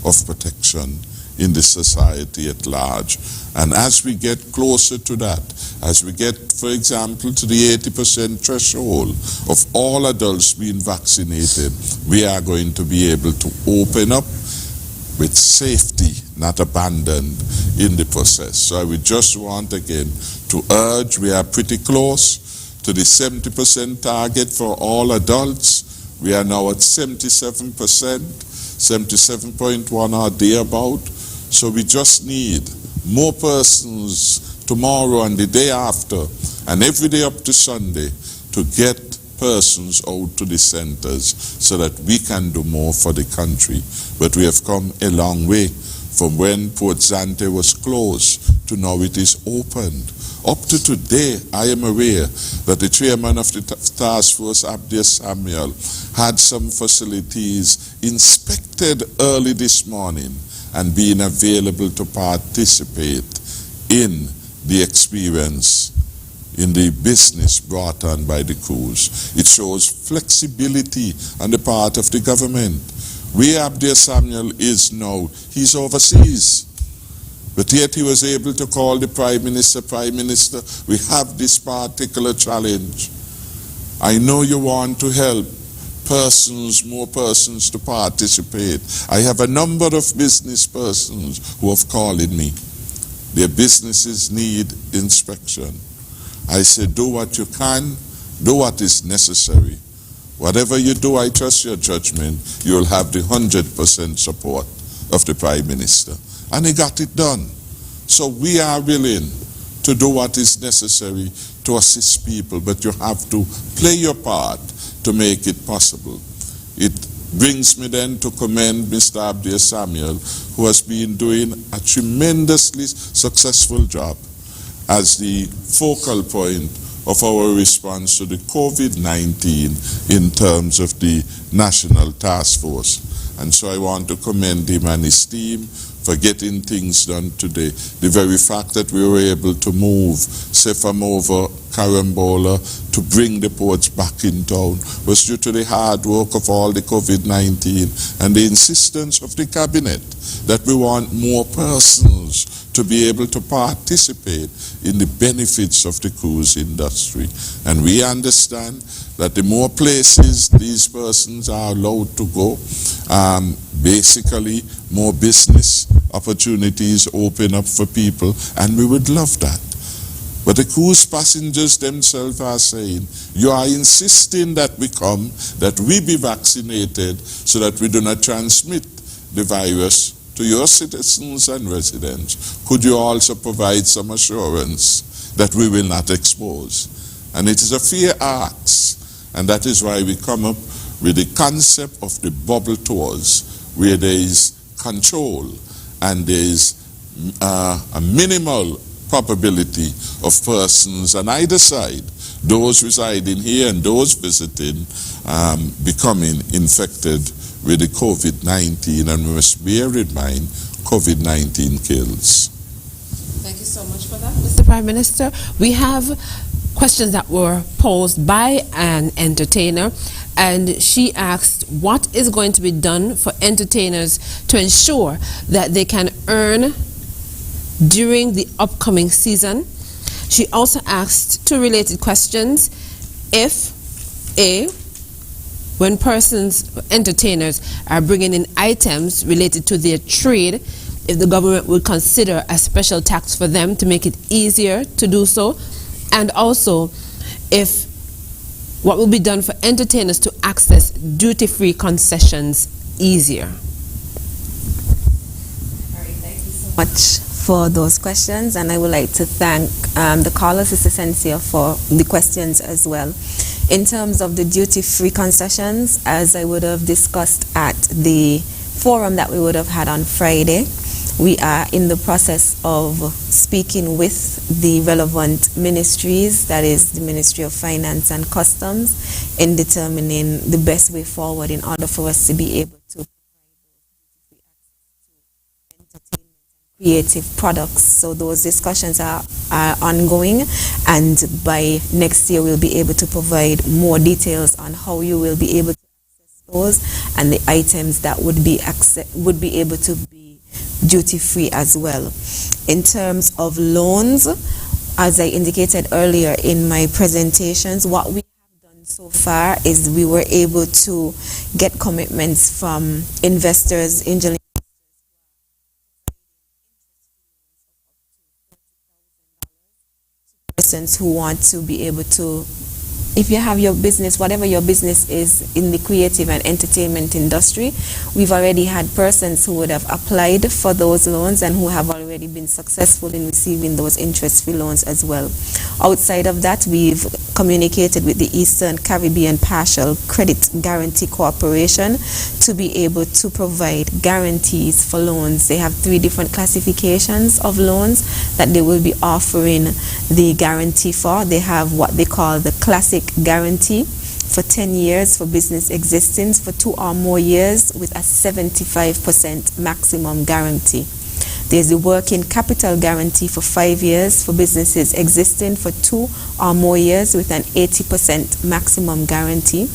of protection in the society at large. And as we get closer to that, as we get, for example, to the 80% threshold of all adults being vaccinated, we are going to be able to open up with safety, not abandoned in the process. So I would just want again to urge, we are pretty close to the 70% target for all adults. We are now at 77%, 77.1 or thereabout. So we just need more persons tomorrow and the day after, and every day up to Sunday, to get persons out to the centers so that we can do more for the country. But we have come a long way from when Port Zante was closed to now it is opened. Up to today, I am aware that the chairman of the task force, Abdia Samuel, had some facilities inspected early this morning and being available to participate in the experience, in the business brought on by the cruise. It shows flexibility on the part of the government. Where Abdia Samuel is now, he's overseas. But yet he was able to call the Prime Minister, we have this particular challenge. I know you want to help persons, more persons to participate. I have a number of business persons who have called me. Their businesses need inspection. I say, do what you can, do what is necessary. Whatever you do, I trust your judgment. You'll have the 100% support of the Prime Minister. And he got it done. So we are willing to do what is necessary to assist people, but you have to play your part to make it possible. It brings me then to commend Mr. Abdiel Samuel, who has been doing a tremendously successful job as the focal point of our response to the COVID-19 in terms of the National Task Force. And so I want to commend him and his team for getting things done today. The very fact that we were able to move, say from over Carambola to bring the ports back in town was due to the hard work of all the COVID-19 and the insistence of the cabinet that we want more persons to be able to participate in the benefits of the cruise industry. And we understand that the more places these persons are allowed to go, basically more business opportunities open up for people, and we would love that. But the cruise passengers themselves are saying, you are insisting that we come, that we be vaccinated so that we do not transmit the virus to your citizens and residents. Could you also provide some assurance that we will not expose? And it is a fair ask, and that is why we come up with the concept of the bubble tours, where there is control and there is a minimal probability of persons on either side, those residing here and those visiting, becoming infected with the COVID-19, and we must bear in mind COVID-19 kills. Thank you so much for that, Mr. Prime Minister. We have questions that were posed by an entertainer, and she asked what is going to be done for entertainers to ensure that they can earn during the upcoming season. She also asked two related questions. If A, when entertainers are bringing in items related to their trade, if the government would consider a special tax for them to make it easier to do so, and also if what will be done for entertainers to access duty-free concessions easier. Thank you so much for those questions, and I would like to thank the caller, Sister Sensia, for the questions as well. In terms of the duty-free concessions, as I would have discussed at the forum that we would have had on Friday, we are in the process of speaking with the relevant ministries, that is the Ministry of Finance and Customs, in determining the best way forward in order for us to be able to creative products. So those discussions are ongoing, and by next year we'll be able to provide more details on how you will be able to access those and the items that would be able to be duty free as well. In terms of loans, as I indicated earlier in my presentations, what we have done so far is we were able to get commitments from investors, angel persons who want to be able to, if you have your business, whatever your business is in the creative and entertainment industry, we've already had persons who would have applied for those loans and who have already been successful in receiving those interest-free loans as well. Outside of that, we've communicated with the Eastern Caribbean Partial Credit Guarantee Corporation to be able to provide guarantees for loans. They have 3 different classifications of loans that they will be offering the guarantee for. They have what they call the classic guarantee for 10 years for business existence, for 2 or more years with a 75% maximum guarantee. There's the working capital guarantee for 5 years for businesses existing for 2 or more years with an 80% maximum guarantee.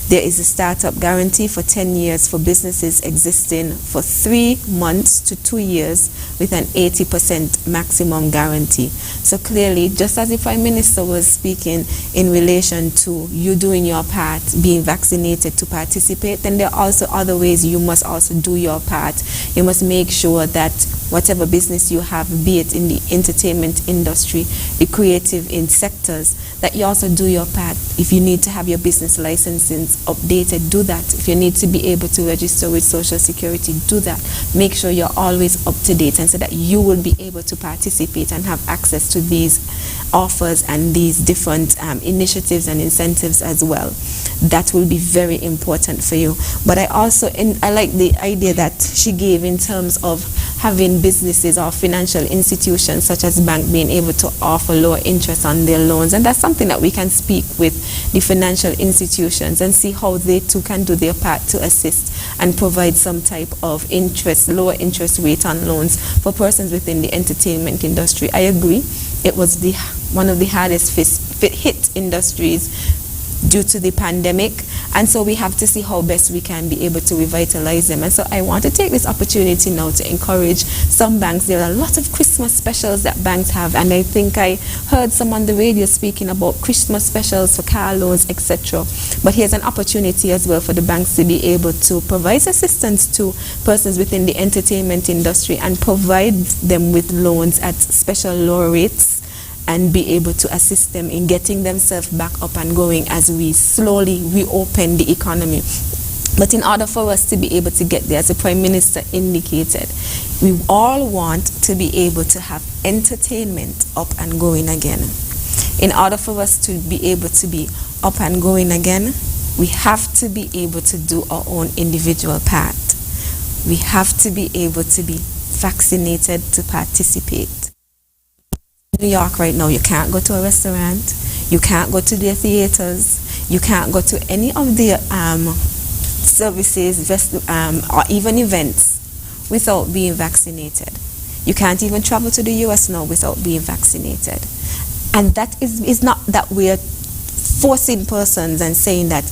There is a startup guarantee for 10 years for businesses existing for 3 months to 2 years with an 80% maximum guarantee. So clearly, just as the Prime Minister was speaking in relation to you doing your part, being vaccinated to participate, then there are also other ways you must also do your part. You must make sure that whatever business you have, be it in the entertainment industry, the creative in sectors, that you also do your part. If you need to have your business licenses updated, do that. If you need to be able to register with Social Security, do that. Make sure you're always up to date, and so that you will be able to participate and have access to these offers and these different initiatives and incentives as well. That will be very important for you. But I like the idea that she gave in terms of having businesses or financial institutions such as bank being able to offer lower interest on their loans, and that's something that we can speak with the financial institutions and see how they too can do their part to assist and provide some type of lower interest rate on loans for persons within the entertainment industry. I agree, it was one of the hardest hit industries due to the pandemic, and so we have to see how best we can be able to revitalize them. And so I want to take this opportunity now to encourage some banks. There are a lot of Christmas specials that banks have, and I think I heard some on the radio speaking about Christmas specials for car loans, etc. But here's an opportunity as well for the banks to be able to provide assistance to persons within the entertainment industry and provide them with loans at special lower rates, and be able to assist them in getting themselves back up and going as we slowly reopen the economy. But in order for us to be able to get there, as the Prime Minister indicated, we all want to be able to have entertainment up and going again. In order for us to be able to be up and going again, we have to be able to do our own individual part. We have to be able to be vaccinated to participate. New York right now, you can't go to a restaurant, you can't go to their theaters, you can't go to any of their services or even events without being vaccinated. You can't even travel to the US now without being vaccinated. And that is not that we're forcing persons and saying that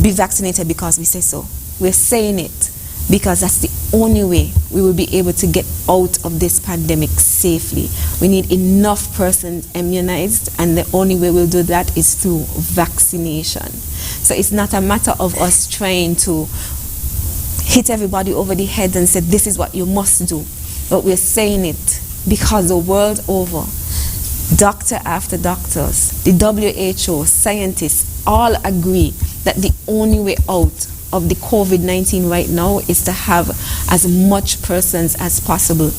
be vaccinated because we say so. We're saying it because that's the only way we will be able to get out of this pandemic safely. We need enough persons immunized, and the only way we'll do that is through vaccination. So it's not a matter of us trying to hit everybody over the head and say this is what you must do, but we're saying it because the world over, doctor after doctors, the WHO, scientists all agree that the only way out of the COVID-19 right now is to have as much persons as possible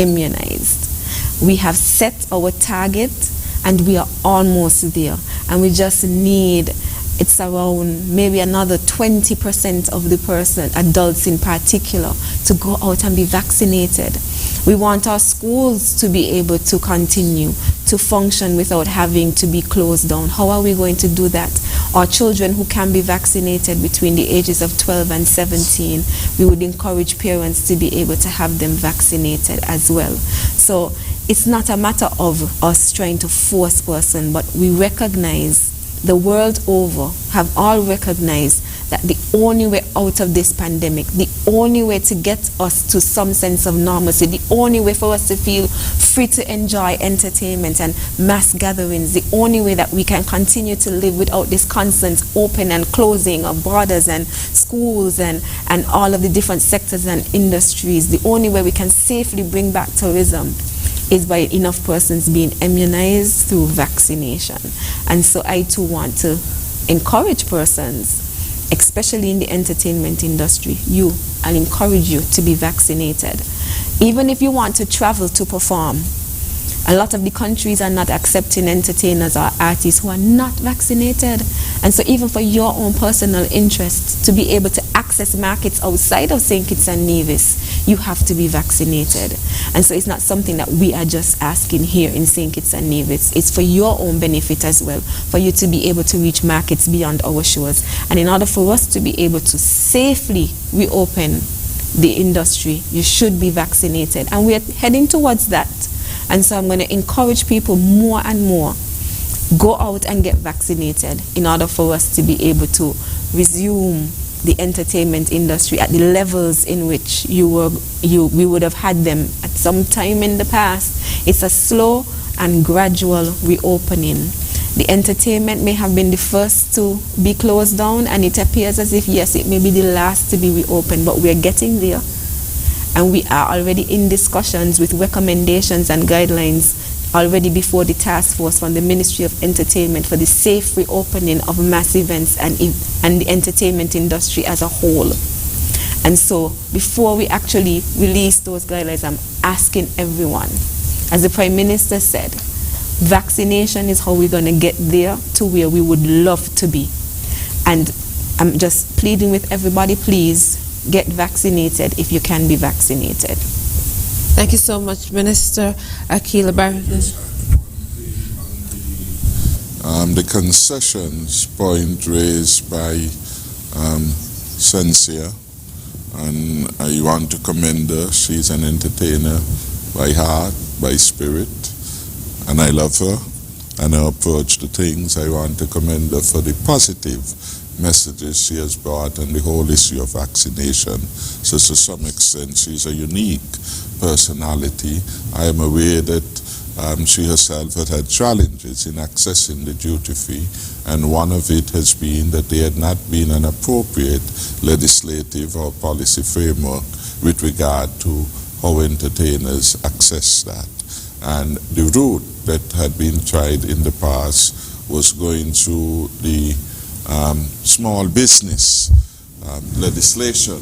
immunized. We have set our target and we are almost there, and we just need, it's around maybe another 20% of the adults in particular, to go out and be vaccinated. We want our schools to be able to continue to function without having to be closed down. How are we going to do that? Our children who can be vaccinated between the ages of 12 and 17, we would encourage parents to be able to have them vaccinated as well. So it's not a matter of us trying to force person, but we recognize, the world over have all recognized that the only way out of this pandemic, the only way to get us to some sense of normalcy, the only way for us to feel free to enjoy entertainment and mass gatherings, the only way that we can continue to live without this constant open and closing of borders and schools and all of the different sectors and industries, the only way we can safely bring back tourism is by enough persons being immunized through vaccination. And so I too want to encourage persons, especially in the entertainment industry, I'll encourage you to be vaccinated. Even if you want to travel to perform, a lot of the countries are not accepting entertainers or artists who are not vaccinated. And so even for your own personal interest to be able to access markets outside of St. Kitts and Nevis, you have to be vaccinated. And so it's not something that we are just asking here in St. Kitts and Nevis. It's for your own benefit as well, for you to be able to reach markets beyond our shores. And in order for us to be able to safely reopen the industry, you should be vaccinated. And we're heading towards that. And so I'm going to encourage people more and more, go out and get vaccinated in order for us to be able to resume the entertainment industry at the levels in which we would have had them at some time in the past. It's a slow and gradual reopening. The entertainment may have been the first to be closed down, and it appears as if, yes, it may be the last to be reopened, but we're getting there. And we are already in discussions with recommendations and guidelines already before the task force from the Ministry of Entertainment for the safe reopening of mass events and the entertainment industry as a whole. And so before we actually release those guidelines, I'm asking everyone, as the Prime Minister said, vaccination is how we're going to get there to where we would love to be. And I'm just pleading with everybody, please get vaccinated if you can be vaccinated. Thank you so much, Minister Akila Barron. The concessions point raised by Sensia, and I want to commend her. She's an entertainer by heart, by spirit, and I love her and her approach to things. I want to commend her for the positive messages she has brought and the whole issue of vaccination. So to some extent she's a unique personality. I am aware that she herself had challenges in accessing the duty free, and one of it has been that there had not been an appropriate legislative or policy framework with regard to how entertainers access that. And the route that had been tried in the past was going through the small business legislation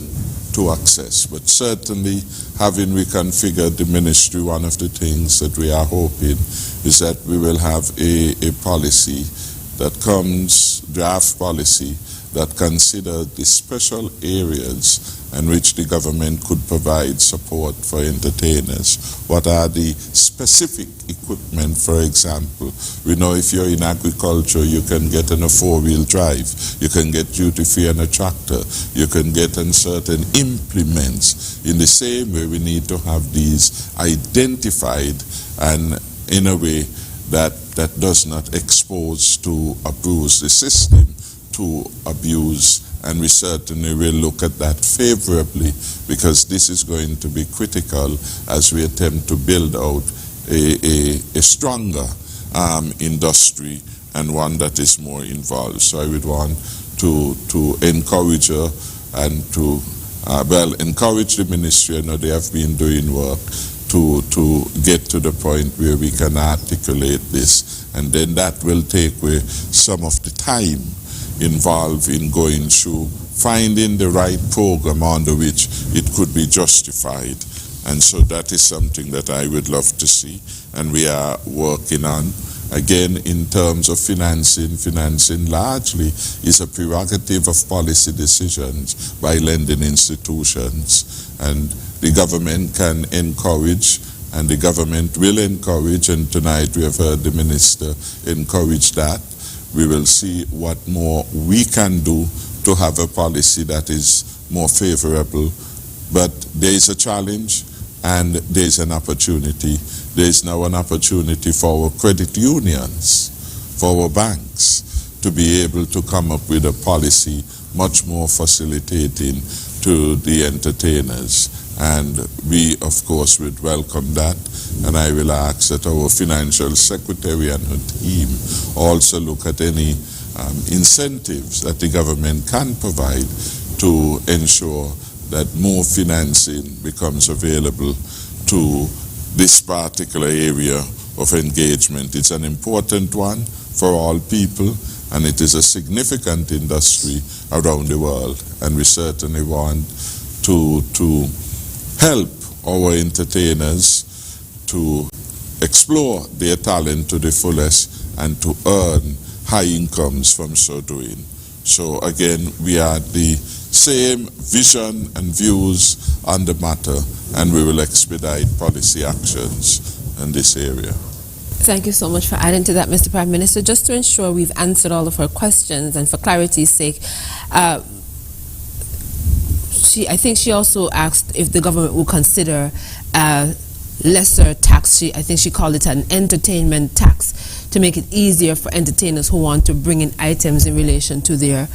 to access. But certainly, having reconfigured the ministry, one of the things that we are hoping is that we will have a policy that comes, draft policy, that consider the special areas in which the government could provide support for entertainers. What are the specific equipment, for example? We know if you're in agriculture, you can get on a four-wheel drive, you can get duty-free on a tractor, you can get on certain implements. In the same way, we need to have these identified and in a way that does not expose to abuse the system to abuse, and we certainly will look at that favorably, because this is going to be critical as we attempt to build out a stronger industry and one that is more involved. So I would want to encourage her and to encourage the ministry. I know they have been doing work to get to the point where we can articulate this, and then that will take away some of the time involved in going through finding the right program under which it could be justified. And so that is something that I would love to see, and we are working on. Again, in terms of financing largely is a prerogative of policy decisions by lending institutions, and the government can encourage, and the government will encourage, and tonight we have heard the minister encourage that. We will see what more we can do to have a policy that is more favorable. But there is a challenge and there is an opportunity. There is now an opportunity for our credit unions, for our banks, to be able to come up with a policy much more facilitating to the entertainers. And we, of course, would welcome that. And I will ask that our financial secretary and her team also look at any incentives that the government can provide to ensure that more financing becomes available to this particular area of engagement. It's an important one for all people, and it is a significant industry around the world. And we certainly want to help our entertainers to explore their talent to the fullest and to earn high incomes from so doing. So again, we are the same vision and views on the matter, and we will expedite policy actions in this area. Thank you so much for adding to that, Mr. Prime Minister. Just to ensure we've answered all of her questions, and for clarity's sake, I think she also asked if the government will consider lesser tax. I think she called it an entertainment tax, to make it easier for entertainers who want to bring in items in relation to their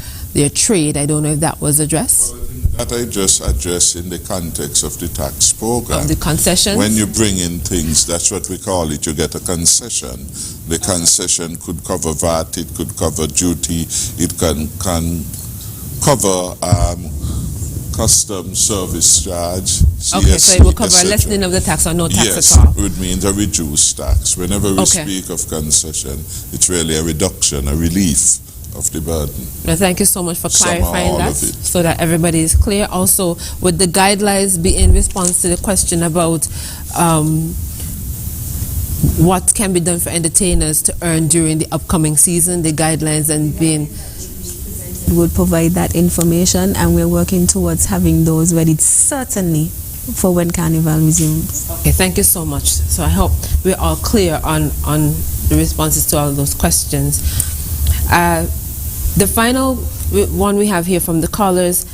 trade. I don't know if that was addressed. Well, I think that I just addressed in the context of the tax program. Of the concessions? When you bring in things, that's what we call it, you get a concession. The concession could cover VAT, it could cover duty, it can cover customs service charge. Okay, so it will cover a etc. lessening of the tax or no tax Yes, at all? it would mean a reduced tax. Whenever we Okay. speak of concession, it's really a reduction, a relief of the burden. No, thank you so much for Some or clarifying all that of it. so that everybody is clear. Also, would the guidelines be in response to the question about what can be done for entertainers to earn during the upcoming season, the guidelines and being... We will provide that information, and we're working towards having those ready certainly for when Carnival resumes. Okay, thank you so much. So I hope we're all clear on the responses to all those questions. The final one we have here from the callers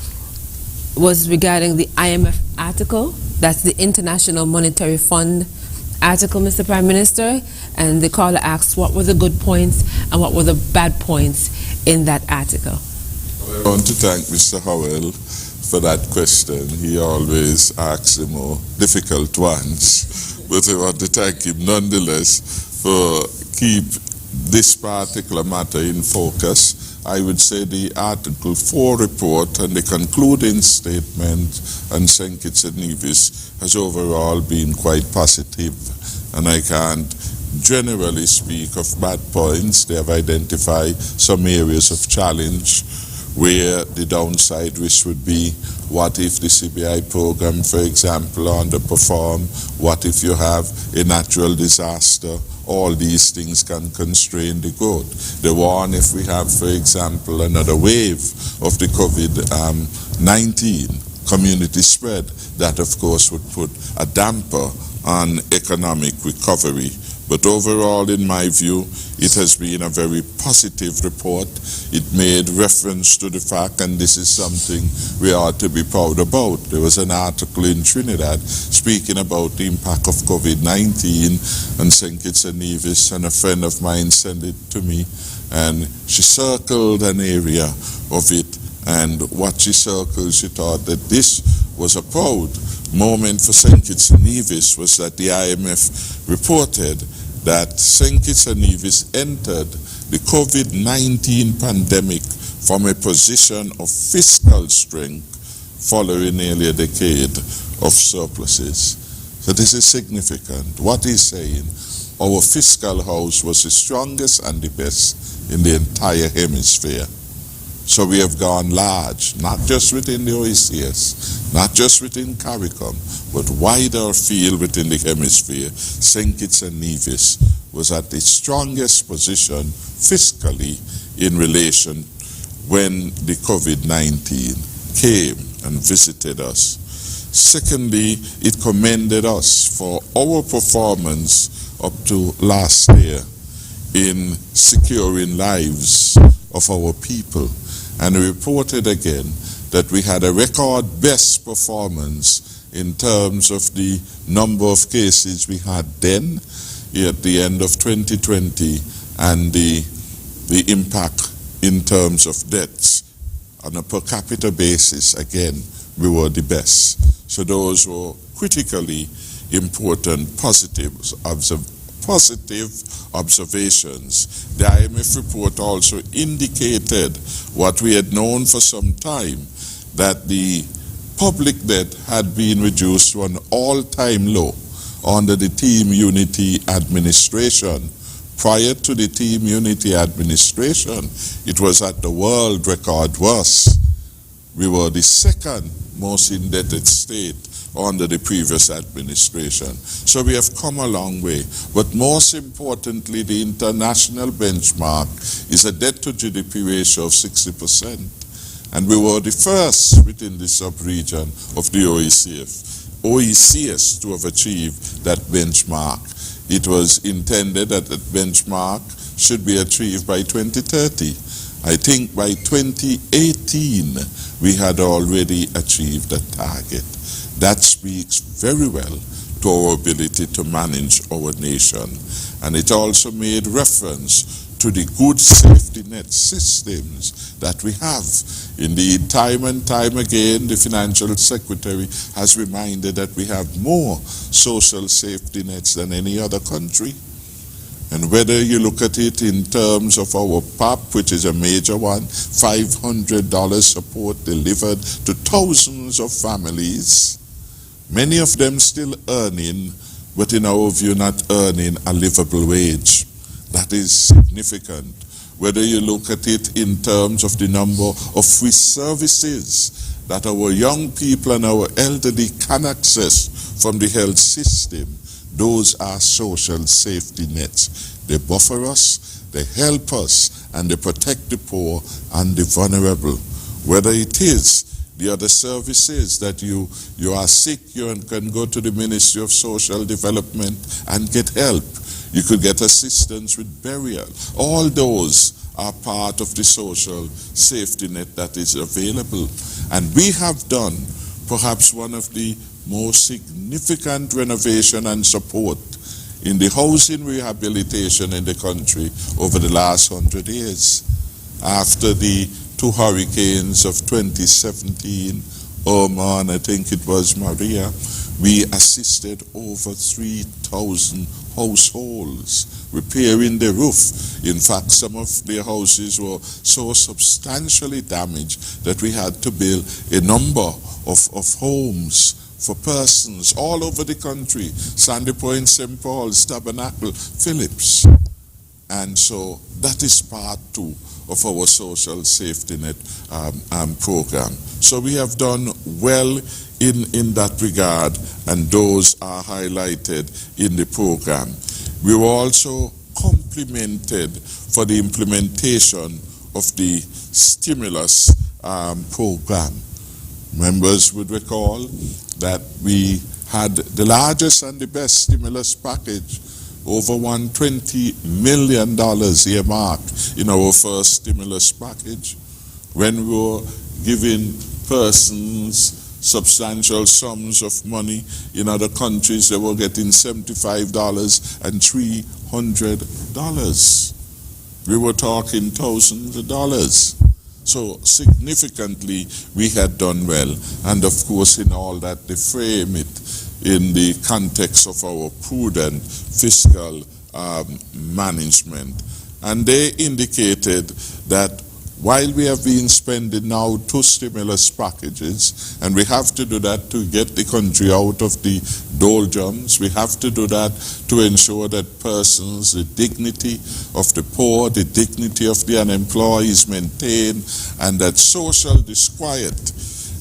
was regarding the IMF article. That's the International Monetary Fund article, Mr. Prime Minister. And the caller asks what were the good points and what were the bad points in that article. I want to thank Mr. Howell for that question. He always asks the more difficult ones. But I want to thank him nonetheless for keep this particular matter in focus. I would say the Article 4 report and the concluding statement on St. Kitts and Nevis has overall been quite positive. And I can't generally speak of bad points. They have identified some areas of challenge where the downside risk would be, what if the CBI program, for example, underperform? What if you have a natural disaster? All these things can constrain the growth. The one, if we have, for example, another wave of the COVID-19 community spread, that of course would put a damper on economic recovery. But overall, in my view, it has been a very positive report. It made reference to the fact, and this is something we ought to be proud about. There was an article in Trinidad speaking about the impact of COVID-19 on St. Kitts and Nevis, and a friend of mine sent it to me, and she circled an area of it, and what she circled, she thought that this was a proud moment for St. Kitts and Nevis was that the IMF reported that St. Kitts and Nevis entered the COVID-19 pandemic from a position of fiscal strength following nearly a decade of surpluses. So this is significant. What he's saying, our fiscal house was the strongest and the best in the entire hemisphere. So we have gone large, not just within the OECS, not just within CARICOM, but wider field within the hemisphere. St. Kitts and Nevis was at the strongest position fiscally in relation when the COVID-19 came and visited us. Secondly, it commended us for our performance up to last year in securing lives of our people. And reported again that we had a record best performance in terms of the number of cases we had then at the end of 2020 and the impact in terms of deaths. On a per capita basis, again, we were the best. So those were critically important positive observations. The IMF report also indicated what we had known for some time, that the public debt had been reduced to an all-time low under the Team Unity administration. Prior to the Team Unity administration, it was at the world record worst. We were the second most indebted state under the previous administration. So we have come a long way. But most importantly, the international benchmark is a debt to GDP ratio of 60%. And we were the first within the sub-region of the OECS to have achieved that benchmark. It was intended that that benchmark should be achieved by 2030. I think by 2018, we had already achieved that target. That speaks very well to our ability to manage our nation. And it also made reference to the good safety net systems that we have. Indeed, time and time again, the Financial Secretary has reminded that we have more social safety nets than any other country. And whether you look at it in terms of our PAP, which is a major one, $500 support delivered to thousands of families, many of them still earning, but in our view not earning a livable wage. That is significant. Whether you look at it in terms of the number of free services that our young people and our elderly can access from the health system, those are social safety nets. They buffer us, they help us, and they protect the poor and the vulnerable. Whether it is the other services that you are sick, you can go to the Ministry of Social Development and get help. You could get assistance with burial. All those are part of the social safety net that is available. And we have done perhaps one of the most significant renovation and support in the housing rehabilitation in the country over the last 100 years. After the two hurricanes of 2017, Irma, and I think it was Maria, we assisted over 3,000 households repairing the roof. In fact, some of their houses were so substantially damaged that we had to build a number of homes for persons all over the country: Sandy Point, St. Paul's, Tabernacle, Phillips. And so that is part two of our social safety net program. So we have done well in that regard, and those are highlighted in the program. We were also complimented for the implementation of the stimulus program. Members would recall that we had the largest and the best stimulus package, over $120 million earmarked in our first stimulus package. When we were giving persons substantial sums of money in other countries, they were getting $75 and $300. We were talking thousands of dollars. So significantly we had done well. And of course, in all that, they frame it in the context of our prudent fiscal management. And they indicated that while we have been spending now 2 stimulus packages, and we have to do that to get the country out of the doldrums, we have to do that to ensure that persons, the dignity of the poor, the dignity of the unemployed is maintained, and that social disquiet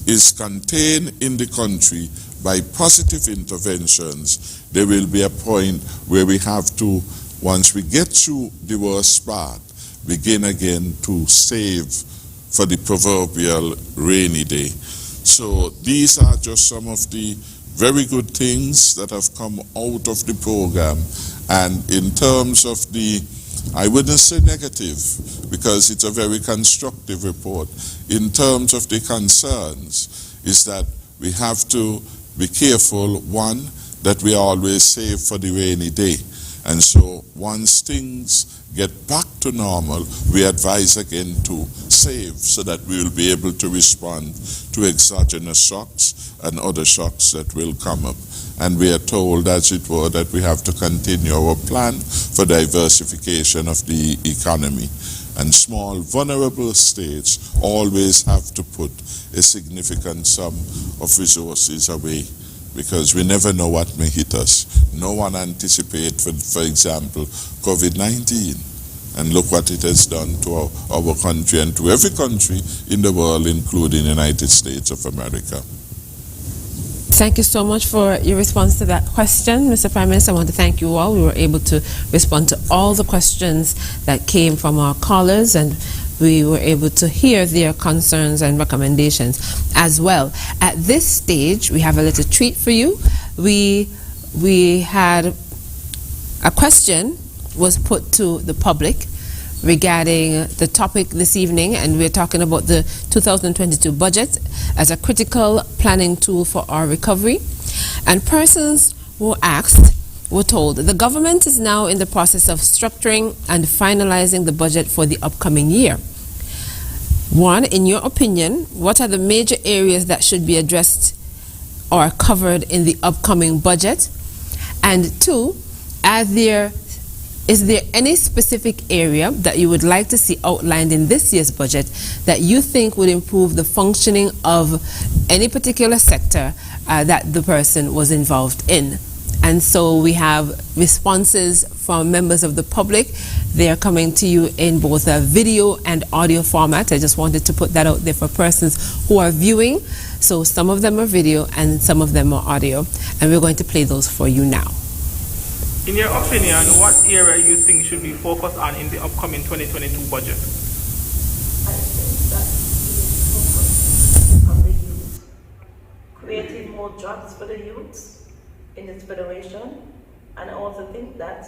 is contained in the country by positive interventions. There will be a point where we have to, once we get through the worst part, begin again to save for the proverbial rainy day. So these are just some of the very good things that have come out of the program. And in terms of the, I wouldn't say negative, because it's a very constructive report. In terms of the concerns, is that we have to be careful, one, that we always save for the rainy day. And so once things get back to normal, we advise again to save so that we will be able to respond to exogenous shocks and other shocks that will come up. And we are told, as it were, that we have to continue our plan for diversification of the economy. And small, vulnerable states always have to put a significant sum of resources away, because we never know what may hit us. No one anticipates, for example, COVID-19. And look what it has done to our country and to every country in the world, including the United States of America. Thank you so much for your response to that question, Mr. Prime Minister. I want to thank you all. We were able to respond to all the questions that came from our callers, and we were able to hear their concerns and recommendations as well. At this stage, we have a little treat for you. We had a question was put to the public regarding the topic this evening, and we're talking about the 2022 budget as a critical planning tool for our recovery. And persons who asked were told the government is now in the process of structuring and finalizing the budget for the upcoming year. One, in your opinion, what are the major areas that should be addressed or covered in the upcoming budget? And two, are there Is there any specific area that you would like to see outlined in this year's budget that you think would improve the functioning of any particular sector that the person was involved in? And so we have responses from members of the public. They are coming to you in both a video and audio format. I just wanted to put that out there for persons who are viewing. So some of them are video and some of them are audio. And we're going to play those for you now. In your opinion, what area you think should be focused on in the upcoming 2022 budget? I think that on the youth, creating more jobs for the youths in this federation, and I also think that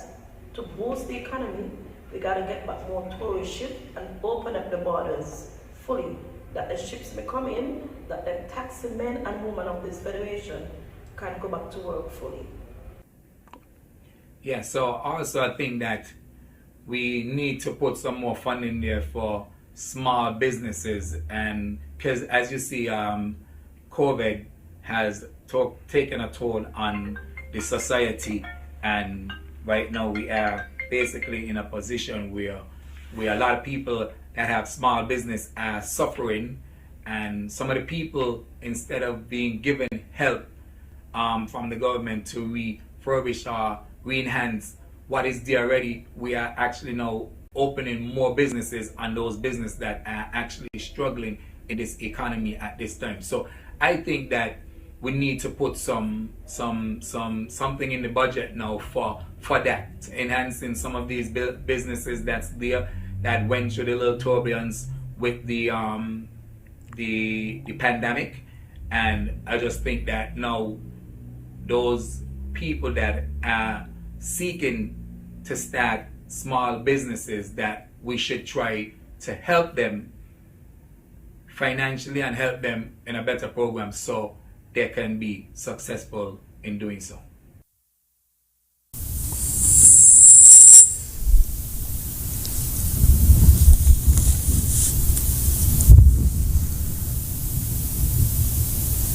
to boost the economy, we got to get back more tourist ships and open up the borders fully, that the ships may come in, that the taxi men and women of this federation can go back to work fully. Yeah, so also I think that we need to put some more funding there for small businesses, and because as you see, COVID has taken a toll on the society, and right now we are basically in a position where a lot of people that have small business are suffering, and some of the people, instead of being given help from the government to refurbish or re-enhance what is there already, we are actually now opening more businesses on those businesses that are actually struggling in this economy at this time. So I think that we need to put something in the budget now for that, enhancing some of these businesses that's there, that went through the little turbulence with the pandemic. And I just think that now those people that are seeking to start small businesses, that we should try to help them financially and help them in a better program so they can be successful in doing so.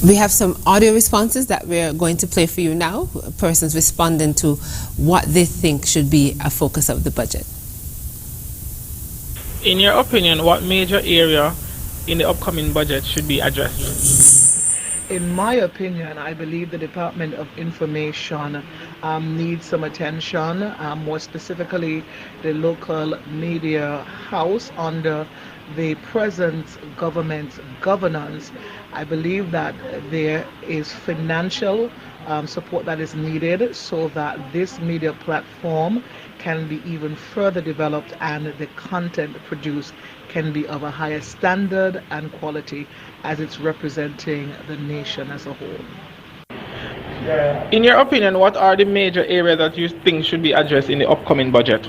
We have some audio responses that we're going to play for you now. Persons responding to what they think should be a focus of the budget. In your opinion, what major area in the upcoming budget should be addressed? In my opinion, I believe the Department of Information needs some attention, more specifically the local media house under the present government governance. I believe that there is financial support that is needed so that this media platform can be even further developed and the content produced can be of a higher standard and quality as it's representing the nation as a whole. In your opinion, what are the major areas that you think should be addressed in the upcoming budget?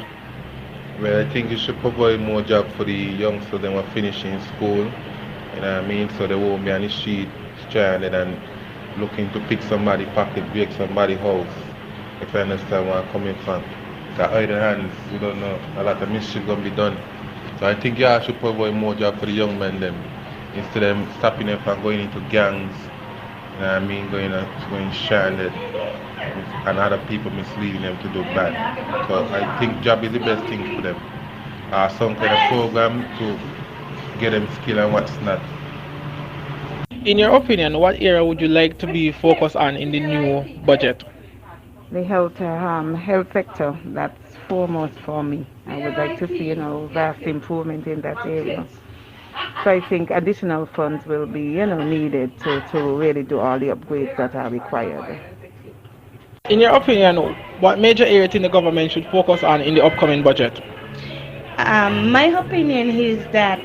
Well, I think you should provide more jobs for the youngsters that are finishing school, you know what I mean, so they won't be on the street stranded and looking to pick somebody's pocket, break somebody's house, if you understand where I'm coming from. Because either hands, we don't know, a lot of mischief going to be done. So I think y'all should provide more jobs for the young men them, instead of stopping them from going into gangs, you know what I mean, going stranded, and other people misleading them to do bad. So I think job is the best thing for them. Some kind of program to get them skill and what's not. In your opinion, what area would you like to be focused on in the new budget? The health sector, that's foremost for me. I would like to see, vast improvement in that area. So I think additional funds will be, needed to really do all the upgrades that are required. In your opinion, what major areas in the government should focus on in the upcoming budget? My opinion is that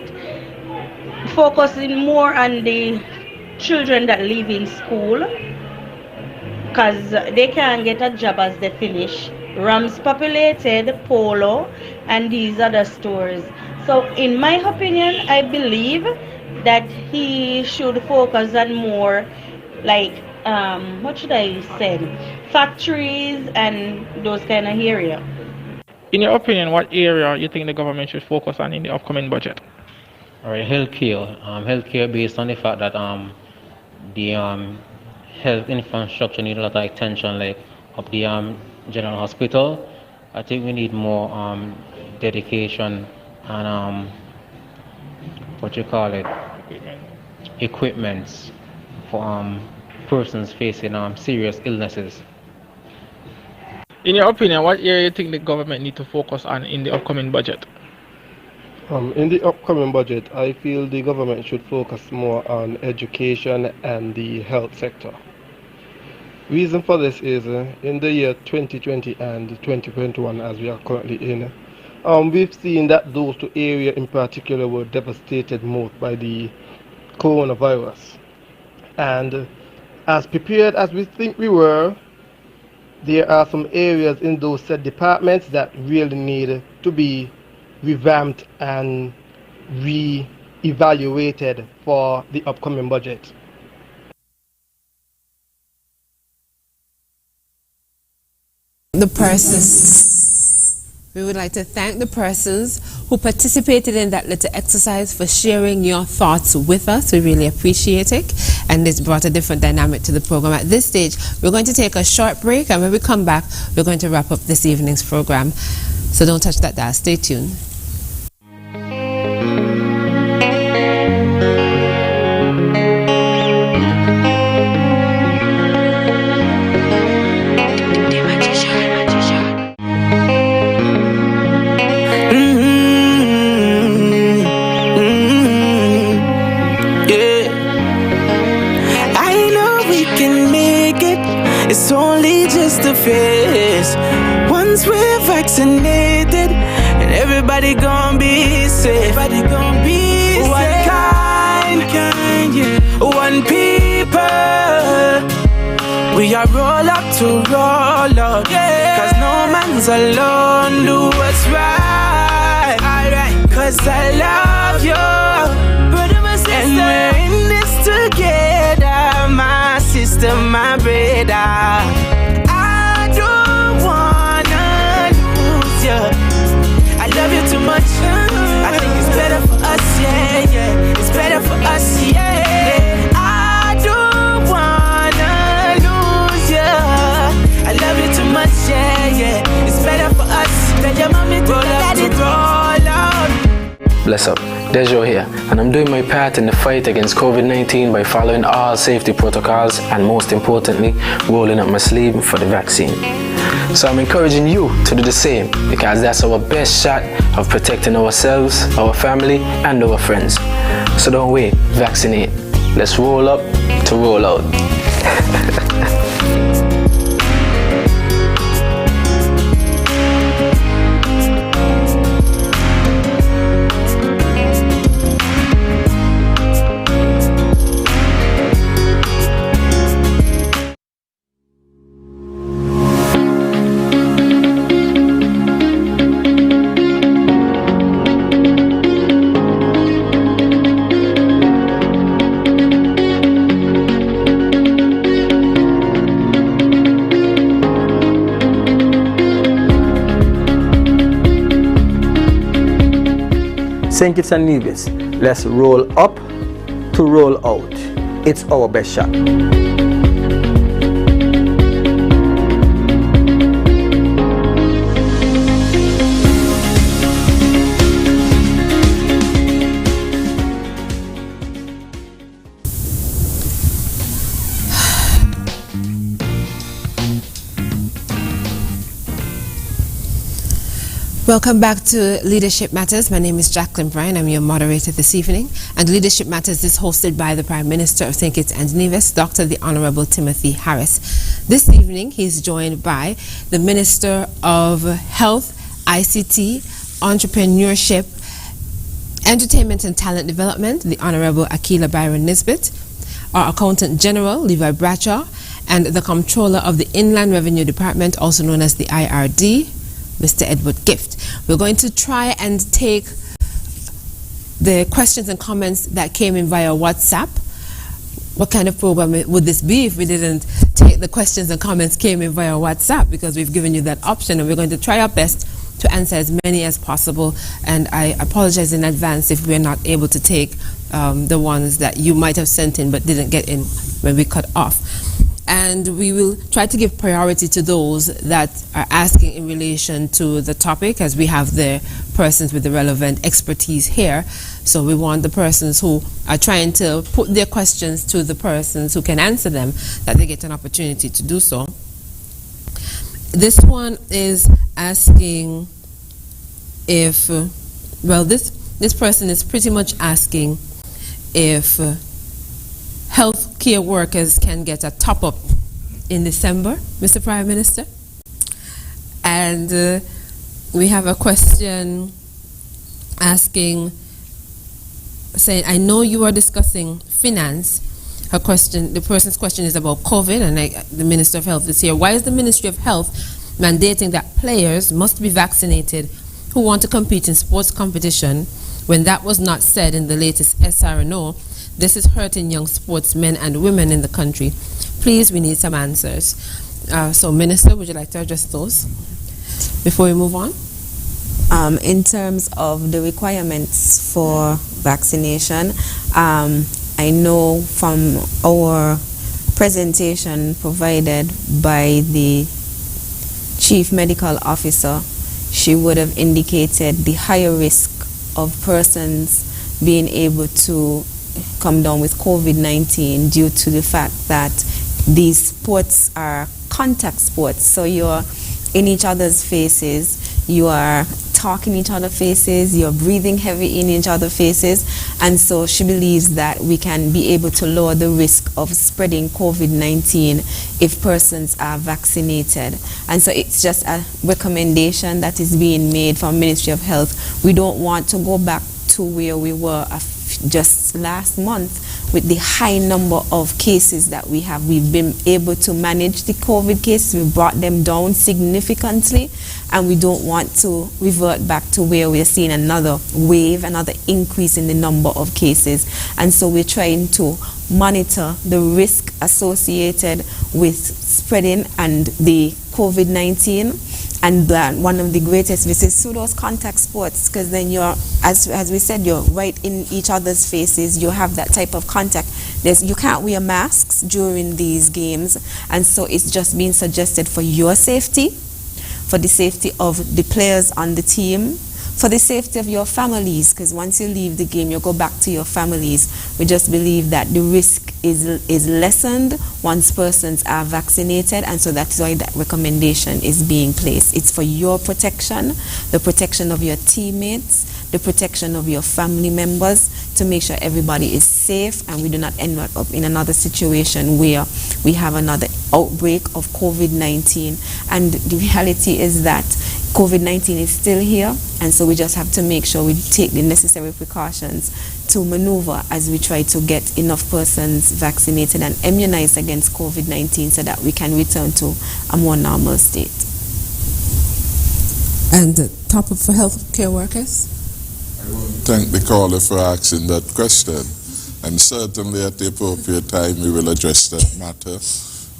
focusing more on the children that live in school, because they can't get a job as they finish. Rams populated, Polo, and these other stores. So in my opinion, I believe that he should focus on more like, what should I say, factories and those kind of area. In your opinion, what area you think the government should focus on in the upcoming budget? All right, healthcare. Healthcare based on the fact that the health infrastructure need a lot of attention, like up the general hospital, I think we need more dedication and equipments for persons facing serious illnesses. In your opinion, what area you think the government need to focus on in the upcoming budget? In the upcoming budget, I feel the government should focus more on education and the health sector. Reason for this is in the year 2020 and 2021, as we are currently in, we've seen that those two areas in particular were devastated most by the coronavirus. And as prepared as we think we were, there are some areas in those said departments that really need to be revamped and re-evaluated for the upcoming budget. We would like to thank the persons who participated in that little exercise for sharing your thoughts with us. We really appreciate it, and it's brought a different dynamic to the program. At this stage, we're going to take a short break, and when we come back, we're going to wrap up this evening's program. So don't touch that dial. Stay tuned. It's only just a phase. Once we're vaccinated, and everybody gon' be safe. Everybody gon' be safe. One kind, yeah. One people. We are roll up to roll out, yeah. Cause no man's alone. Do what's right, alright. Cause I love you, brother, my sister. And we're in this together, my sister, my brother. I don't wanna lose you. I love you too much. I think it's better for us, yeah, yeah. It's better for us, yeah. I don't wanna lose you. I love you too much, yeah, yeah. It's better for us. Tell your mommy to let it roll out. Bless up, Dejo here, and I'm doing my part in the fight against COVID-19 by following all safety protocols and, most importantly, rolling up my sleeve for the vaccine. So I'm encouraging you to do the same, because that's our best shot of protecting ourselves, our family, and our friends. So don't wait, vaccinate. Let's roll up to roll out. St. Kitts and Nevis, let's roll up to roll out. It's our best shot. Welcome back to Leadership Matters. My name is Jacqueline Bryan. I'm your moderator this evening. And Leadership Matters is hosted by the Prime Minister of St. Kitts and Nevis, Dr. the Honorable Timothy Harris. This evening, he's joined by the Minister of Health, ICT, Entrepreneurship, Entertainment and Talent Development, the Honorable Akila Byron Nisbet, our Accountant General, Levi Bradshaw, and the Comptroller of the Inland Revenue Department, also known as the IRD, Mr. Edward Gift. We're going to try and take the questions and comments that came in via WhatsApp. What kind of program would this be if we didn't take the questions and comments came in via WhatsApp? Because we've given you that option, and we're going to try our best to answer as many as possible. And I apologize in advance if we're not able to take the ones that you might have sent in but didn't get in when we cut off. And we will try to give priority to those that are asking in relation to the topic, as we have the persons with the relevant expertise here. So we want the persons who are trying to put their questions to the persons who can answer them, that they get an opportunity to do so. This one is asking if, well, this person is pretty much asking if healthcare workers can get a top-up in December, Mr. Prime Minister. And we have a question asking, saying, I know you are discussing finance. The person's question is about COVID, and the Minister of Health is here. Why is the Ministry of Health mandating that players must be vaccinated who want to compete in sports competition when that was not said in the latest SRNO? This is hurting young sportsmen and women in the country. Please, we need some answers. So, Minister, would you like to address those before we move on? In terms of the requirements for vaccination, I know from our presentation provided by the Chief Medical Officer, she would have indicated the higher risk of persons being able to come down with COVID-19 due to the fact that these sports are contact sports. So you're in each other's faces, you are talking each other's faces, you're breathing heavy in each other's faces, and so she believes that we can be able to lower the risk of spreading COVID-19 if persons are vaccinated. And so it's just a recommendation that is being made from Ministry of Health. We don't want to go back to where we were just last month with the high number of cases that we have. We've been able to manage the COVID cases. We brought them down significantly, and we don't want to revert back to where we're seeing another wave, another increase in the number of cases. And so we're trying to monitor the risk associated with spreading and the COVID-19. And one of the greatest risks is through those contact sports, because then you're, as we said, you're right in each other's faces. You have that type of contact. You can't wear masks during these games, and so it's just being suggested for your safety, for the safety of the players on the team, for the safety of your families, because once you leave the game, you go back to your families. We just believe that the risk is lessened once persons are vaccinated, and so that's why that recommendation is being placed. It's for your protection, the protection of your teammates, the protection of your family members, to make sure everybody is safe and we do not end up in another situation where we have another outbreak of COVID-19. And the reality is that COVID-19 is still here, and so we just have to make sure we take the necessary precautions to maneuver as we try to get enough persons vaccinated and immunized against COVID-19 so that we can return to a more normal state. And top up for healthcare workers? Thank the caller for asking that question, and certainly at the appropriate time we will address that matter.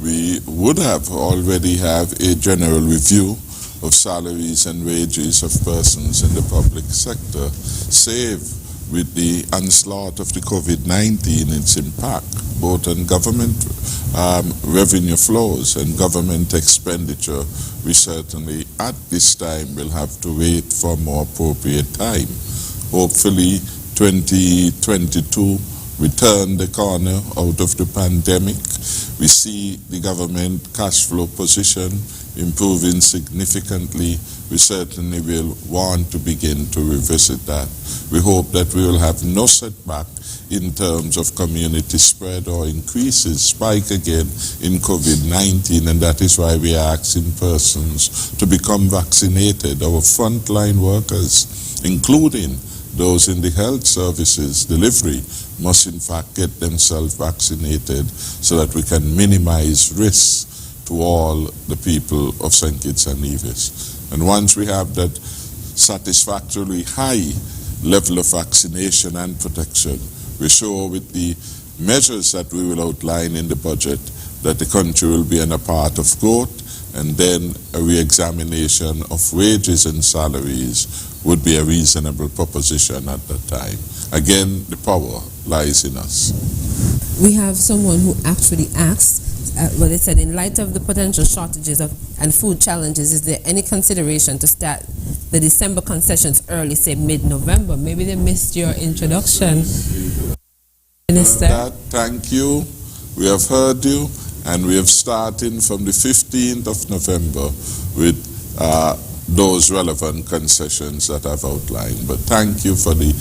We would have already have a general review of salaries and wages of persons in the public sector, save with the onslaught of the COVID-19, its impact both on government revenue flows and government expenditure. We certainly at this time will have to wait for more appropriate time. Hopefully 2022 we turn the corner out of the pandemic. We see the government cash flow position improving significantly. We certainly will want to begin to revisit that. We hope that we will have no setback in terms of community spread or increases, spike again in COVID-19, and that is why we are asking persons to become vaccinated. Our frontline workers, including those in the health services delivery, must in fact get themselves vaccinated so that we can minimize risks to all the people of St. Kitts and Nevis. And once we have that satisfactorily high level of vaccination and protection, we're sure with the measures that we will outline in the budget that the country will be on a path of growth, and then a re-examination of wages and salaries would be a reasonable proposition at that time. Again, the power lies in us. We have someone who actually asked well, it said, in light of the potential shortages and food challenges, is there any consideration to start the December concessions early, say mid-November? Maybe they missed your introduction, Minister. Thank you. We have heard you, and we have started from the 15th of November with those relevant concessions that I've outlined. But thank you for the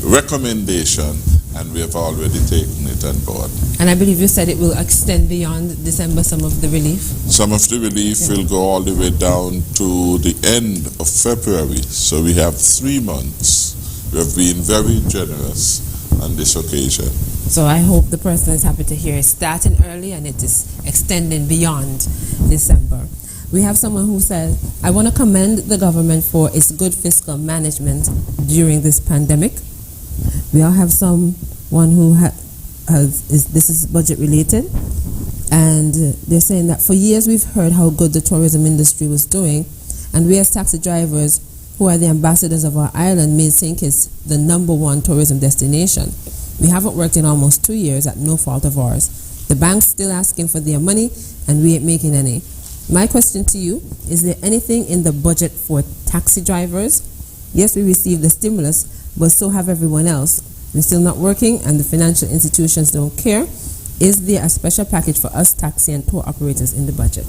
recommendation, and we have already taken it on board. And I believe you said it will extend beyond December, some of the relief? Some of the relief will go all the way down to the end of February. So we have 3 months. We have been very generous on this occasion. So I hope the President is happy to hear it starting early and it is extending beyond December. We have someone who said, I want to commend the government for its good fiscal management during this pandemic. We all have someone who this is budget related, and they're saying that for years we've heard how good the tourism industry was doing, and we as taxi drivers, who are the ambassadors of our island, made St. Kitts the #1 tourism destination. We haven't worked in almost 2 years at no fault of ours. The bank's still asking for their money, and we ain't making any. My question to you, is there anything in the budget for taxi drivers? Yes, we received the stimulus, but so have everyone else. We're still not working, and the financial institutions don't care. Is there a special package for us taxi and tour operators in the budget?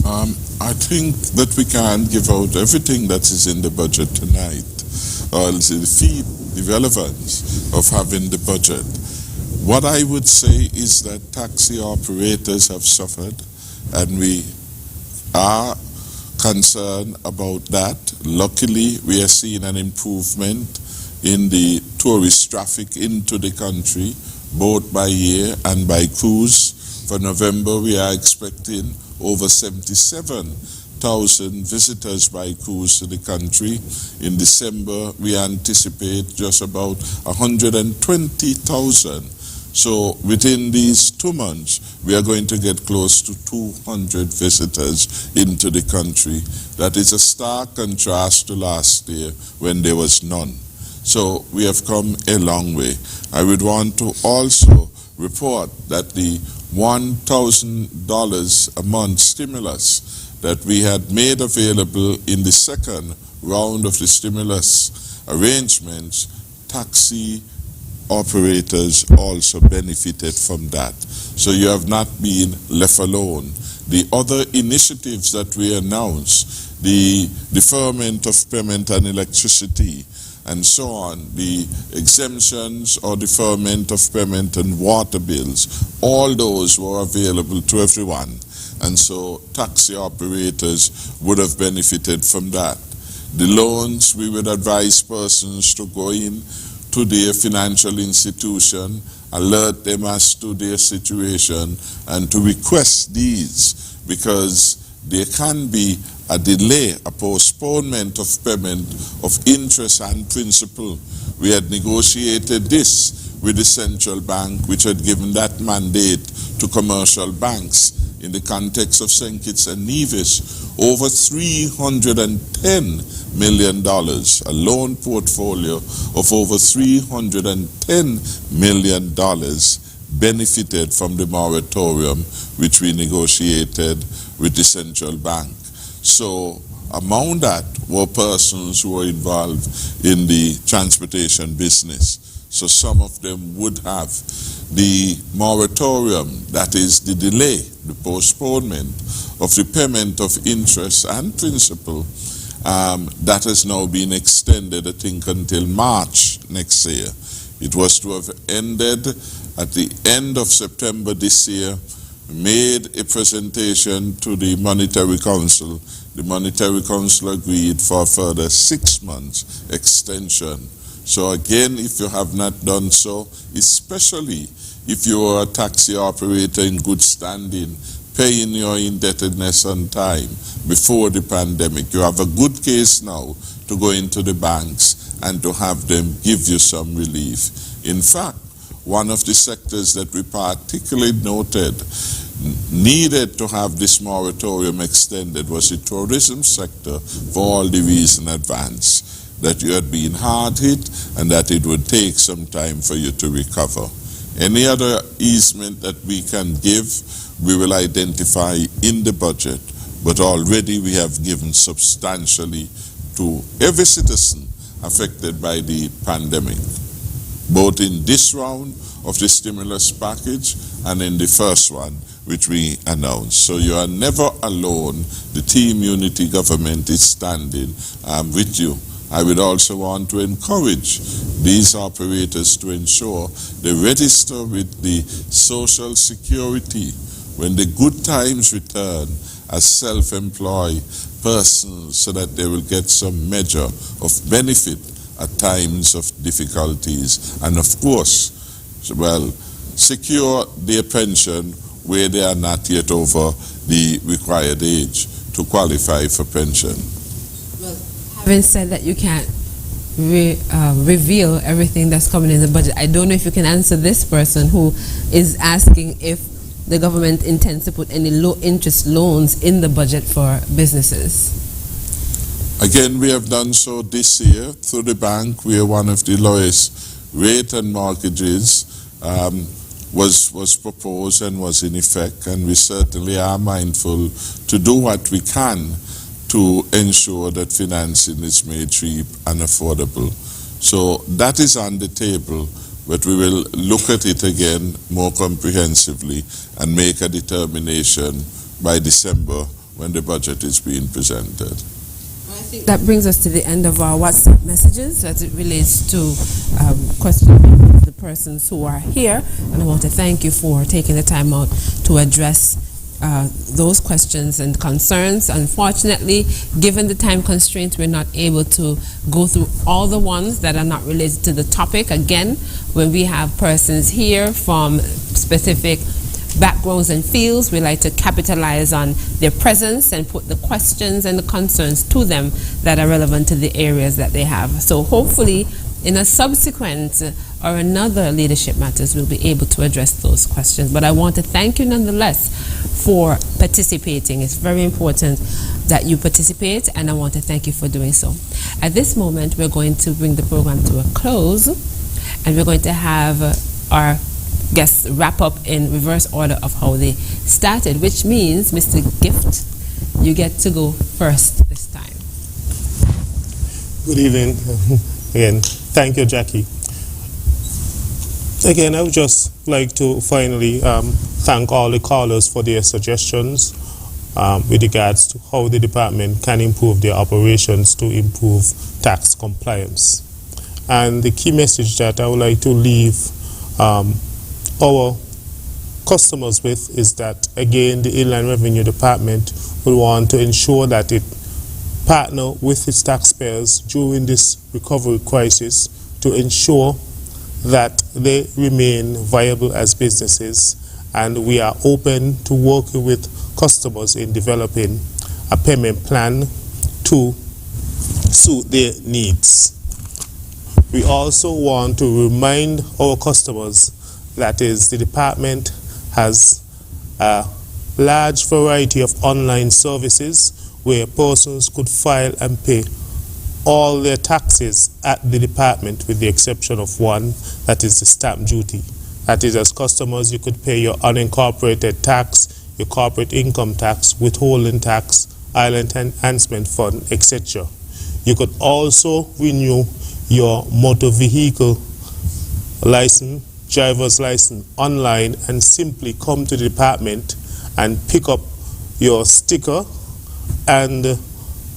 I think that we can't give out everything that is in the budget tonight, or else it defeat the relevance of having the budget. What I would say is that taxi operators have suffered, and we are concerned about that. Luckily, we are seeing an improvement in the tourist traffic into the country, both by air and by cruise. For November, we are expecting over 77,000 visitors by cruise to the country. In December, we anticipate just about 120,000. So within these 2 months, we are going to get close to 200 visitors into the country. That is a stark contrast to last year when there was none. So we have come a long way. I would want to also report that the $1,000 a month stimulus that we had made available in the second round of the stimulus arrangements, taxi operators also benefited from that. So you have not been left alone. The other initiatives that we announced, the deferment of payment on electricity and so on, the exemptions or deferment of payment on water bills, all those were available to everyone. And so taxi operators would have benefited from that. The loans, we would advise persons to go in to their financial institution, alert them as to their situation, and to request these, because there can be a delay, a postponement of payment of interest and principal. We had negotiated this with the central bank, which had given that mandate to commercial banks. In the context of St. Kitts and Nevis, over $310 million, a loan portfolio of over $310 million benefited from the moratorium which we negotiated with the central bank. So among that were persons who were involved in the transportation business. So some of them would have the moratorium, that is the delay, the postponement of the payment of interest and principal, that has now been extended, I think, until March next year. It was to have ended at the end of September this year. We made a presentation to the Monetary Council. The Monetary Council agreed for a further 6 months extension. So again, if you have not done so, especially if you are a taxi operator in good standing, paying your indebtedness on time before the pandemic, you have a good case now to go into the banks and to have them give you some relief. In fact, one of the sectors that we particularly noted needed to have this moratorium extended was the tourism sector, for all the reasons advanced, that you had been hard hit and that it would take some time for you to recover. Any other easement that we can give, we will identify in the budget, but already we have given substantially to every citizen affected by the pandemic, both in this round of the stimulus package and in the first one, which we announced. So you are never alone. The team Unity Government is standing with you. I would also want to encourage these operators to ensure they register with the Social Security when the good times return as self-employed persons, so that they will get some measure of benefit at times of difficulties, and of course, well, secure their pension where they are not yet over the required age to qualify for pension. Well, having said that, you can't reveal everything that's coming in the budget. I don't know if you can answer this person who is asking if the government intends to put any low-interest loans in the budget for businesses. Again, we have done so this year through the bank. We are one of the lowest rate and mortgages was proposed and was in effect, and we certainly are mindful to do what we can to ensure that financing is made cheap and affordable. So that is on the table, but we will look at it again more comprehensively and make a determination by December when the budget is being presented. I think that brings us to the end of our WhatsApp messages as it relates to questions from the persons who are here, and I want to thank you for taking the time out to address those questions and concerns. Unfortunately, given the time constraints, we're not able to go through all the ones that are not related to the topic. Again, when we have persons here from specific backgrounds and fields, we like to capitalize on their presence and put the questions and the concerns to them that are relevant to the areas that they have. So hopefully in a subsequent or another Leadership Matters, we'll be able to address those questions. But I want to thank you nonetheless for participating. It's very important that you participate, and I want to thank you for doing so. At this moment, we're going to bring the program to a close, and we're going to have our guests wrap up in reverse order of how they started, which means, Mr. Gift, you get to go first this time. Good evening. Again, thank you, Jackie. Again, I would just like to finally thank all the callers for their suggestions with regards to how the department can improve their operations to improve tax compliance. And the key message that I would like to leave our customers with is that, again, the Inland Revenue Department will want to ensure that it partner with its taxpayers during this recovery crisis to ensure that they remain viable as businesses, and we are open to working with customers in developing a payment plan to suit their needs. We also want to remind our customers that is, the department has a large variety of online services where persons could file and pay all their taxes at the department with the exception of one, that is the stamp duty. That is, as customers, you could pay your unincorporated tax, your corporate income tax, withholding tax, island enhancement fund, etc. You could also renew your motor vehicle license, driver's license online, and simply come to the department and pick up your sticker and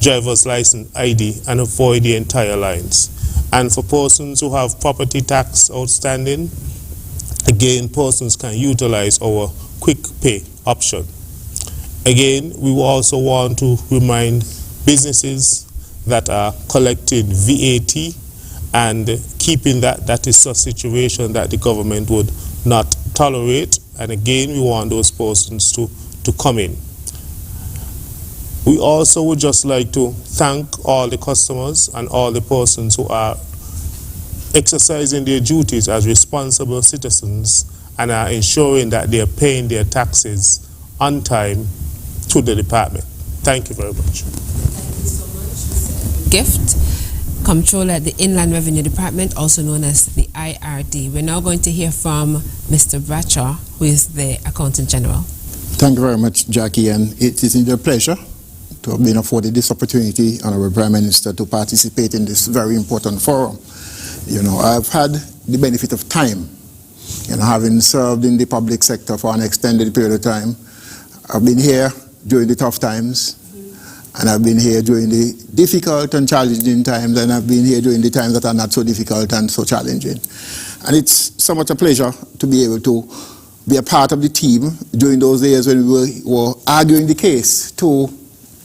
driver's license ID and avoid the entire lines. And for persons who have property tax outstanding, again, persons can utilize our quick pay option. Again, we will also want to remind businesses that are collecting VAT and keeping that is a situation that the government would not tolerate. And again, we want those persons to come in. We also would just like to thank all the customers and all the persons who are exercising their duties as responsible citizens and are ensuring that they are paying their taxes on time to the department. Thank you very much. Thank you so much, Mr. Gift. Comptroller at the Inland Revenue Department, also known as the IRD. We're now going to hear from Mr. Bradshaw, who is the Accountant General. Thank you very much, Jackie, and it is indeed a pleasure to have been afforded this opportunity, Honorable Prime Minister, to participate in this very important forum. You know, I've had the benefit of time, having served in the public sector for an extended period of time. I've been here during the tough times, and I've been here during the difficult and challenging times, and I've been here during the times that are not so difficult and so challenging. And it's somewhat a pleasure to be able to be a part of the team during those days when we were arguing the case to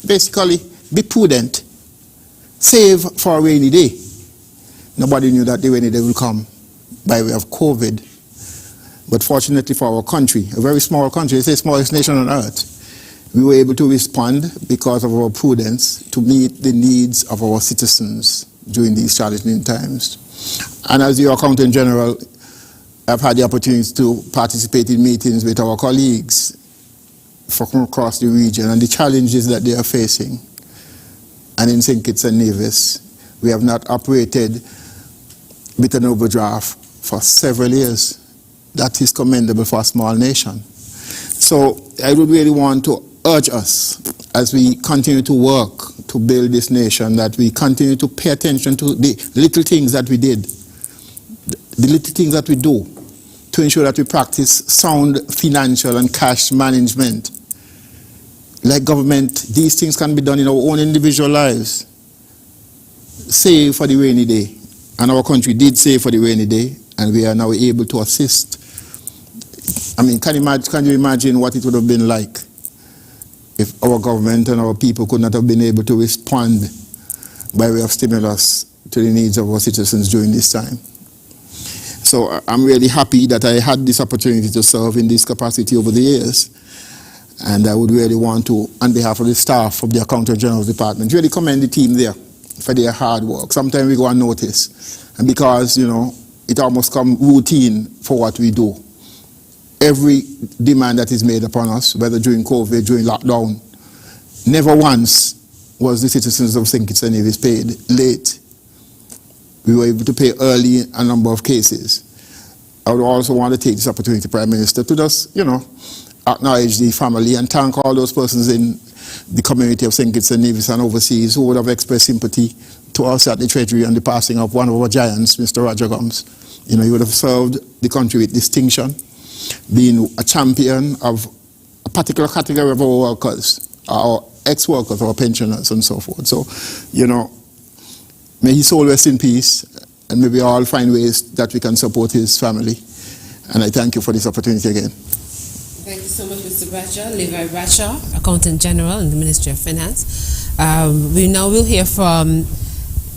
basically be prudent, save for a rainy day. Nobody knew that the rainy day will come by way of COVID. But fortunately for our country, a very small country, it's the smallest nation on earth, we were able to respond because of our prudence to meet the needs of our citizens during these challenging times. And as the Accountant General, I've had the opportunity to participate in meetings with our colleagues from across the region and the challenges that they are facing. And in St. Kitts and Nevis, we have not operated with an overdraft for several years. That is commendable for a small nation. So I would really want to urge us, as we continue to work to build this nation, that we continue to pay attention to the little things that we did, the little things that we do, to ensure that we practice sound financial and cash management. Like government, these things can be done in our own individual lives. Save for the rainy day. And our country did save for the rainy day, and we are now able to assist. I mean, can you imagine what it would have been like if our government and our people could not have been able to respond by way of stimulus to the needs of our citizens during this time? So I'm really happy that I had this opportunity to serve in this capacity over the years. And I would really want to, on behalf of the staff of the Accountant General's Department, really commend the team there for their hard work. Sometimes we go unnoticed, and because, it almost comes routine for what we do. Every demand that is made upon us, whether during COVID, during lockdown, never once was the citizens of St. Kitts and Nevis paid late. We were able to pay early in a number of cases. I would also want to take this opportunity, Prime Minister, to just, acknowledge the family and thank all those persons in the community of St. Kitts and Nevis and overseas who would have expressed sympathy to us at the Treasury on the passing of one of our giants, Mr. Roger Gums. He would have served the country with distinction, being a champion of a particular category of our workers, our ex-workers, our pensioners, and so forth. So, may his soul rest in peace, and may we all find ways that we can support his family. And I thank you for this opportunity again. Thank you so much, Mr. Bradshaw. Levi Bradshaw, Accountant General in the Ministry of Finance. We now will hear from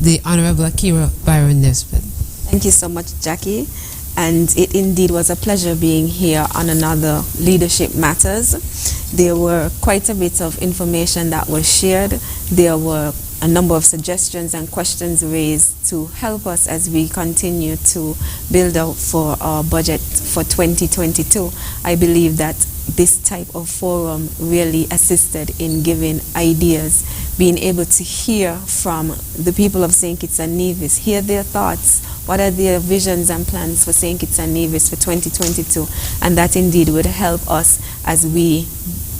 the Honorable Akira Byron Nesbitt. Thank you so much, Jackie. And it indeed was a pleasure being here on another Leadership Matters. There were quite a bit of information that was shared. There were a number of suggestions and questions raised to help us as we continue to build out for our budget for 2022. I believe that this type of forum really assisted in giving ideas, being able to hear from the people of St. Kitts and Nevis, hear their thoughts, what are their visions and plans for St. Kitts and Nevis for 2022, and that indeed would help us as we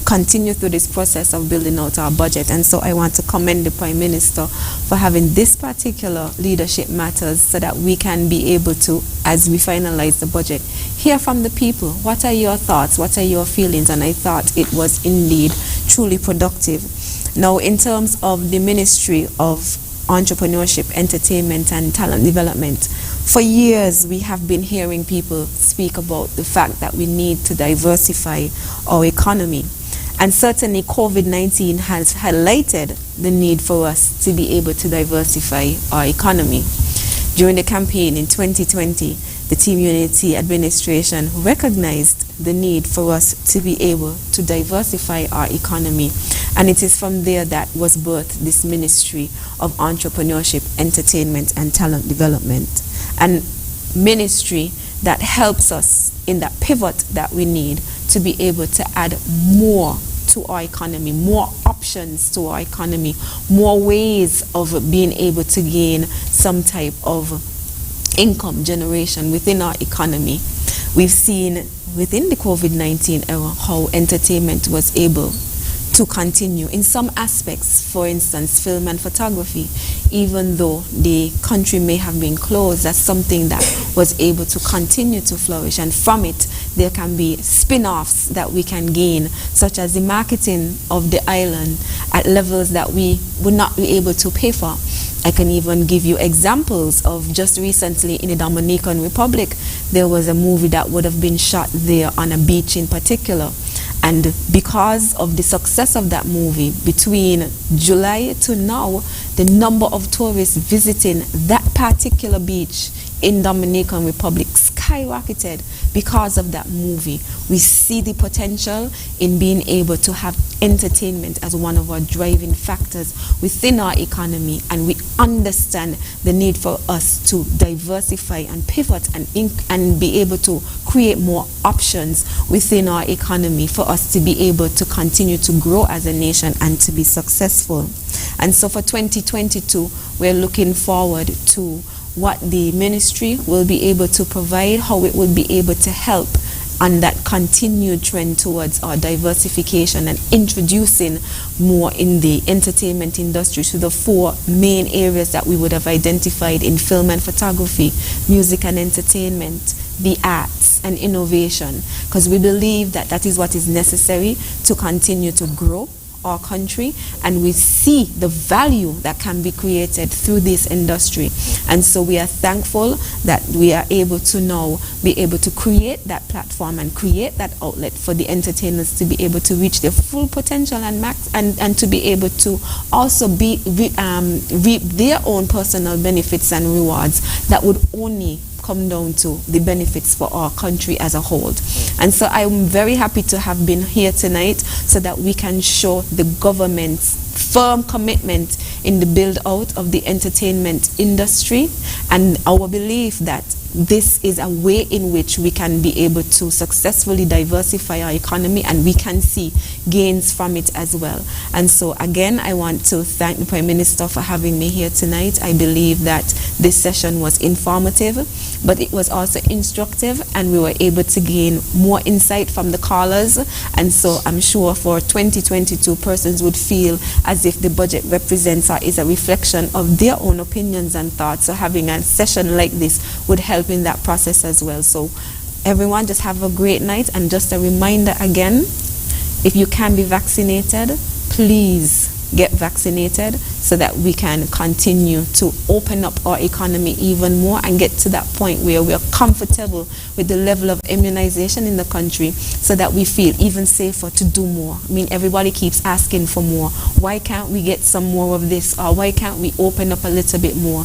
continue through this process of building out our budget. And so I want to commend the Prime Minister for having this particular Leadership Matters so that we can be able to, as we finalize the budget, hear from the people. What are your thoughts? What are your feelings? And I thought it was indeed truly productive. Now, in terms of the Ministry of Entrepreneurship, Entertainment and Talent Development, for years we have been hearing people speak about the fact that we need to diversify our economy. And certainly COVID-19 has highlighted the need for us to be able to diversify our economy. During the campaign in 2020, the Team Unity administration recognized the need for us to be able to diversify our economy. And it is from there that was birthed this Ministry of Entrepreneurship, Entertainment and Talent Development. And ministry that helps us in that pivot that we need to be able to add more to our economy, more options to our economy, more ways of being able to gain some type of income generation within our economy. We've seen within the COVID-19 era how entertainment was able to continue in some aspects, for instance, film and photography. Even though the country may have been closed, that's something that was able to continue to flourish, and from it there can be spin-offs that we can gain, such as the marketing of the island at levels that we would not be able to pay for. I can even give you examples of just recently in the Dominican Republic, there was a movie that would have been shot there on a beach in particular. And because of the success of that movie, between July to now, the number of tourists visiting that particular beach in Dominican Republic skyrocketed because of that movie. We see the potential in being able to have entertainment as one of our driving factors within our economy, and we understand the need for us to diversify and pivot and be able to create more options within our economy for us to be able to continue to grow as a nation and to be successful. And so for 2022, we're looking forward to what the ministry will be able to provide, how it will be able to help on that continued trend towards our diversification and introducing more in the entertainment industry to the 4 main areas that we would have identified in film and photography, music and entertainment, the arts and innovation, because we believe that that is what is necessary to continue to grow our country, and we see the value that can be created through this industry. And so we are thankful that we are able to now be able to create that platform and create that outlet for the entertainers to be able to reach their full potential and to be able to also reap their own personal benefits and rewards that would only come down to the benefits for our country as a whole. And so I'm very happy to have been here tonight so that we can show the government's firm commitment in the build out of the entertainment industry, and our belief that this is a way in which we can be able to successfully diversify our economy, and we can see gains from it as well. And so again, I want to thank the Prime Minister for having me here tonight. I believe that this session was informative, but it was also instructive, and we were able to gain more insight from the callers. And so I'm sure for 2022, persons would feel as if the budget represents or is a reflection of their own opinions and thoughts. So having a session like this would help in that process as well. So everyone, just have a great night, and just a reminder again, if you can be vaccinated, please get vaccinated so that we can continue to open up our economy even more and get to that point where we are comfortable with the level of immunization in the country so that we feel even safer to do more. I mean, everybody keeps asking for more. Why can't we get some more of this, or why can't we open up a little bit more?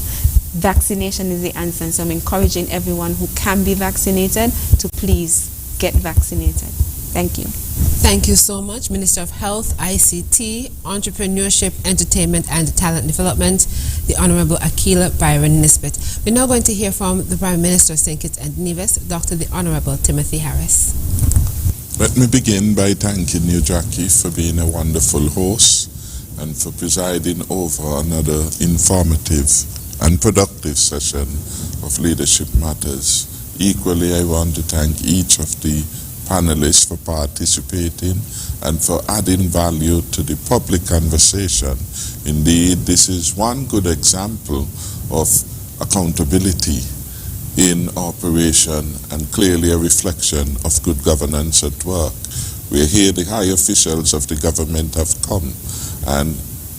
Vaccination is the answer, and so I'm encouraging everyone who can be vaccinated to please get vaccinated. Thank you. Thank you so much, Minister of Health, ICT, Entrepreneurship, Entertainment and Talent Development, the Honorable Akila Byron Nisbet. We're now going to hear from the Prime Minister of St. Kitts and Nevis, Dr. the Honorable Timothy Harris. Let me begin by thanking you, Jackie, for being a wonderful host and for presiding over another informative and productive session of Leadership Matters. Equally, I want to thank each of the panelists for participating and for adding value to the public conversation. Indeed, this is one good example of accountability in operation and clearly a reflection of good governance at work. Where here the high officials of the government have come and,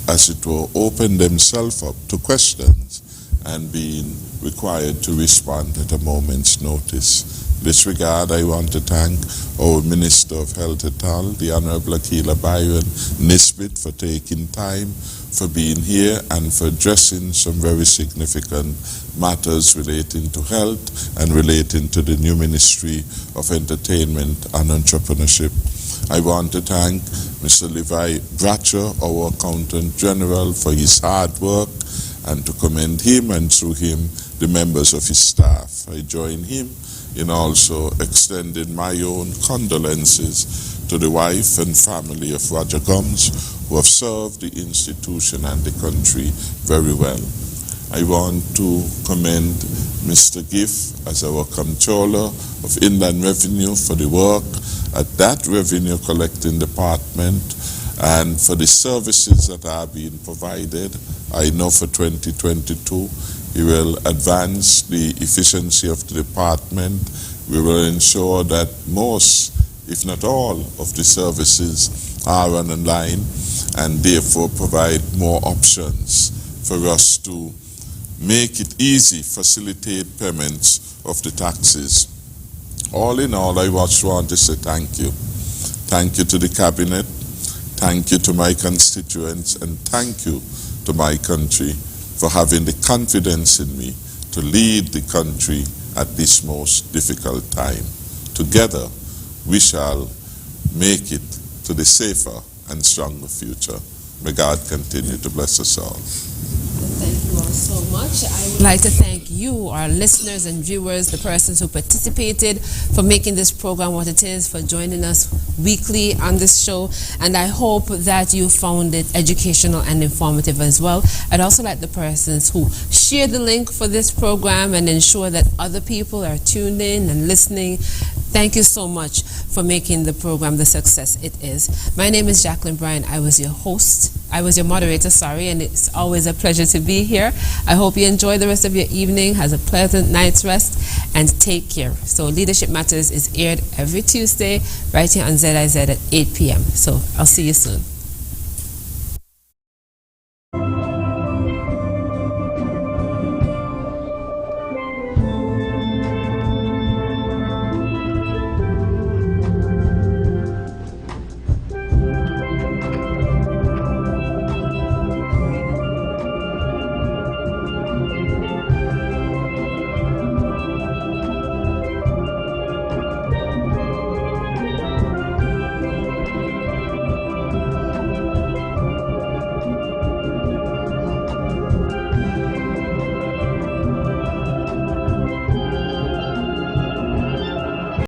as it were, opened themselves up to questions and being required to respond at a moment's notice. In this regard, I want to thank our Minister of Health et al., the Honorable Akila Byron Nisbet, for taking time, for being here, and for addressing some very significant matters relating to health and relating to the new Ministry of Entertainment and Entrepreneurship. I want to thank Mr. Levi Bratcher, our Accountant General, for his hard work, and to commend him and through him the members of his staff. I join him in also extending my own condolences to the wife and family of Roger Gums, who have served the institution and the country very well. I want to commend Mr. Giff as our Comptroller of Inland Revenue for the work at that revenue collecting department and for the services that are being provided. I know for 2022 he will advance the efficiency of the department. We will ensure that most, if not all, of the services are online and therefore provide more options for us to make it easy, facilitate payments of the taxes. All in all, I just want to say thank you. Thank you to the Cabinet, thank you to my constituents, and thank you to my country for having the confidence in me to lead the country at this most difficult time. Together, we shall make it to the safer and stronger future. May God continue to bless us all. Thank you all so much. I would like to thank you, our listeners and viewers, the persons who participated, for making this program what it is, for joining us weekly on this show, and I hope that you found it educational and informative as well. I'd also like the persons who share the link for this program and ensure that other people are tuned in and listening. Thank you so much for making the program the success it is. My name is Jacqueline Bryan. I was your host. I was your moderator, and it's always a pleasure to be here. I hope you enjoy the rest of your evening, has a pleasant night's rest, and take care. So Leadership Matters is aired every Tuesday right here on ZIZ at 8 p.m. So I'll see you soon.